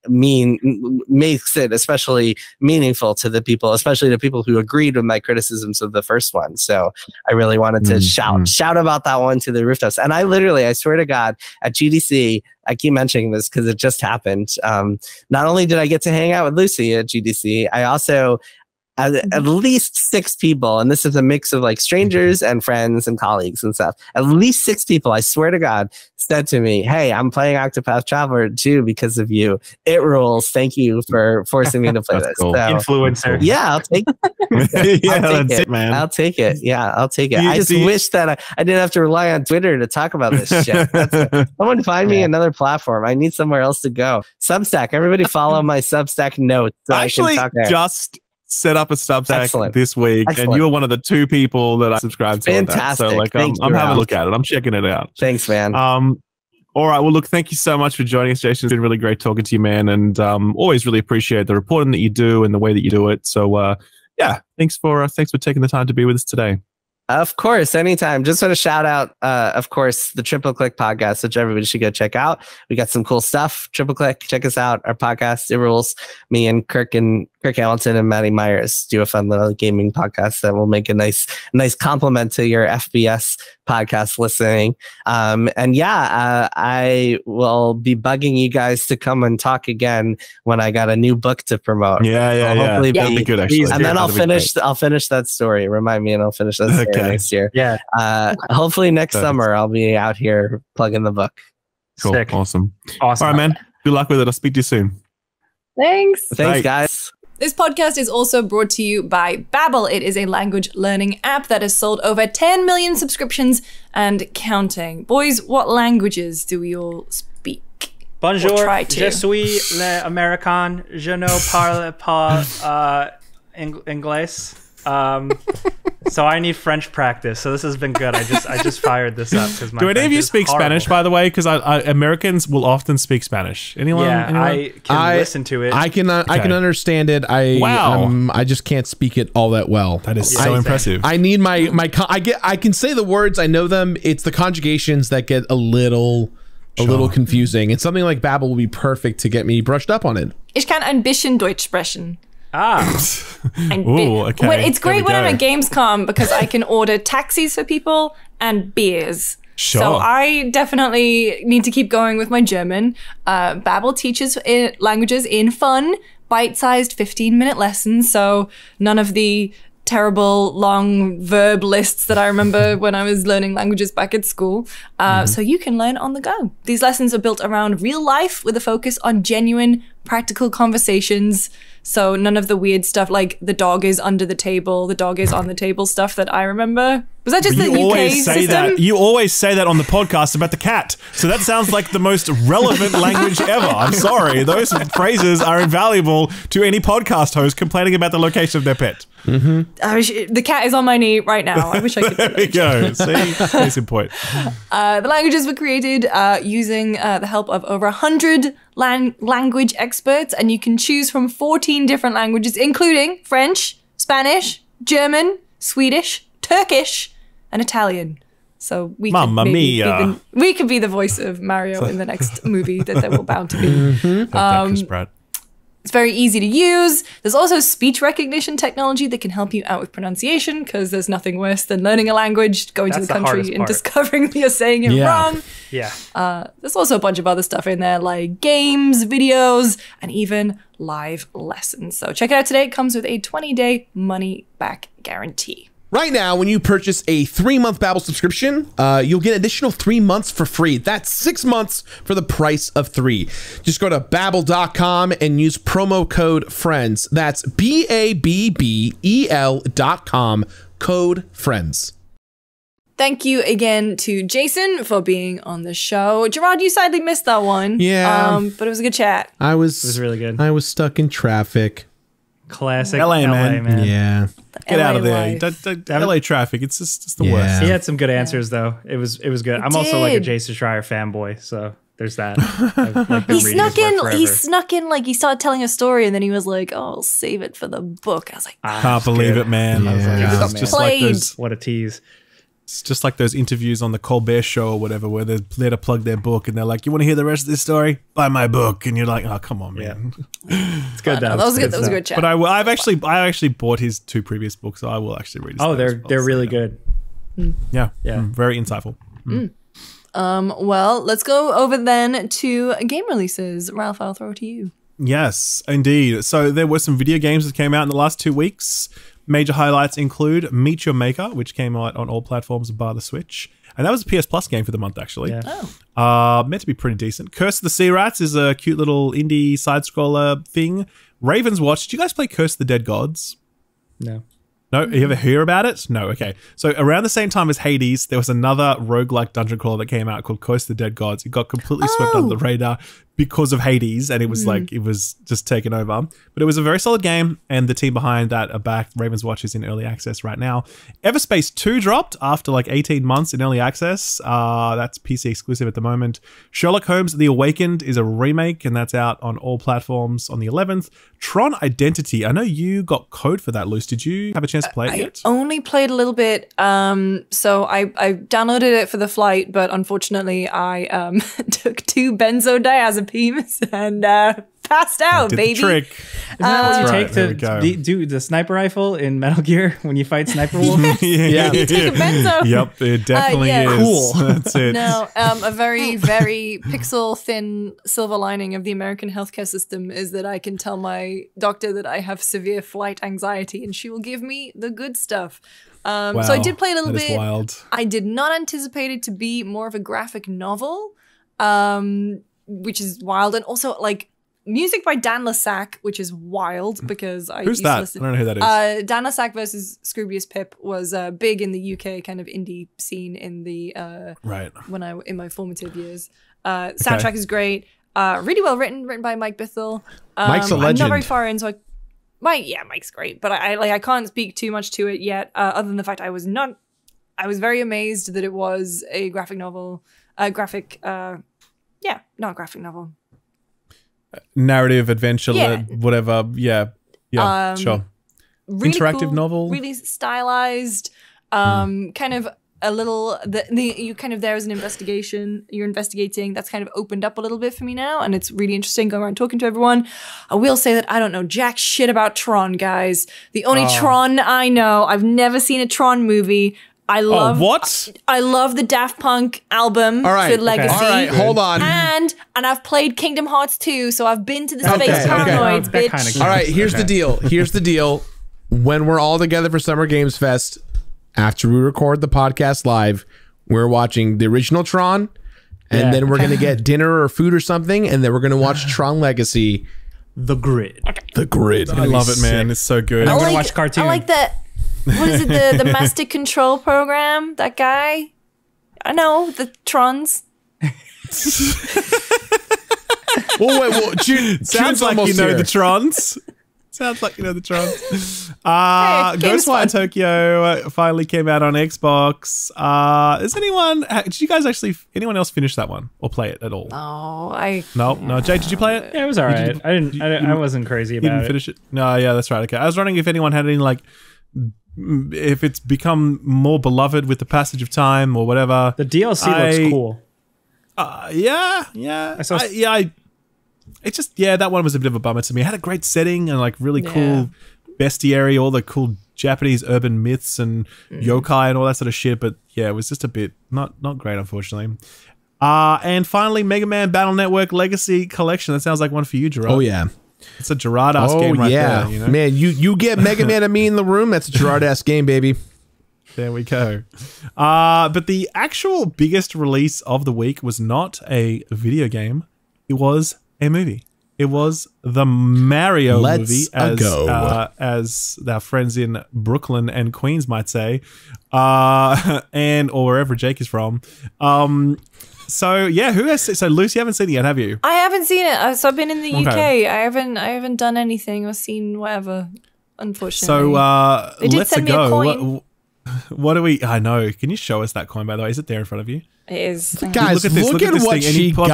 makes it especially meaningful to the people, especially the people who agreed with my criticisms of the first one. So I really wanted to shout about that one to the rooftops. And I swear to God, at GDC, I keep mentioning this because it just happened. Not only did I get to hang out with Lucy at GDC, I also at least 6 people, and this is a mix of like strangers and friends and colleagues and stuff. At least 6 people, I swear to God, said to me, "Hey, I'm playing Octopath Traveler 2 because of you. It rules. Thank you for forcing me to play this." Cool. So, Influencer. yeah, I'll take it. Yeah, I'll take that's it, it, man. I'll take it. Yeah, I'll take it. You I just see- wish that I didn't have to rely on Twitter to talk about this shit. Someone find me another platform. I need somewhere else to go. Substack. Everybody follow my Substack notes. So Actually, I can talk there. just set up a Substack Excellent. this week, and Excellent. you're one of the 2 people that I subscribe to. on that. Fantastic. So, like, Thank I'm you, having a Ralph. look at it. I'm checking it out. Thanks, man. All right. Well, look, thank you so much for joining us, Jason. It's been really great talking to you, man. And always really appreciate the reporting that you do and the way that you do it. So, yeah, thanks for taking the time to be with us today. Of course, anytime. Just want to shout out, of course, the Triple Click podcast, which everybody should go check out. We got some cool stuff. Triple Click, check us out. Our podcast, it rules. Me and Kirk Hamilton and Maddie Myers do a fun little gaming podcast that will make a nice complement to your FBS podcast listening. And yeah, I will be bugging you guys to come and talk again when I got a new book to promote. Yeah. Hopefully That'd be good, actually. And then I'll That'd be great. finish that story. Remind me, and I'll finish that story next year. Yeah. Hopefully next Perfect. summer I'll be out here plugging the book. Cool. Sick. Awesome. Awesome. All right, man. Good luck with it. I'll speak to you soon. Thanks. Thanks, Bye. guys. This podcast is also brought to you by Babel. It is a language learning app that has sold over 10 million subscriptions and counting. Boys, what languages do we all speak? Bonjour. Or try to. Je suis l'américain. Je ne parle pas anglais. So I need French practice. So this has been good. I just fired this up because my Do any of French you is speak horrible. Spanish, by the way? Because Americans will often speak Spanish. Anyone? Yeah, Anyone? I can listen to it. I can understand it. Wow. I just can't speak it all that well. That is so impressive. I need I can say the words, I know them. It's the conjugations that get a little confusing. And something like Babel will be perfect to get me brushed up on it. Ich kann ein bisschen Deutsch sprechen. Ooh, okay. Well, it's There we great when I'm go. at Gamescom because I can order taxis for people and beers. Sure. So I definitely need to keep going with my German. Babel teaches languages in fun, bite-sized 15-minute lessons. So none of the terrible long verb lists that I remember when I was learning languages back at school. So you can learn on the go. These lessons are built around real life with a focus on genuine, practical conversations. So none of the weird stuff like the dog is under the table, the dog is on the table stuff that I remember. Was that just the UK system? You always say that on the podcast about the cat. So that sounds like the most relevant language ever. I'm sorry. Those phrases are invaluable to any podcast host complaining about the location of their pet. The cat is on my knee right now. I wish I could. There we go. See? Case in point. The languages were created using the help of over 100 language experts, and you can choose from 14 different languages, including French, Spanish, German, Swedish, Turkish, and Italian. So we Mamma could maybe mia. we could be the voice of Mario in the next movie that there will bound to be. Chris Pratt. It's very easy to use. There's also speech recognition technology that can help you out with pronunciation, because there's nothing worse than learning a language, going That's to the the hardest country and part. discovering that you're saying it Yeah. wrong. Yeah. There's also a bunch of other stuff in there, like games, videos, and even live lessons. So check it out today. It comes with a 20-day money-back guarantee. Right now, when you purchase a 3-month Babbel subscription, you'll get an additional 3 months for free. That's 6 months for the price of 3. Just go to Babbel.com and use promo code FRIENDS. That's BABBEL.com, code FRIENDS. Thank you again to Jason for being on the show. Gerard, you sadly missed that one. Yeah. But it was a good chat. It was really good. I was stuck in traffic. Classic LA, man. Yeah. Get out of LA there. life. LA traffic. It's just the Yeah. worst. He had some good answers though. It was good. I'm also like a did. Jason Schreier fanboy, so there's that. I've, like, been He reading snuck his work in. forever. He snuck in. Like he started telling a story, and then he was like, "Oh, I'll save it for the book." I was like, Can't believe it, man. Yeah. It's Oh, just man. like those. What a tease. It's just like those interviews on the Colbert Show or whatever, where they're there to plug their book, and they're like, "You want to hear the rest of this story? Buy my book." And you're like, "Oh, come on, man." It's good. That was good. That was a good chat. But I actually bought his 2 previous books, so I will actually read. They're really good. Yeah, very insightful. Well, let's go over then to game releases. Ralph, I'll throw it to you. Yes, indeed. So there were some video games that came out in the last 2 weeks. Major highlights include Meet Your Maker, which came out on all platforms bar the Switch. And that was a PS Plus game for the month, actually. Yeah. Meant to be pretty decent. Curse of the Sea Rats is a cute little indie side-scroller thing. Raven's Watch. Did you guys play Curse of the Dead Gods? No. No? You ever hear about it? No, okay. So around the same time as Hades, there was another roguelike dungeon crawler that came out called Curse of the Dead Gods. It got completely swept under the radar because of Hades, and it was like, it was just taken over. But it was a very solid game, and the team behind that are back. Raven's Watch is in early access right now. Everspace 2 dropped after like 18 months in early access. That's PC exclusive at the moment. Sherlock Holmes The Awakened is a remake, and that's out on all platforms on the 11th. Tron Identity. I know you got code for that, Luce. Did you have a chance to play it yet? I only played a little bit. So I downloaded it for the flight, but unfortunately I took 2 benzodiazepines and passed out, baby. Trick. Isn't that what you take to do the sniper rifle in Metal Gear when you fight Sniper Wolf? You take a benzo. Yep, it definitely is. Cool. That's it. No, a very, very pixel thin silver lining of the American healthcare system is that I can tell my doctor that I have severe flight anxiety and she will give me the good stuff. So I did play a little bit. Wild. I did not anticipate it to be more of a graphic novel, which is wild. And also like music by Dan Lasac, which is wild because I Who's used that? to listen. I don't know who that is. Dan Lasac versus Scroobius Pip was big in the UK kind of indie scene in the when I in my formative years. Soundtrack is great. Really well written by Mike Bithell. Mike's a legend. I'm not very far in, so Mike's great, but I can't speak too much to it yet, other than the fact I was very amazed that it was a graphic novel, not graphic novel. Narrative, adventure, whatever. Yeah, sure. Really interactive cool, novel, really stylized. Kind of a little. You kind of there as an investigation. You're investigating. That's kind of opened up a little bit for me now, and it's really interesting going around talking to everyone. I will say that I don't know jack shit about Tron, guys. The only Tron I know, I've never seen a Tron movie. I love I love the Daft Punk album, Good Legacy. All right, hold on. And I've played Kingdom Hearts 2, so I've been to the Space Paranoids, bitch. All right, here's the deal. Here's the deal. When we're all together for Summer Games Fest, after we record the podcast live, we're watching the original Tron, and then we're going to get dinner or food or something, and then we're going to watch Tron Legacy. The Grid. The Grid. I love it, man. It's so good. I'm going to watch cartoon. I like that. What is it? The Mastic Control program? That guy? I know the Trons. Sounds like you know the Trons. Sounds like you know the Trons. Ghostwire Tokyo finally came out on Xbox. Anyone else finish that one or play it at all? No. Jay, did you play it? Yeah, it was all right. I wasn't crazy about it. You didn't finish it? No, yeah, that's right. Okay. I was wondering if anyone had any if it's become more beloved with the passage of time or whatever. The DLC looks cool. Yeah. That one was a bit of a bummer to me. It had a great setting and really cool bestiary, all the cool Japanese urban myths and yokai and all that sort of shit. But yeah, it was just a bit not great, unfortunately. And finally, Mega Man Battle Network Legacy Collection. That sounds like one for you, Gerard. Oh yeah. It's a Gerard-ass game right there. You know? Man, you get Mega Man and me in the room, that's a Gerard-ass game, baby. There we go. But the actual biggest release of the week was not a video game. It was a movie. It was the Mario movie, as our friends in Brooklyn and Queens might say, or wherever Jake is from. So yeah, so Lucy, you haven't seen it yet, have you? I haven't seen it. So I've been in the UK. I haven't done anything or seen whatever, unfortunately. So they did send me a coin. What do we? I know. Can you show us that coin, by the way? Is it there in front of you? It is. Guys, look at what she got.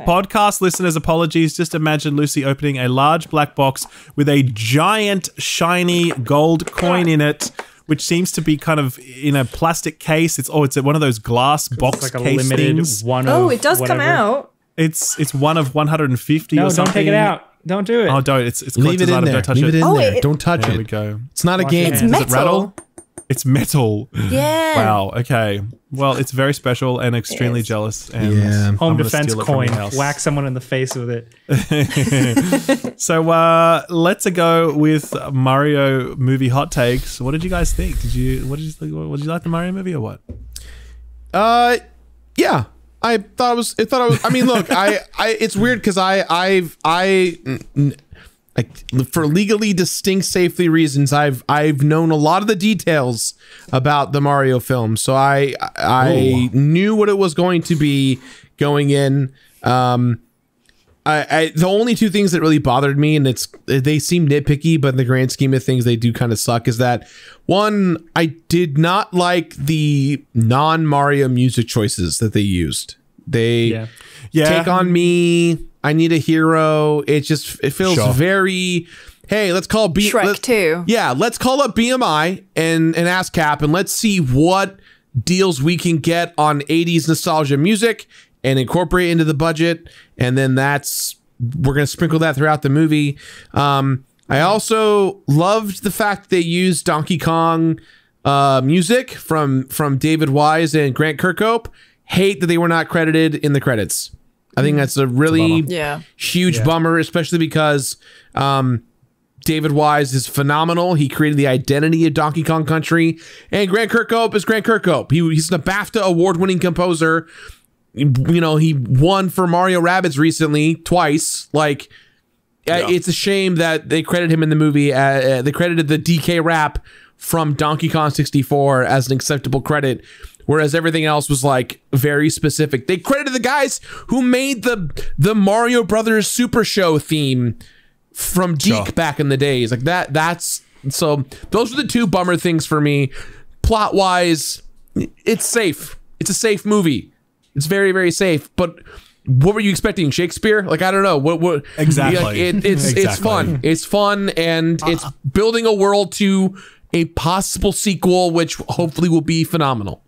Podcast listeners, apologies. Just imagine Lucy opening a large black box with a giant shiny gold coin in it which seems to be kind of in a plastic case. It's one of those glass box It's like a case limited things. one. Oh, of it does come whatever. out. It's one of 150 No, or don't something. take it out. Don't do it. Oh, don't. It's Leave it collector's in item. there. Don't touch Leave it in Oh, there. it- Don't touch There we it. go. It's not a Wash game. your It's hands. Does it rattle? metal. It's metal. Yeah. Wow. Okay. Well, it's very special and extremely Yes. jealous. And Yeah. I'm Home gonna defense steal it from coin. your house. Whack someone in the face with it. So let's go with Mario movie hot takes. What did you guys think? Did you like the Mario movie or what? Yeah. I thought it was. I mean, look, it's weird because for legally distinct safety reasons, I've known a lot of the details about the Mario film, so I knew what it was going to be going in. The only two things that really bothered me, and they seem nitpicky, but in the grand scheme of things, they do kind of suck, is that one, I did not like the non-Mario music choices that they used. They Take On Me, I Need a Hero. It feels very, hey, let's call Shrek 2. Yeah, let's call up BMI and ASCAP and let's see what deals we can get on 80s nostalgia music and incorporate it into the budget. And then we're going to sprinkle that throughout the movie. I also loved the fact they used Donkey Kong music from David Wise and Grant Kirkhope. Hate that they were not credited in the credits. I think that's a really huge bummer, especially because David Wise is phenomenal. He created the identity of Donkey Kong Country, and Grant Kirkhope is Grant Kirkhope. He's a BAFTA award-winning composer. You know, he won for Mario Rabbids recently twice. Like, it's a shame that they credited him in the movie. They credited the DK rap from Donkey Kong 64 as an acceptable credit, whereas everything else was like very specific. They credited the guys who made the Mario Brothers Super Show theme from Deke back in the days. Like so those are the two bummer things for me. Plot wise, it's safe. It's a safe movie. It's very, very safe. But what were you expecting? Shakespeare? Like, I don't know. What Exactly. Like, it's fun. It's fun, and it's building a world to a possible sequel, which hopefully will be phenomenal.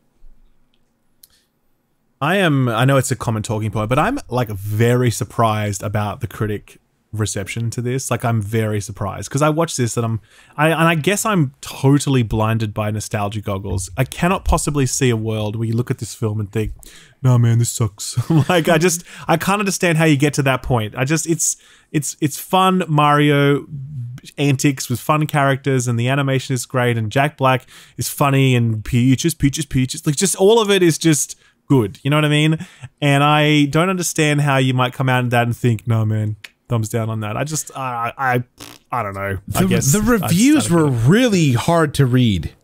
I know it's a common talking point, but I'm like very surprised about the critic reception to this. Like, I'm very surprised because I watched this and I guess I'm totally blinded by nostalgia goggles. I cannot possibly see a world where you look at this film and think, no man, this sucks. Like, I can't understand how you get to that point. It's fun Mario antics with fun characters, and the animation is great, and Jack Black is funny, and peaches. Like, just all of it is just good. You know what I mean? And I don't understand how you might come out of that and think, no man, thumbs down on that. I don't know. I guess the reviews were really hard to read.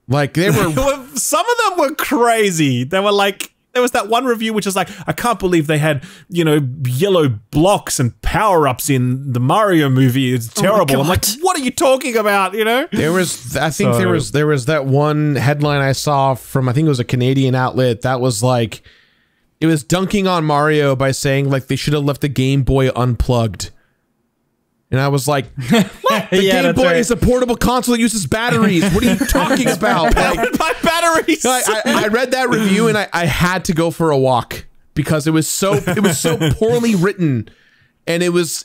Like, they were some of them were crazy. They were like, there was that one review which was like, I can't believe they had, yellow blocks and power-ups in the Mario movie. It's terrible. I'm like, what are you talking about? There was that one headline I saw from, I think it was a Canadian outlet that was like, it was dunking on Mario by saying like they should have left the Game Boy unplugged. And I was like, what? The Game Boy is a portable console that uses batteries. What are you talking about? Powered by batteries. I read that review and I had to go for a walk because it was so poorly written, and it's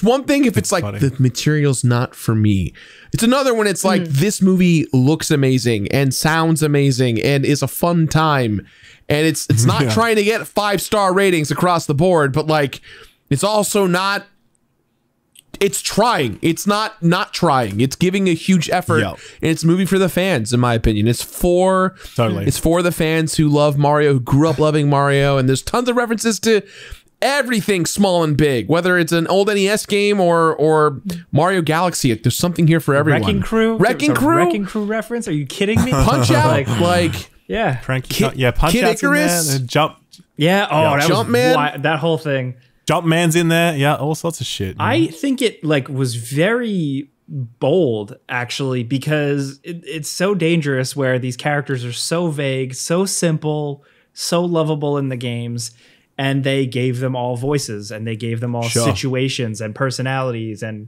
one thing if it's like funny. The material's not for me. It's another when it's like this movie looks amazing and sounds amazing and is a fun time, and it's not trying to get 5-star ratings across the board, but like it's also not. It's trying. It's not trying. It's giving a huge effort. And it's a movie for the fans, in my opinion. It's for the fans who love Mario, who grew up loving Mario, and there's tons of references to everything small and big, whether it's an old NES game or Mario Galaxy. There's something here for everyone. Wrecking Crew reference? Are you kidding me? Punch Out, yeah, Punch Out's in there. Jump. Yeah. Oh, that Jump was Man. That whole thing. Jumpman's in there. Yeah, all sorts of shit. I think it was very bold, actually, because it's so dangerous where these characters are so vague, so simple, so lovable in the games, and they gave them all voices and they gave them all situations and personalities, and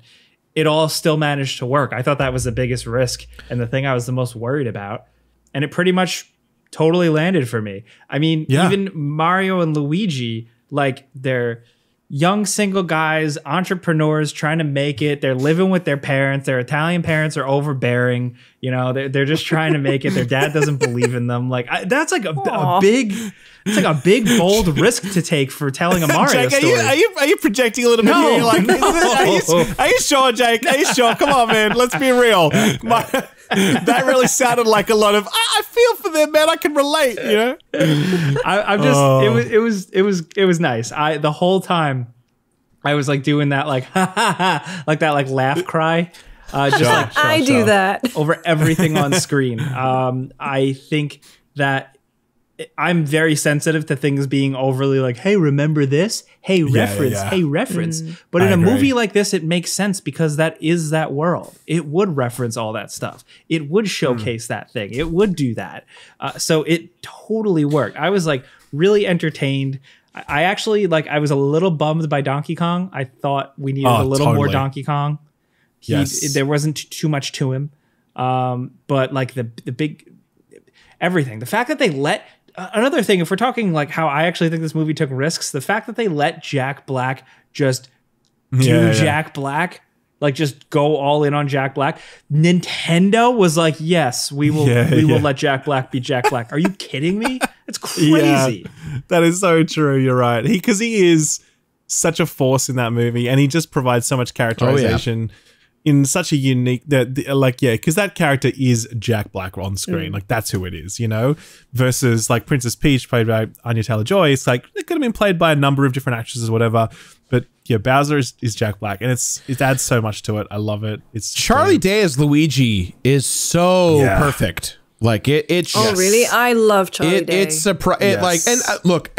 it all still managed to work. I thought that was the biggest risk and the thing I was the most worried about. And it pretty much totally landed for me. I mean, even Mario and Luigi, like they're young single guys, entrepreneurs trying to make it. They're living with their parents. Their Italian parents are overbearing. You know, they're just trying to make it. Their dad doesn't believe in them. Like that's like a big, it's like a big bold risk to take for telling a Mario Jake, story. Are you projecting a little bit here? You're like, are you sure, Jake? Are you sure? Come on, man. Let's be real. That really sounded like a lot of. I feel for them, man. I can relate. You know. I'm just. It was nice. The whole time, I was like doing that like like that like laugh cry. I do that over everything on screen. I think that I'm very sensitive to things being overly like, hey, remember this? Hey, reference. Hey, reference. But in a movie like this, it makes sense because that is that world. It would reference all that stuff. It would showcase that thing. It would do that. So it totally worked. I was like really entertained. I actually I was a little bummed by Donkey Kong. I thought we needed a little more Donkey Kong. There wasn't too much to him. But like the big everything, the fact that they let another thing, if we're talking like how I actually think this movie took risks, the fact that they let Jack Black just do Jack Black, like just go all in on Jack Black. Nintendo was like, yes, we will let Jack Black be Jack Black. Are you kidding me? It's crazy. That is so true. You're right. Because he is such a force in that movie, and he just provides so much characterization. In such a unique because that character is Jack Black on screen. Like that's who it is, you know, versus like Princess Peach played by Anya Taylor-Joy. It's like it could have been played by a number of different actresses or whatever, but Bowser is Jack Black, and it adds so much to it. I love it. It's Charlie Day as Luigi is so perfect. Like it's really? I love Charlie Day. It's look,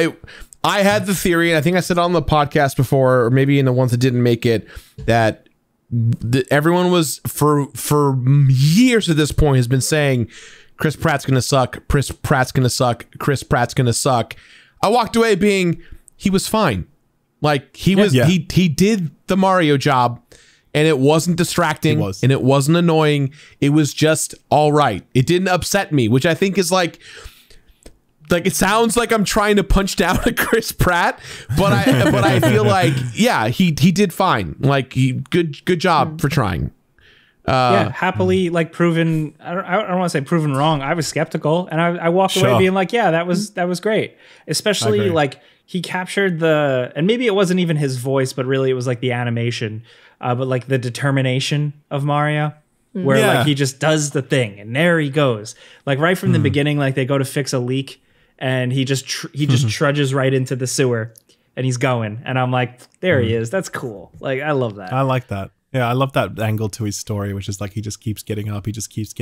I had the theory, and I think I said on the podcast before, or maybe in the ones that didn't make it, that everyone was for years at this point has been saying Chris Pratt's gonna suck, Chris Pratt's gonna suck, Chris Pratt's gonna suck. I walked away being he was fine. Like he did the Mario job, and it wasn't distracting, and it wasn't annoying. It was just all right. It didn't upset me, which I think is like it sounds like I'm trying to punch down at Chris Pratt, but I feel like he did fine. Like good job for trying. Happily like proven. I don't want to say proven wrong. I was skeptical, and I walked away being like, that was great. Especially like he captured and maybe it wasn't even his voice, but really it was like the animation, but like the determination of Mario. Where like he just does the thing, and there he goes. Like right from the beginning, like they go to fix a leak, and he just trudges right into the sewer, and he's going. And I'm like, there he is. That's cool. Like I love that. I like that. Yeah, I love that angle to his story, which is like he just keeps getting up, he just keeps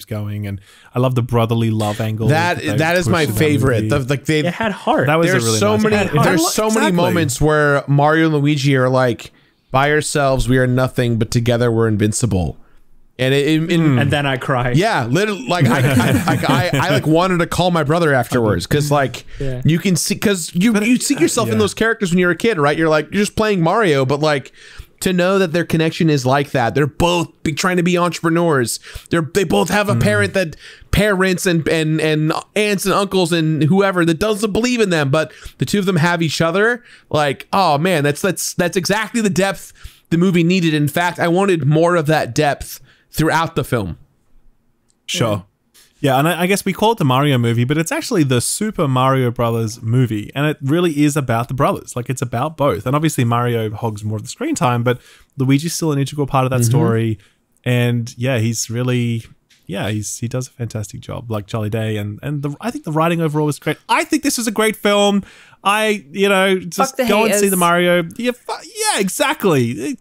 going, and I love the brotherly love angle. That is my favorite. It had heart. There's so many moments where Mario and Luigi are like, by ourselves we are nothing, but together we're invincible. And and then I cried. Yeah, literally, like I like wanted to call my brother afterwards because like you can see, because you see yourself in those characters when you're a kid, right? You're just playing Mario, but like to know that their connection is like that. They're both trying to be entrepreneurs. They both have a parents and aunts and uncles and whoever that doesn't believe in them, but the two of them have each other. Like, oh man, that's exactly the depth the movie needed. In fact, I wanted more of that depth throughout the film. Sure. Yeah, and I guess we call it the Mario movie, but it's actually the Super Mario Brothers movie, and it really is about the brothers. Like, it's about both. And obviously Mario hogs more of the screen time, but Luigi's still an integral part of that story. And yeah, he's really... Yeah, he does a fantastic job, like Charlie Day, and I think the writing overall was great. I think this is a great film. Just go and see the Mario. Yeah, exactly.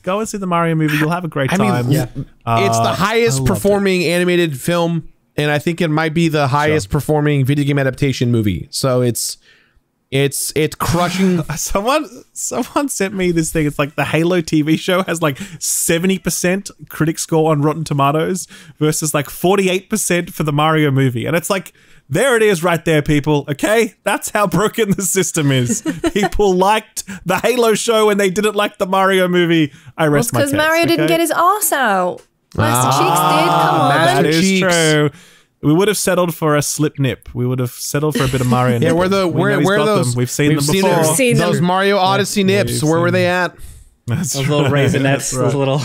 Go and see the Mario movie. You'll have a great time. It's the highest performing animated film, and I think it might be the highest performing video game adaptation movie. So it's crushing. Someone sent me this thing. It's like the Halo TV show has like 70% critic score on Rotten Tomatoes versus like 48% for the Mario movie, and it's like There it is right there, people. Okay? That's how broken the system is. People liked the Halo show and they didn't like the Mario movie. I rest my case. Because Mario didn't get his arse out. Master Cheeks did. Come on. That is Cheeks. true. We would have settled for a slip nip. We would have settled for a bit of Mario. Yeah, where are those? We've seen them before. We've seen them. Those Mario Odyssey nips. Where were they at? That's Those little raisinets, those little.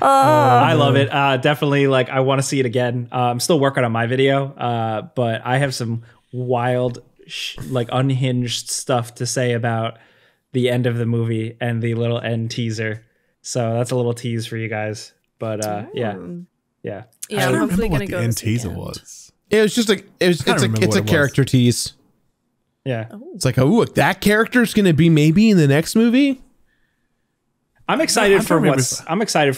I love it. Definitely, like, I want to see it again. I'm still working on my video, but I have some wild, like, unhinged stuff to say about the end of the movie and the little end teaser. So that's a little tease for you guys. But yeah. Yeah, I I'm don't hopefully remember going what to the go end this teaser weekend. was. It was just it's a character tease. Yeah. It's like, oh, that character's going to be maybe in the next movie. I'm excited for remember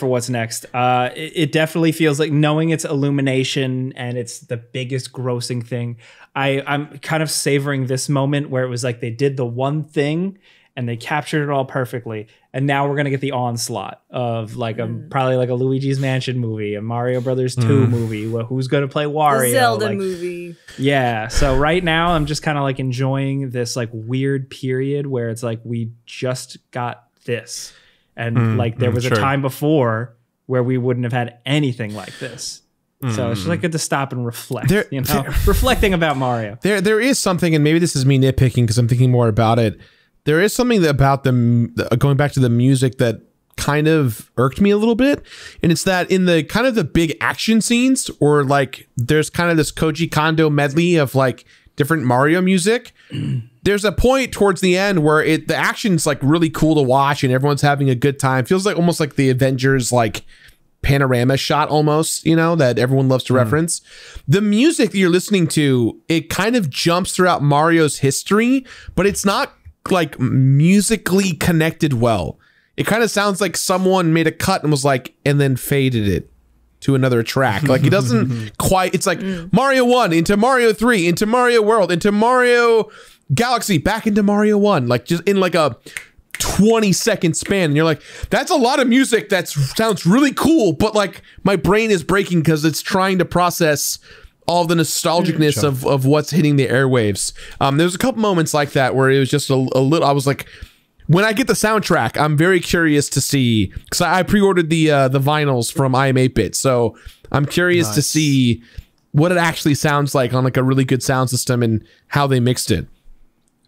what's next. It definitely feels like, knowing it's Illumination and it's the biggest grossing thing. I'm kind of savoring this moment where it was like they did the one thing and they captured it all perfectly. And now we're gonna get the onslaught of like probably like a Luigi's Mansion movie, a Mario Brothers 2 movie. Who's gonna play Wario? Zelda movie. Yeah. So right now I'm just kind of like enjoying this like weird period where it's like we just got this. And like there was a time before where we wouldn't have had anything like this. So it's just like good to stop and reflect, reflecting about Mario. There is something, and maybe this is me nitpicking because I'm thinking more about it. There is something about going back to the music that kind of irked me a little bit. And it's that in the kind of the big action scenes, or like there's kind of this Koji Kondo medley of like different Mario music. There's a point towards the end where the action's like really cool to watch and everyone's having a good time. Feels like almost like the Avengers like panorama shot almost, you know, that everyone loves to reference. The music that you're listening to, it kind of jumps throughout Mario's history, but it's not like musically connected well. It kind of sounds like someone made a cut and was like, and then faded it to another track. Like it doesn't quite, it's like Mario 1 into Mario 3 into Mario World into Mario Galaxy back into Mario 1, like just in like a 20-second span. And you're like, that's a lot of music that sounds really cool, but like my brain is breaking because it's trying to process all the nostalgicness of what's hitting the airwaves. There's a couple moments like that where it was just a little, I was like, when I get the soundtrack, I'm very curious to see, because I pre-ordered the vinyls from I Am 8-Bit, so I'm curious to see what it actually sounds like on like a really good sound system and how they mixed it.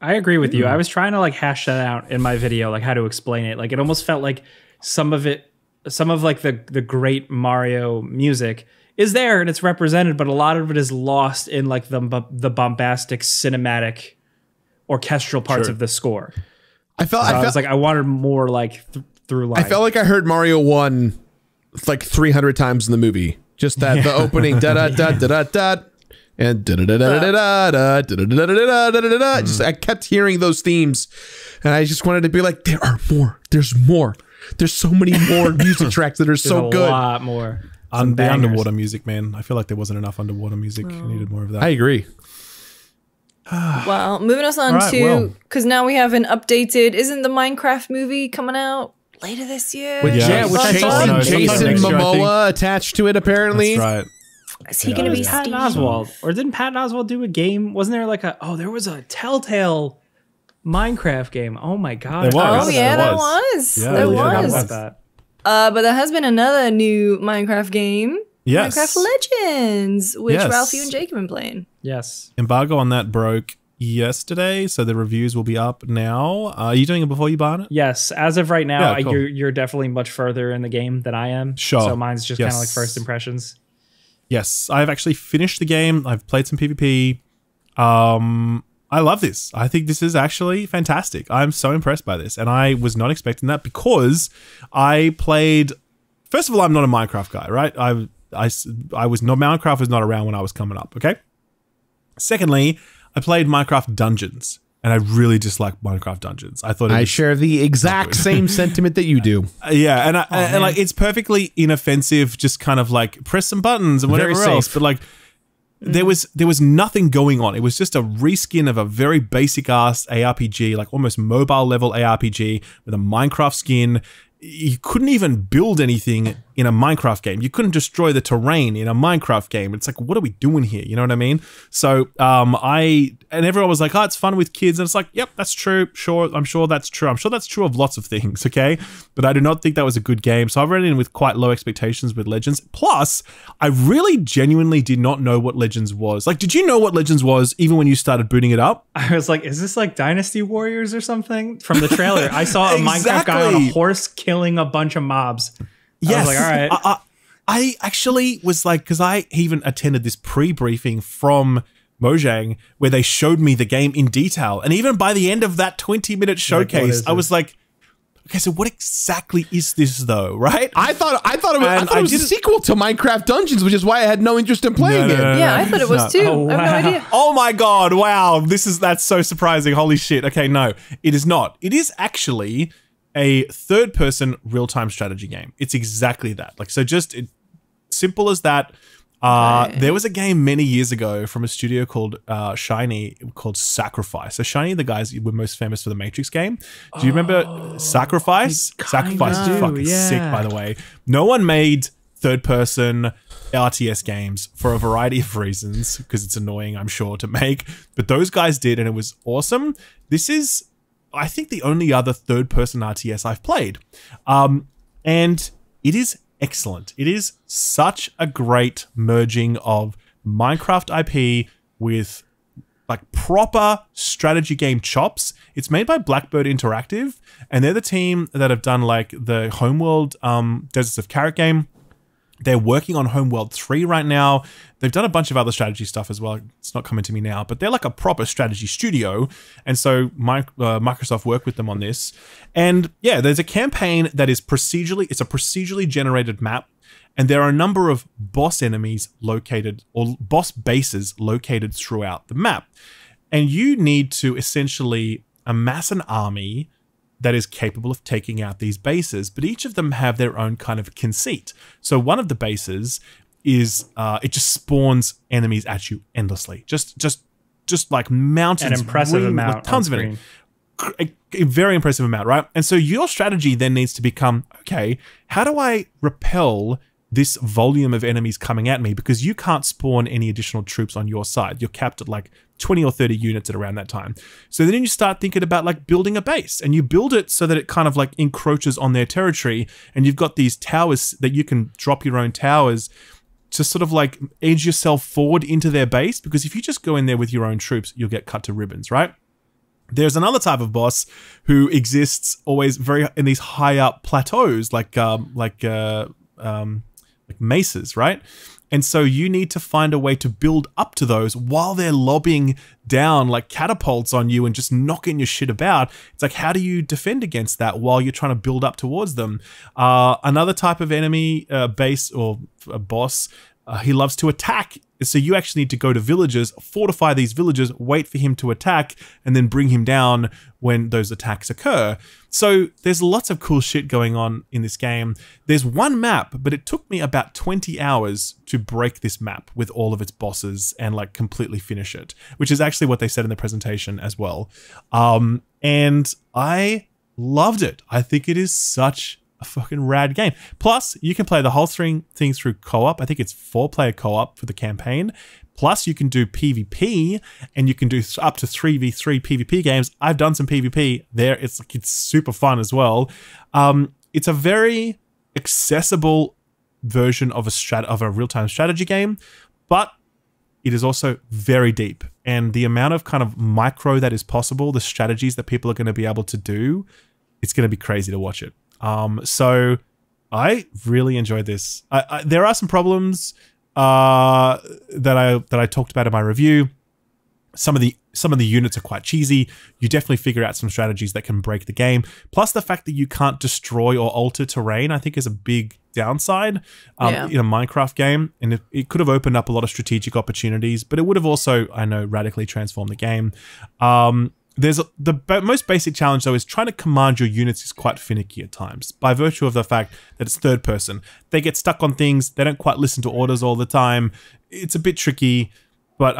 I agree with you. I was trying to like hash that out in my video, like how to explain it. Like it almost felt like some of like the great Mario music is there and it's represented, but a lot of it is lost in like the bombastic cinematic orchestral parts of the score. I was like, I wanted more like through line. I felt like I heard Mario 1 like 300 times in the movie. Just that the opening da da da da da da and da da da da da da da da da da da. Just I kept hearing those themes, and I just wanted to be like, there are more. There's more. There's so many more music tracks that are so good. A lot more. The underwater music, man. I feel like there wasn't enough underwater music. I needed more of that. I agree. Well, moving us on to, because now we have an updated, isn't the Minecraft movie coming out later this year? Which I saw Jason Momoa attached to it, apparently. That's right. Is he going to be Patton Oswalt? Or didn't Patton Oswalt do a game? Wasn't there like there was a Telltale Minecraft game. Oh my God. There was. Oh yeah, there was. Yeah, there yeah, was. About that. But there has been another new Minecraft game. Yes. Minecraft Legends, which Yes. Ralph, you and Jake have been playing. Yes. Embargo on that broke yesterday, so the reviews will be up now. Are you doing it before you buy it? Yes. As of right now, Yeah, cool. you're definitely much further in the game than I am. Sure. So mine's just kind of Yes. like first impressions. Yes, I've actually finished the game. I've played some PvP. I love this. I think this is actually fantastic. I'm so impressed by this, and I was not expecting that because I played. First of all, I'm not a Minecraft guy, right? I was not. Minecraft was not around when I was coming up. Okay. Secondly, I played Minecraft Dungeons, and I really disliked Minecraft Dungeons. I thought I share the exact same sentiment that you do. Yeah, and like it's perfectly inoffensive, just kind of like press some buttons and whatever Very else. safe. But like there was nothing going on. It was just a reskin of a very basic ass ARPG, like almost mobile level ARPG with a Minecraft skin. You couldn't even build anything in a Minecraft game. You couldn't destroy the terrain in a Minecraft game. It's like, what are we doing here? You know what I mean? So and everyone was like, oh, it's fun with kids. And it's like, yep, that's true. Sure, I'm sure that's true. I'm sure that's true of lots of things, okay? But I do not think that was a good game. So I've run in with quite low expectations with Legends. Plus, I really genuinely did not know what Legends was. Like, did you know what Legends was even when you started booting it up? I was like, is this like Dynasty Warriors or something? From the trailer, I saw a Minecraft guy on a horse killing a bunch of mobs. Yes. I was like, all right. I actually was like, because I even attended this pre-briefing from Mojang where they showed me the game in detail. And even by the end of that 20-minute showcase, I was like, okay, so what exactly is this though, right? I thought it was a sequel to Minecraft Dungeons, which is why I had no interest in playing it. Yeah, I thought it was too. Oh, I have no idea. Oh my God, wow. That's so surprising. Holy shit. Okay, no, it is not. It is actually a third-person real-time strategy game. It's exactly that. Like, so just simple as that. There was a game many years ago from a studio called Shiny called Sacrifice. So Shiny, the guys were most famous for the Matrix game. Do you remember Sacrifice? Sacrifice is fucking sick, by the way. No one made third-person RTS games for a variety of reasons, because it's annoying, I'm sure, to make. But those guys did, and it was awesome. This is, I think, the only other third-person RTS I've played. And it is excellent. It is such a great merging of Minecraft IP with like proper strategy game chops. It's made by Blackbird Interactive, and they're the team that have done like the Homeworld Deserts of Carrot game. They're working on Homeworld 3 right now. They've done a bunch of other strategy stuff as well. It's not coming to me now, but they're like a proper strategy studio. And so Microsoft worked with them on this. And yeah, there's a campaign that is it's a procedurally generated map. And there are a number of boss enemies located, or boss bases located throughout the map. And you need to essentially amass an army that is capable of taking out these bases, but each of them have their own kind of conceit. So one of the bases is it just spawns enemies at you endlessly, just like mountains, an impressive amount, with tons of enemies. A very impressive amount, right? And so your strategy then needs to become, okay, how do I repel this volume of enemies coming at me, because you can't spawn any additional troops on your side. You're capped at like 20 or 30 units at around that time. So then you start thinking about like building a base, and you build it so that it kind of like encroaches on their territory, and you've got these towers that you can drop your own towers to sort of like edge yourself forward into their base, because if you just go in there with your own troops, you'll get cut to ribbons, right? There's another type of boss who exists always very in these high up plateaus, like mesas, right? And so you need to find a way to build up to those while they're lobbing down like catapults on you and just knocking your shit about. It's like, how do you defend against that while you're trying to build up towards them? Another type of enemy base or a boss, he loves to attack. So you actually need to go to villages, fortify these villages, wait for him to attack, and then bring him down when those attacks occur. So there's lots of cool shit going on in this game. There's one map, but it took me about 20 hours to break this map with all of its bosses and like completely finish it, which is actually what they said in the presentation as well. And I loved it. I think it is such a fucking rad game. Plus, you can play the whole thing through co-op. I think it's 4-player co-op for the campaign. Plus, you can do PvP, and you can do up to 3v3 PvP games. I've done some PvP there. It's super fun as well. It's a very accessible version of a real-time strategy game, but it is also very deep. And the amount of kind of micro that is possible, the strategies that people are going to be able to do, it's going to be crazy to watch it. So I really enjoyed this. There are some problems that I talked about in my review. Some of the units are quite cheesy. You definitely figure out some strategies that can break the game. Plus the fact that you can't destroy or alter terrain, I think, is a big downside in a Minecraft game. And it could have opened up a lot of strategic opportunities, but it would have also, I know, radically transformed the game. There's the most basic challenge, though, is trying to command your units is quite finicky at times by virtue of the fact that it's third person. They get stuck on things. They don't quite listen to orders all the time. It's a bit tricky, but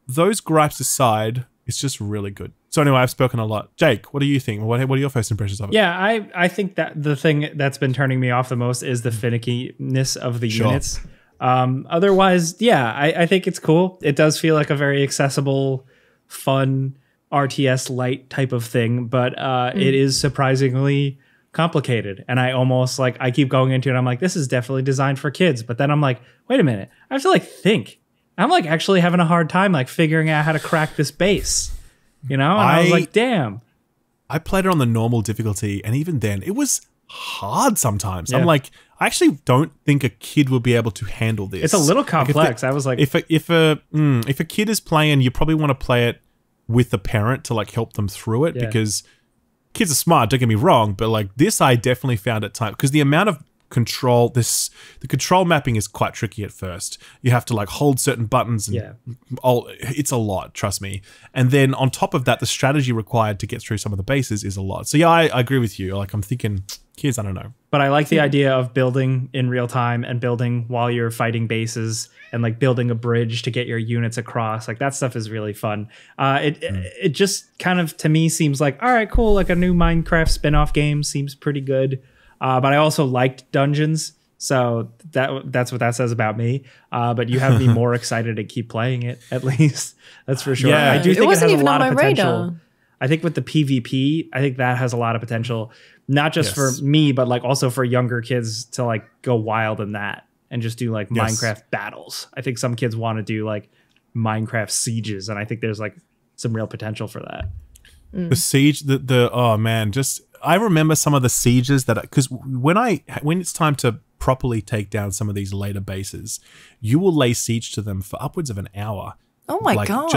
those gripes aside, it's just really good. So anyway, I've spoken a lot. Jake, what do you think? What are your first impressions of it? Yeah, I think that the thing that's been turning me off the most is the finickiness of the units. Otherwise, yeah, I think it's cool. It does feel like a very accessible, fun RTS light type of thing, but it is surprisingly complicated. And I almost like, I keep going into it. I'm like, this is definitely designed for kids. But then I'm like, wait a minute. I have to like think. I'm like actually having a hard time like figuring out how to crack this base, you know? And I was like, damn. I played it on the normal difficulty, and even then it was hard sometimes. Yeah. I'm like, I actually don't think a kid will be able to handle this. It's a little complex. I was like, if a kid is playing, you probably want to play it with the parent to like help them through it, because kids are smart, don't get me wrong, but like this I definitely found at time, because the amount of control, the control mapping is quite tricky at first. You have to like hold certain buttons and it's a lot, trust me. And then on top of that, the strategy required to get through some of the bases is a lot. So yeah, I agree with you. Like I'm thinking kids, I don't know. But I like the idea of building in real time and building while you're fighting bases and like building a bridge to get your units across. Like that stuff is really fun. It just kind of to me seems like, all right, cool. Like a new Minecraft spin-off game seems pretty good. But I also liked dungeons. So that's what that says about me. But you have me more excited to keep playing it, at least. That's for sure. Yeah. I do think it has a lot of potential. Radar. I think with the PvP, I think that has a lot of potential, not just for me, but like also for younger kids to like go wild in that and just do like Minecraft battles. I think some kids want to do like Minecraft sieges, and I think there's like some real potential for that. The siege, oh man, just I remember some of the sieges that, because when it's time to properly take down some of these later bases, you will lay siege to them for upwards of an hour. Oh my God.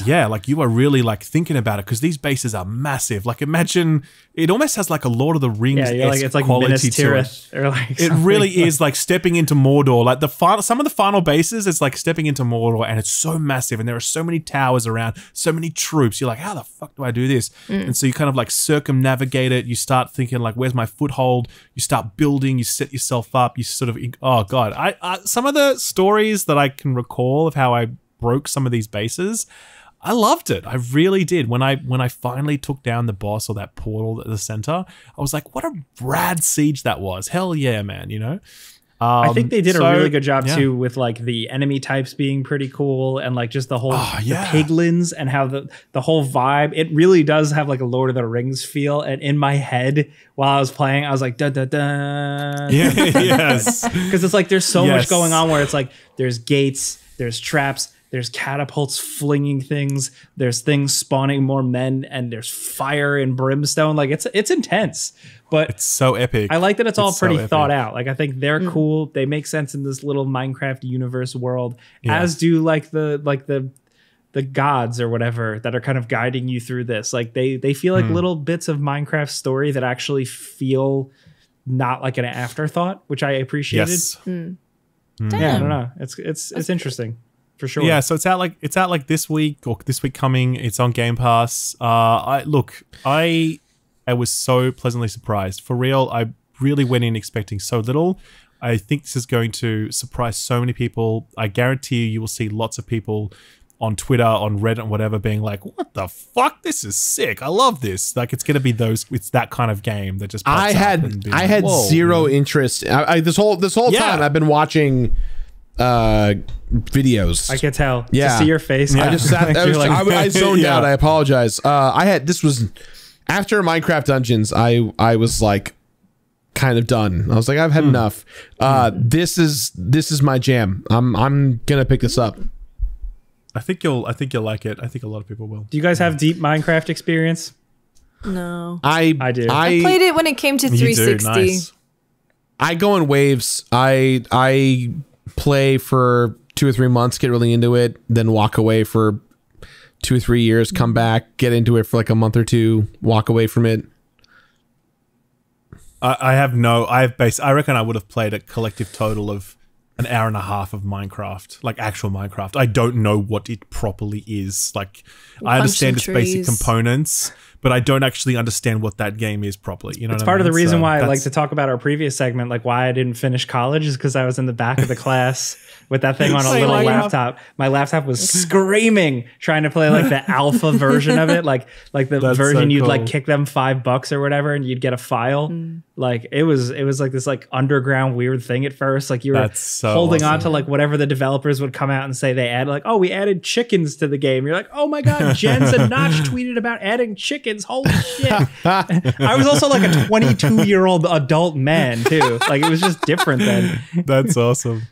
Yeah, like you are really like thinking about it, because these bases are massive. Like imagine, it almost has like a Lord of the Rings like it's like Minas Tirith or like it really is like stepping into Mordor. Like some of the final bases, it's like stepping into Mordor, and it's so massive, and there are so many towers around, so many troops. You're like, how the fuck do I do this? And so you kind of like circumnavigate it. You start thinking like, where's my foothold? You start building. You set yourself up. You sort of, oh God, I some of the stories that I can recall of how I broke some of these bases, I loved it. I really did. When I finally took down the boss or that portal at the center, I was like, what a rad siege that was. Hell yeah, man, you know? I think they did a really good job too with like the enemy types being pretty cool, and like just the whole the piglins and how the whole vibe. It really does have like a Lord of the Rings feel. And in my head while I was playing, I was like, da da da. Yeah, yes. Because it's like there's so much going on where it's like there's gates, there's traps, there's catapults flinging things, there's things spawning more men, and there's fire and brimstone. Like it's intense, but it's so epic. I like that it's all pretty thought out. Like I think they're cool. They make sense in this little Minecraft universe world, as do like the gods or whatever that are kind of guiding you through this. Like they feel like little bits of Minecraft story that actually feel not like an afterthought, which I appreciated. Yes. Yeah, I don't know. It's interesting. For sure. Yeah, so it's out like this week or this week coming. It's on Game Pass. I was so pleasantly surprised. For real, I really went in expecting so little. I think this is going to surprise so many people. I guarantee you will see lots of people on Twitter, on Reddit, and whatever, being like, "What the fuck? This is sick! I love this!" Like it's gonna be it's that kind of game that just. I had zero interest. This whole time I've been watching videos. I can tell. To see your face. I just sat there. I zoned out. I apologize. This was after Minecraft Dungeons. I was like kind of done. I was like, I've had enough. This is my jam. I'm gonna pick this up. I think you'll like it. I think a lot of people will. Do you guys have deep Minecraft experience? No. I do. I played it when it came to 360. Nice. I go in waves. I play for 2 or 3 months, get really into it, then walk away for 2 or 3 years, come back, get into it for like a month or two, walk away from it. I reckon I would have played a collective total of an hour and a half of Minecraft, like actual Minecraft. I don't know what it properly is. Like, I understand its basic components, but I don't actually understand what that game is properly. You know, it's part of the reason why I like to talk about our previous segment, like why I didn't finish college, is because I was in the back of the class with that thing on a little laptop. My laptop was screaming, trying to play like the alpha version of it, like the version you'd like kick them $5 or whatever, and you'd get a file. Like it was like this like underground weird thing at first. Like you were holding on to like whatever the developers would come out and say they add, like, oh, we added chickens to the game. You're like, oh my god, Jensen Notch tweeted about adding chickens. Holy shit! I was also like a 22-year-old adult man too. Like it was just different then. That's awesome.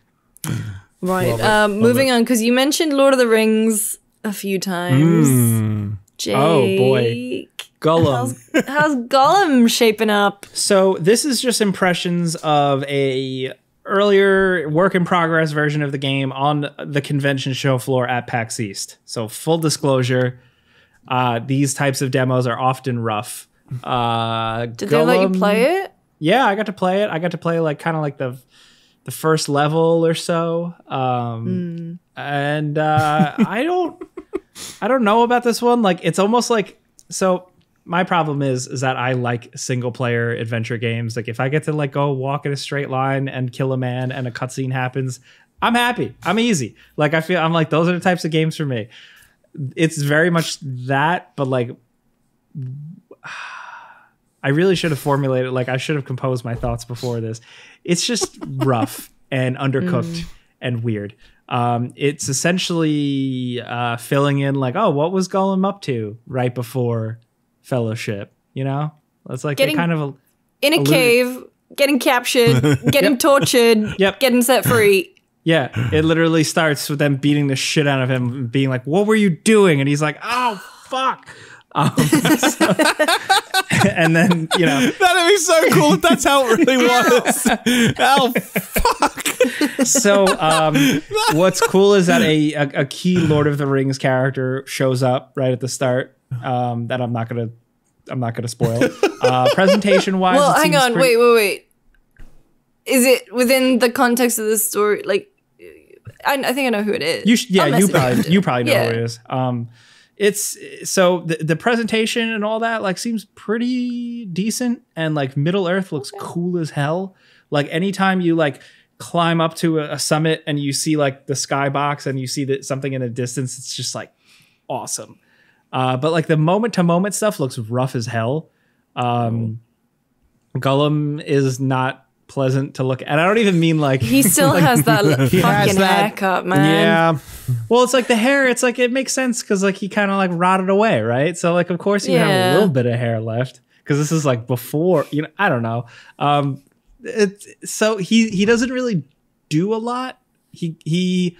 Right. Moving on, because you mentioned Lord of the Rings a few times. Jake, oh boy, Gollum. How's Gollum shaping up? So this is just impressions of a earlier work in progress version of the game on the convention show floor at PAX East. So full disclosure, these types of demos are often rough. Did they let you play it? Yeah, I got to play it. I got to play like kind of like the first level or so. And I don't know about this one. Like it's almost like, so my problem is that I like single player adventure games. Like if I get to like go walk in a straight line and kill a man and a cutscene happens, I'm happy. I'm easy. Like I'm like, those are the types of games for me. It's very much that, but like I really should have formulated, like I should have composed my thoughts before this. It's just rough and undercooked and weird. It's essentially filling in like, oh, what was Gollum up to right before Fellowship? You know, it's like getting kind of in a cave, getting captured, getting tortured, getting set free. Yeah, it literally starts with them beating the shit out of him, being like, "What were you doing?" And he's like, "Oh fuck." And then, you know, that'd be so cool if that's how it really was. Oh fuck. So what's cool is that a key Lord of the Rings character shows up right at the start, that I'm not gonna spoil. Presentation wise, well, hang on, wait, is it within the context of the story? Like I think I know who it is. You probably know who it is. It's so the presentation and all that like seems pretty decent, and like Middle Earth looks cool as hell. Like anytime you like climb up to a summit and you see like the skybox and you see that something in the distance, it's just like awesome. But like the moment to moment stuff looks rough as hell. Gollum is not pleasant to look at. And I don't even mean like he still has that fucking haircut, man. Yeah. Well, it's like the hair, it's like it makes sense because like he kind of like rotted away, right? So like of course you have a little bit of hair left because this is like before, you know, I don't know. So he doesn't really do a lot. You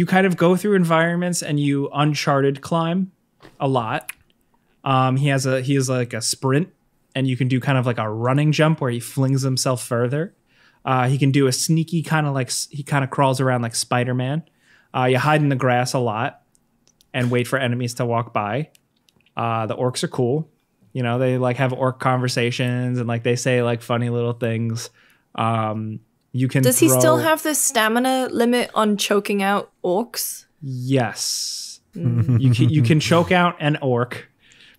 kind of go through environments and you uncharted climb a lot. He has like a sprint, and you can do kind of like a running jump where he flings himself further. He can do a sneaky kind of like, he kind of crawls around like Spider-Man. You hide in the grass a lot and wait for enemies to walk by. The orcs are cool. You know, they like have orc conversations and like they say like funny little things. You can Does he still have the stamina limit on choking out orcs? Yes. You can choke out an orc,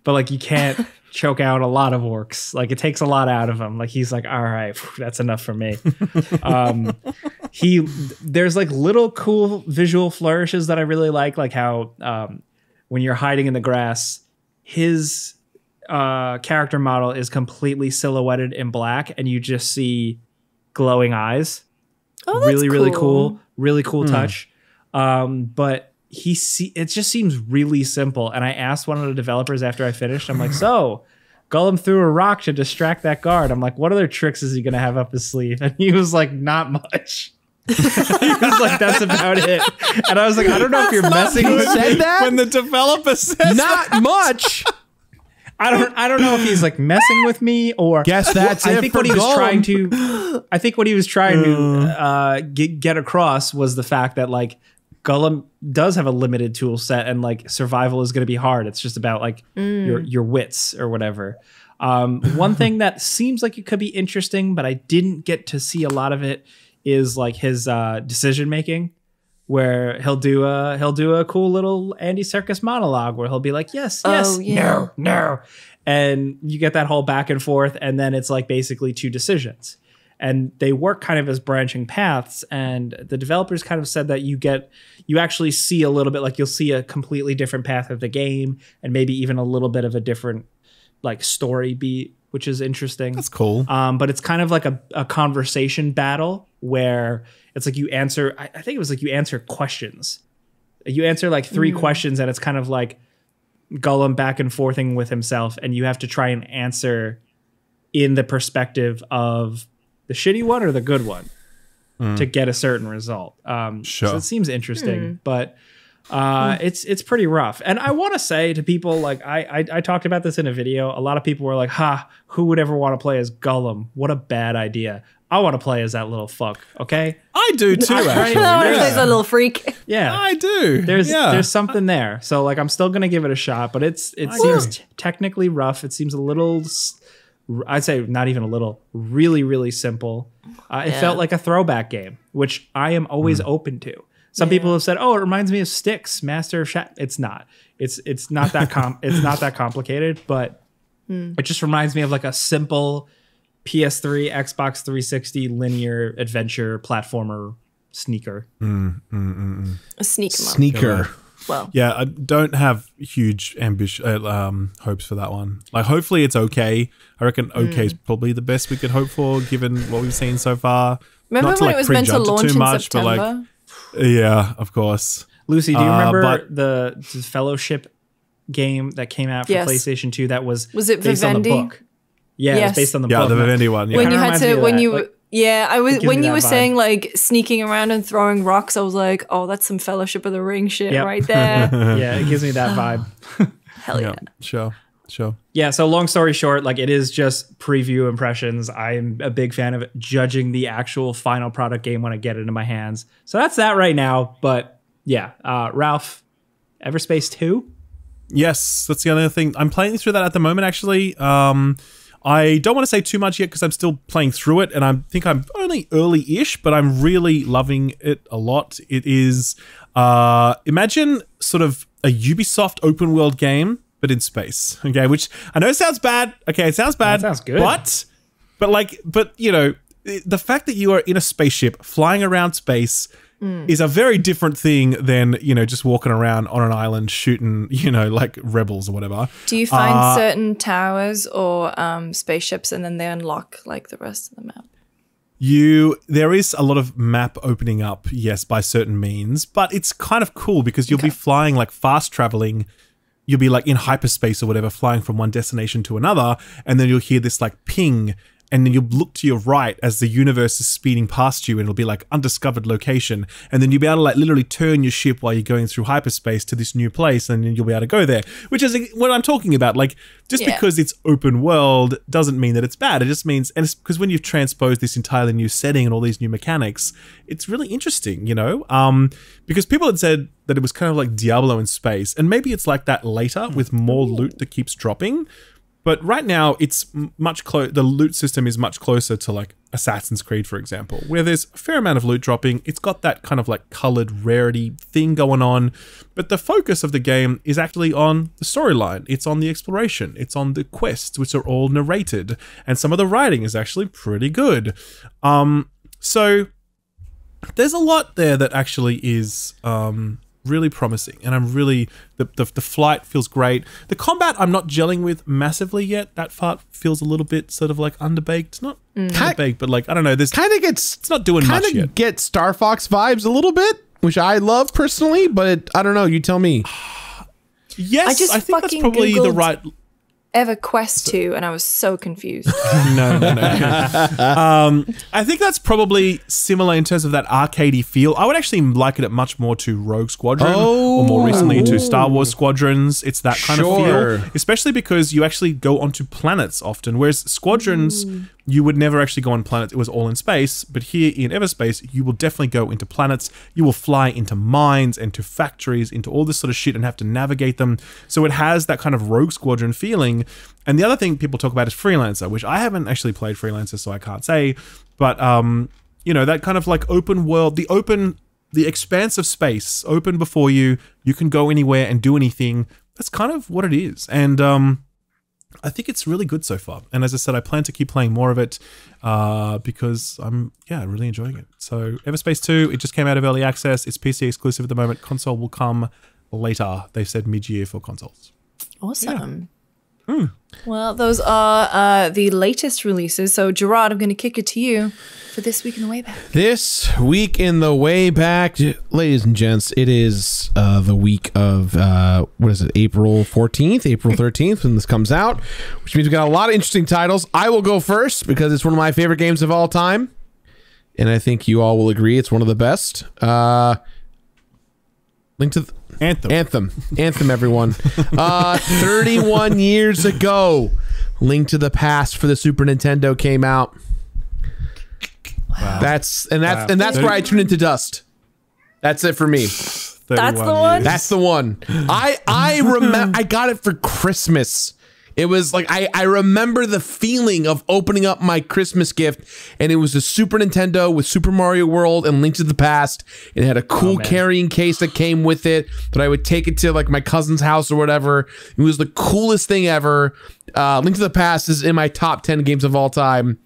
but like you can't choke out a lot of orcs. Like it takes a lot out of him. Like he's like, all right, that's enough for me. There's like little cool visual flourishes that I really like how when you're hiding in the grass, his character model is completely silhouetted in black and you just see glowing eyes. Oh, that's really cool. Really cool touch. But it just seems really simple. And I asked one of the developers after I finished, I'm like, so Gollum threw a rock to distract that guard. I'm like, what other tricks is he going to have up his sleeve? And he was like, not much. He was like, that's about it. And I was like, I don't know if you're messing with me. When the developer says not much. I don't know if he's like messing with me or guess that's I think what he was trying to get across was the fact that like Gollum does have a limited tool set and like survival is going to be hard. It's just about like your wits or whatever. One thing that seems like it could be interesting, but I didn't get to see a lot of it, is like his decision making, where he'll do a cool little Andy Serkis monologue where he'll be like, yes, no, and you get that whole back and forth, and then it's like basically two decisions, and they work kind of as branching paths. And the developers kind of said that you actually see a little bit, like you'll see a completely different path of the game, and maybe even a little bit of a different like story beat, which is interesting. That's cool. But it's kind of like a conversation battle where it's like you answer, I think it was like you answer questions. You answer like 3 questions, and it's kind of like Gollum back and forthing with himself, and you have to try and answer in the perspective of the shitty one or the good one to get a certain result. Sure. So it seems interesting, but it's pretty rough. And I want to say to people, like I talked about this in a video. A lot of people were like, who would ever want to play as Gollum? What a bad idea. I want to play as that little fuck. Okay. I do too, actually. There's a little freak. Yeah. I do. There's something there. So like, I'm still going to give it a shot, but it seems technically rough. It seems a little, I'd say not even a little, really, really simple. It felt like a throwback game, which I am always open to. Some people have said, "Oh, it reminds me of Styx, Master of Shadow." It's not. It's not that it's not that complicated, but it just reminds me of like a simple PS3, Xbox 360 linear adventure platformer sneaker. A Sneaker. Well, yeah, I don't have huge hopes for that one. Like, hopefully it's okay. I reckon okay is probably the best we could hope for, given what we've seen so far. remember Not to, when like, it was meant to prejudge it launch too in much, but, September? like, yeah, of course. Lucy, do you remember but- the Fellowship game that came out for Yes. PlayStation 2 that was it based on the Vivendi? book? Yeah, it Yes. was based on the Yeah, book. the Vivendi one. Yeah. When you Kinda had reminds me to, of when that, you, like, yeah, I was gives when me you that were vibe. saying like sneaking around and throwing rocks, I was like, oh, that's some Fellowship of the Ring shit Yep. right there. Yeah, it gives me that vibe. Hell yeah. Sure. Yeah, so long story short, like it is just preview impressions. I'm a big fan of judging the actual final product game when I get it in my hands. So that's that right now. But yeah, Ralph, Everspace 2? Yes, that's the other thing. I'm playing through that at the moment, actually. I don't want to say too much yet because I'm still playing through it, and I think I'm only early-ish, but I'm really loving it a lot. It is, imagine sort of a Ubisoft open world game, but in space. Okay, which I know sounds bad. Okay, it sounds bad. That sounds good. But you know, the fact that you are in a spaceship flying around space is a very different thing than, you know, just walking around on an island shooting, you know, like rebels or whatever. Do you find certain towers or spaceships and then they unlock like the rest of the map? There is a lot of map opening up, yes, by certain means, but it's kind of cool because you'll be flying, like fast traveling. You'll be like in hyperspace or whatever, flying from one destination to another, and then you'll hear this like ping, and then you'll look to your right as the universe is speeding past you, and it'll be like undiscovered location, and then you'll be able to like literally turn your ship while you're going through hyperspace to this new place, and then you'll be able to go there, which is what I'm talking about. Like, just because it's open world doesn't mean that it's bad. It just means, and it's because when you've transposed this entirely new setting and all these new mechanics, it's really interesting, you know? Because people had said that it was kind of like Diablo in space, and maybe it's like that later with more loot that keeps dropping. But right now, it's much the loot system is much closer to like Assassin's Creed, for example, where there's a fair amount of loot dropping. It's got that kind of like colored rarity thing going on. But the focus of the game is actually on the storyline. It's on the exploration. It's on the quests, which are all narrated. And some of the writing is actually pretty good. So there's a lot there that actually is really promising, and I'm really the flight feels great. The combat I'm not gelling with massively yet. That part feels a little bit sort of like underbaked, not underbaked, but like I don't know. There's it's not doing much yet. Kind of get Star Fox vibes a little bit, which I love personally, but I don't know. You tell me. Yes, I think that's fucking probably the Googled right. EverQuest 2, and I was so confused. No. I think that's probably similar in terms of that arcadey feel. I would actually liken it much more to Rogue Squadron, or more recently to Star Wars Squadrons. It's that kind of feel, especially because you actually go onto planets often, whereas Squadrons, you would never actually go on planets. It was all in space. But here in Everspace, you will definitely go into planets. You will fly into mines, into factories, into all this sort of shit and have to navigate them. So it has that kind of Rogue Squadron feeling. And the other thing people talk about is Freelancer, which I haven't actually played Freelancer, so I can't say. But you know, that kind of like open world, the expanse of space open before you. You can go anywhere and do anything. That's kind of what it is. And I think it's really good so far. And as I said, I plan to keep playing more of it because I'm, really enjoying it. So Everspace 2, it just came out of early access. It's PC exclusive at the moment. Console will come later. They said mid-year for consoles. Awesome. Yeah. Well, those are the latest releases. So Gerard, I'm going to kick it to you for this week in the Wayback. This week in the Wayback, ladies and gents, it is the week of, April 14th, April 13th when this comes out, which means we got a lot of interesting titles. I will go first because it's one of my favorite games of all time. And I think you all will agree it's one of the best. Link to Anthem, everyone. 31 years ago, Link to the Past for the Super Nintendo came out. Wow. That's where I turned into dust. That's it for me. That's the one. That's the one. I remember I got it for Christmas. It was like I remember the feeling of opening up my Christmas gift, and it was a Super Nintendo with Super Mario World and Link to the Past. It had a cool carrying case that came with it that I would take it to like my cousin's house or whatever. It was the coolest thing ever. Link to the Past is in my top 10 games of all time.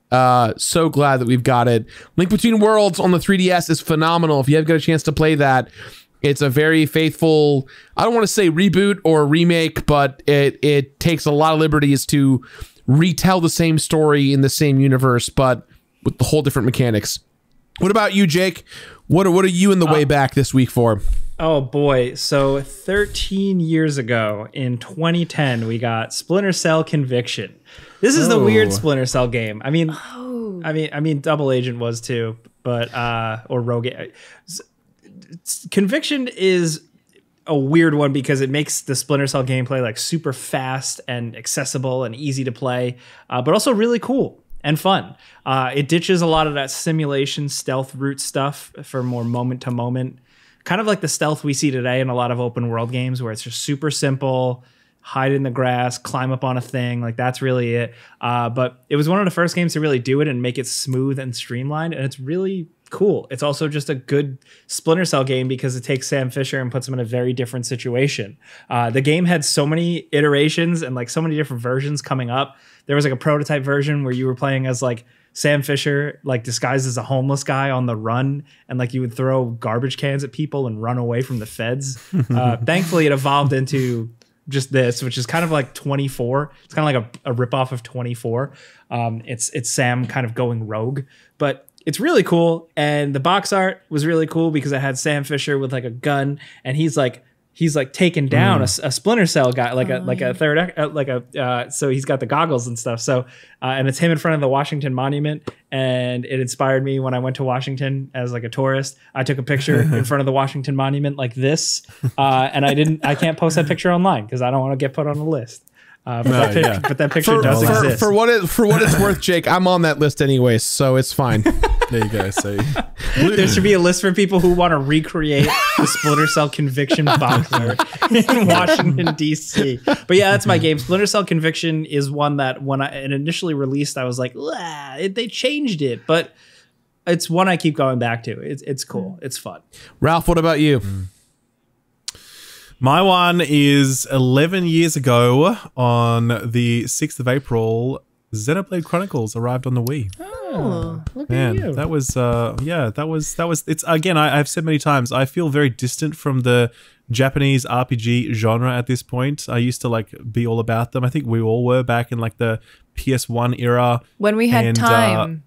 So glad that we've got it. Link Between Worlds on the 3DS is phenomenal. If you haven't got a chance to play that, it's a very faithful, I don't want to say reboot or remake, but it takes a lot of liberties to retell the same story in the same universe, but with the whole different mechanics. What about you, Jake? What are you in the way back this week for? Oh boy, so 13 years ago in 2010, we got Splinter Cell Conviction. This is the weird Splinter Cell game. I mean, Double Agent was too, but or Rogue. Conviction is a weird one because it makes the Splinter Cell gameplay like super fast and accessible and easy to play, but also really cool and fun. It ditches a lot of that simulation stealth route stuff for more moment to moment, kind of like the stealth we see today in a lot of open world games where it's just super simple, hide in the grass, climb up on a thing. Like that's really it. But it was one of the first games to really do it and make it smooth and streamlined. And it's really cool. It's also just a good Splinter Cell game because it takes Sam Fisher and puts him in a very different situation. The game had so many iterations and like so many different versions coming up. There was like a prototype version where you were playing as like Sam Fisher, like disguised as a homeless guy on the run, and like you would throw garbage cans at people and run away from the feds. Thankfully, it evolved into just this, which is kind of like 24. It's kind of like a ripoff of 24. It's Sam kind of going rogue, but it's really cool. And the box art was really cool because it had Sam Fisher with like a gun, and he's like taking down a Splinter Cell guy, so he's got the goggles and stuff. So, and it's him in front of the Washington Monument. And it inspired me when I went to Washington as like a tourist. I took a picture in front of the Washington Monument like this. And I can't post that picture online because I don't want to get put on a list. But that picture does exist. For what it's worth, Jake, I'm on that list anyways, so it's fine. There you go. So there should be a list for people who want to recreate the Splinter Cell Conviction box art in Washington, D.C. But yeah, that's my game. Splinter Cell Conviction is one that when it initially released, I was like, they changed it, but it's one I keep going back to. It's cool. It's fun. Ralph, what about you? My one is 11 years ago on the 6th of April, Xenoblade Chronicles arrived on the Wii. Oh, look at you. That was, it's, again, I've said many times, I feel very distant from the Japanese RPG genre at this point. I used to like be all about them. I think we all were back in like the PS1 era. When we had time.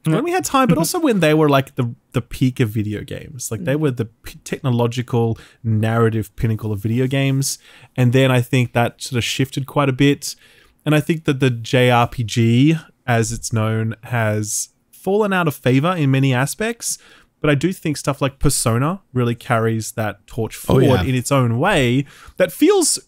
When we had time, but also when they were like the peak of video games. Like they were the technological narrative pinnacle of video games. And then I think that sort of shifted quite a bit. And I think that the JRPG, as it's known, has fallen out of favor in many aspects. But I do think stuff like Persona really carries that torch forward in its own way that feels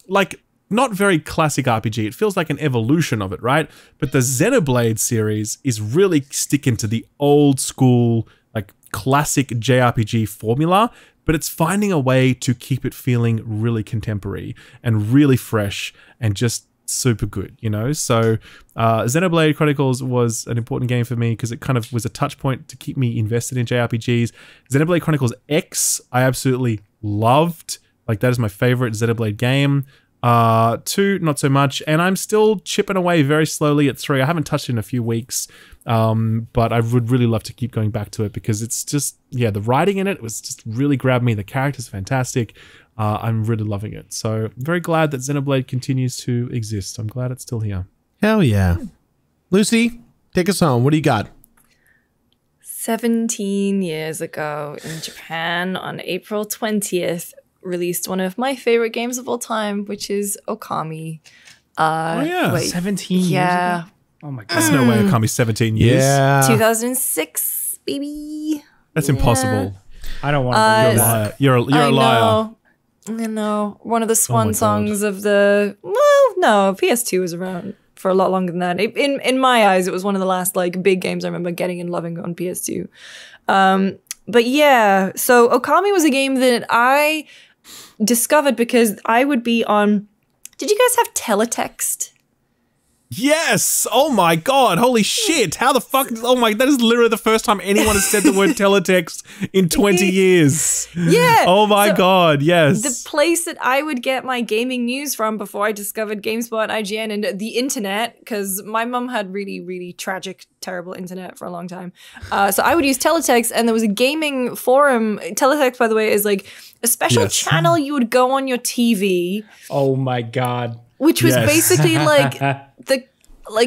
like not very classic RPG. It feels like an evolution of it, right? But the Xenoblade series is really sticking to the old school, like classic JRPG formula, but it's finding a way to keep it feeling really contemporary and really fresh and just super good, you know? So Xenoblade Chronicles was an important game for me because it kind of was a touch point to keep me invested in JRPGs. Xenoblade Chronicles X, I absolutely loved. Like, that is my favorite Xenoblade game. 2, not so much, and I'm still chipping away very slowly at 3. I haven't touched it in a few weeks, but I would really love to keep going back to it because it's just, yeah, the writing in it was just really grabbed me. The character's fantastic. I'm really loving it. So very glad that Xenoblade continues to exist. I'm glad it's still here. Hell yeah. Lucy, take us home. What do you got? 17 years ago in Japan on April 20th, released one of my favorite games of all time, which is Okami. Oh yeah, wait, 17 years yeah. ago? Oh my god. There's no way Okami's 17 years. Yeah. 2006, baby. That's impossible. I don't want to believe that. You're a liar. I know. One of the swan God. songs of the... Well, no, PS2 was around for a lot longer than that. In my eyes, it was one of the last like big games I remember getting and loving on PS2. But yeah, so Okami was a game that I discovered because I would be on... Did you guys have teletext? Yes! Oh my god, holy shit! How the fuck... Oh my... That is literally the first time anyone has said the word teletext in 20 years. Yeah! Oh my so god, yes. the place that I would get my gaming news from before I discovered GameSpot, IGN, and the internet, because my mum had really, really tragic, terrible internet for a long time. So I would use teletext, and there was a gaming forum. Teletext, by the way, is like a special channel you would go on your TV. Oh my god. Which was basically like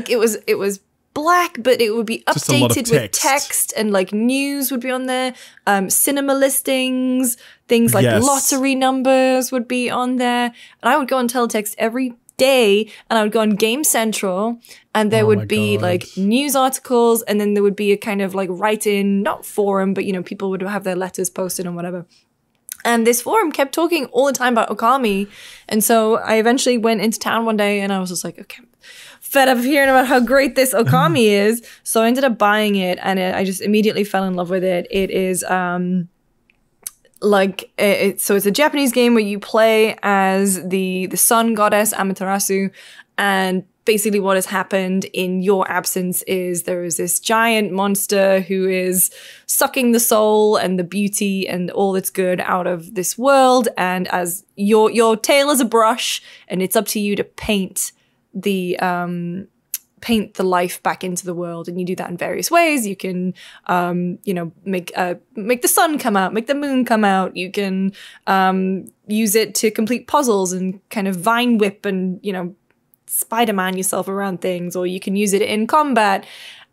it was black, but it would be updated with text, and like news would be on there. Cinema listings, things like lottery numbers would be on there. And I would go on teletext every day, and I would go on Game Central, and there would be like news articles, and then there would be a kind of like write-in, not forum, but you know, people would have their letters posted and whatever. And this forum kept talking all the time about Okami. And so I eventually went into town one day and I was just like, okay, fed up of hearing about how great this Okami is. So I ended up buying it, and I just immediately fell in love with it. It is so it's a Japanese game where you play as the sun goddess Amaterasu, and basically what has happened in your absence is there is this giant monster who is sucking the soul and the beauty and all that's good out of this world, and as your tail is a brush, and it's up to you to paint the life back into the world, and you do that in various ways. You can make the sun come out, make the moon come out. You can use it to complete puzzles and kind of vine whip and Spider-Man yourself around things, or you can use it in combat,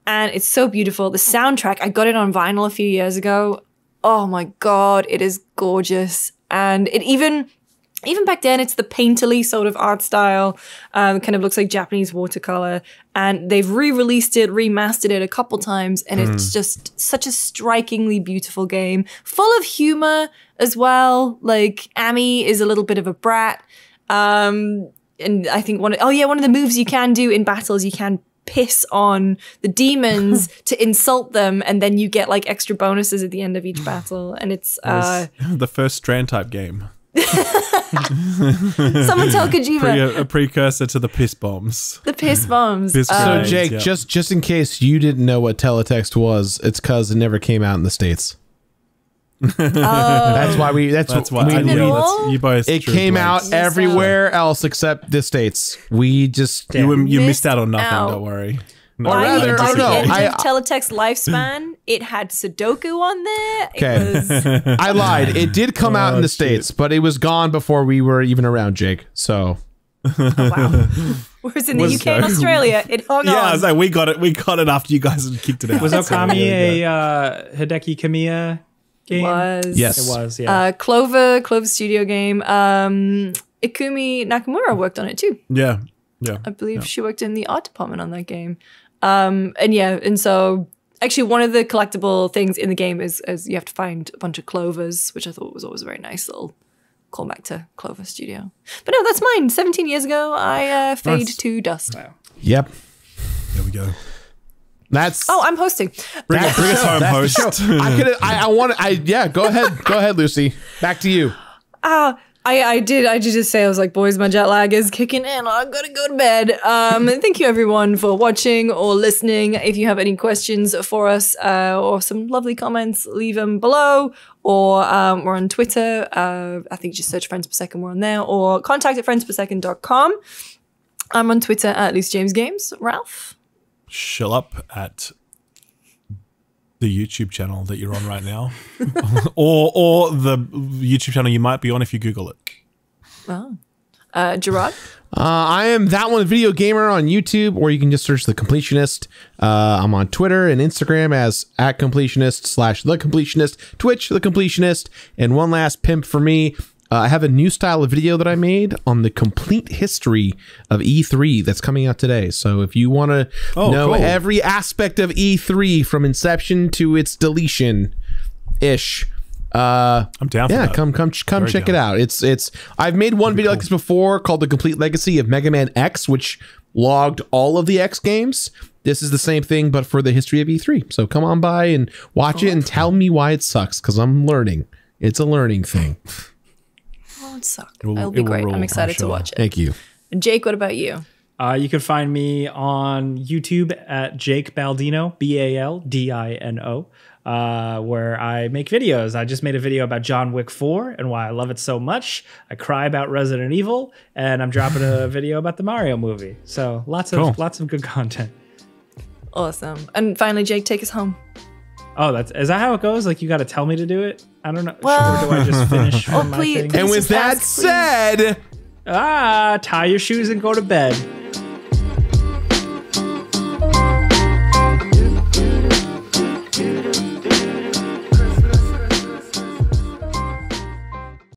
and it's so beautiful. The soundtrack, I got it on vinyl a few years ago. Oh my god, it is gorgeous. And it even back then, it's the painterly sort of art style, kind of looks like Japanese watercolor, and they've re-released it, remastered it a couple times, and it's just such a strikingly beautiful game, full of humor as well. Like, Amy is a little bit of a brat, and I think one of the moves you can do in battles, you can piss on the demons to insult them, and then you get like extra bonuses at the end of each battle. And it's the first Strand type game. Someone tell Kojima. A precursor to the piss bombs. The piss bombs. So Jake, just in case you didn't know what teletext was, it's because it never came out in the States. That's why you both. It came out everywhere else except the States. We just you missed out on nothing. Don't worry. No. Or rather, I don't know. Teletext lifespan, it had Sudoku on there. Okay, I lied. It did come out in the States, but it was gone before we were even around, Jake. So. Oh, wow. Whereas in the UK and Australia, it hung on. Yeah, I was like, we got it after you guys had kicked it out. Was Okami a Hideki Kamiya game? Yes. It was, yeah. Clover Studio game. Ikumi Nakamura worked on it too. Yeah. I believe she worked in the art department on that game. And so actually one of the collectible things in the game is you have to find a bunch of clovers, which I thought was always a very nice little callback to Clover Studio. But no, that's mine. 17 years ago, I fade to dust. Wow. Yep. There we go. That's. Oh, I'm hosting. Bring us home, host. Go ahead, Lucy. Back to you. I I did just say, I was like, boys, my jet lag is kicking in. I'm gonna go to bed. Thank you everyone for watching or listening. If you have any questions for us or some lovely comments, leave them below. Or we're on Twitter. I think just search Friends Per Second. We're on there. Or contact at friendspersecond.com. I'm on Twitter at LoosJamesGames. Ralph? Shill up at the YouTube channel that you're on right now, or the YouTube channel you might be on if you Google it. Oh, Gerard. I am That One Video Gamer on YouTube, or you can just search The Completionist. I'm on Twitter and Instagram as @completionist/The Completionist, Twitch The Completionist, and one last pimp for me. I have a new style of video that I made on the complete history of E3 that's coming out today. So if you want to know every aspect of E3 from inception to its deletion-ish, I'm down for that. come check it out. It's I've made one video like this before called The Complete Legacy of Mega Man X, which logged all of the X games. This is the same thing, but for the history of E3. So come on by and watch it and tell me why it sucks, because I'm learning. It's a learning thing. Won't suck. It'll be great. I'm excited to watch it. Thank you. Jake, what about you? You can find me on YouTube at Jake Baldino, Baldino, where I make videos. I just made a video about John Wick 4 and why I love it so much. I cry about Resident Evil, and I'm dropping a video about the Mario movie. So lots of good content. Awesome. And finally, Jake, take us home. Oh, is that how it goes? Like, you got to tell me to do it? I don't know. Or do I just finish my thing? And with that said, tie your shoes and go to bed.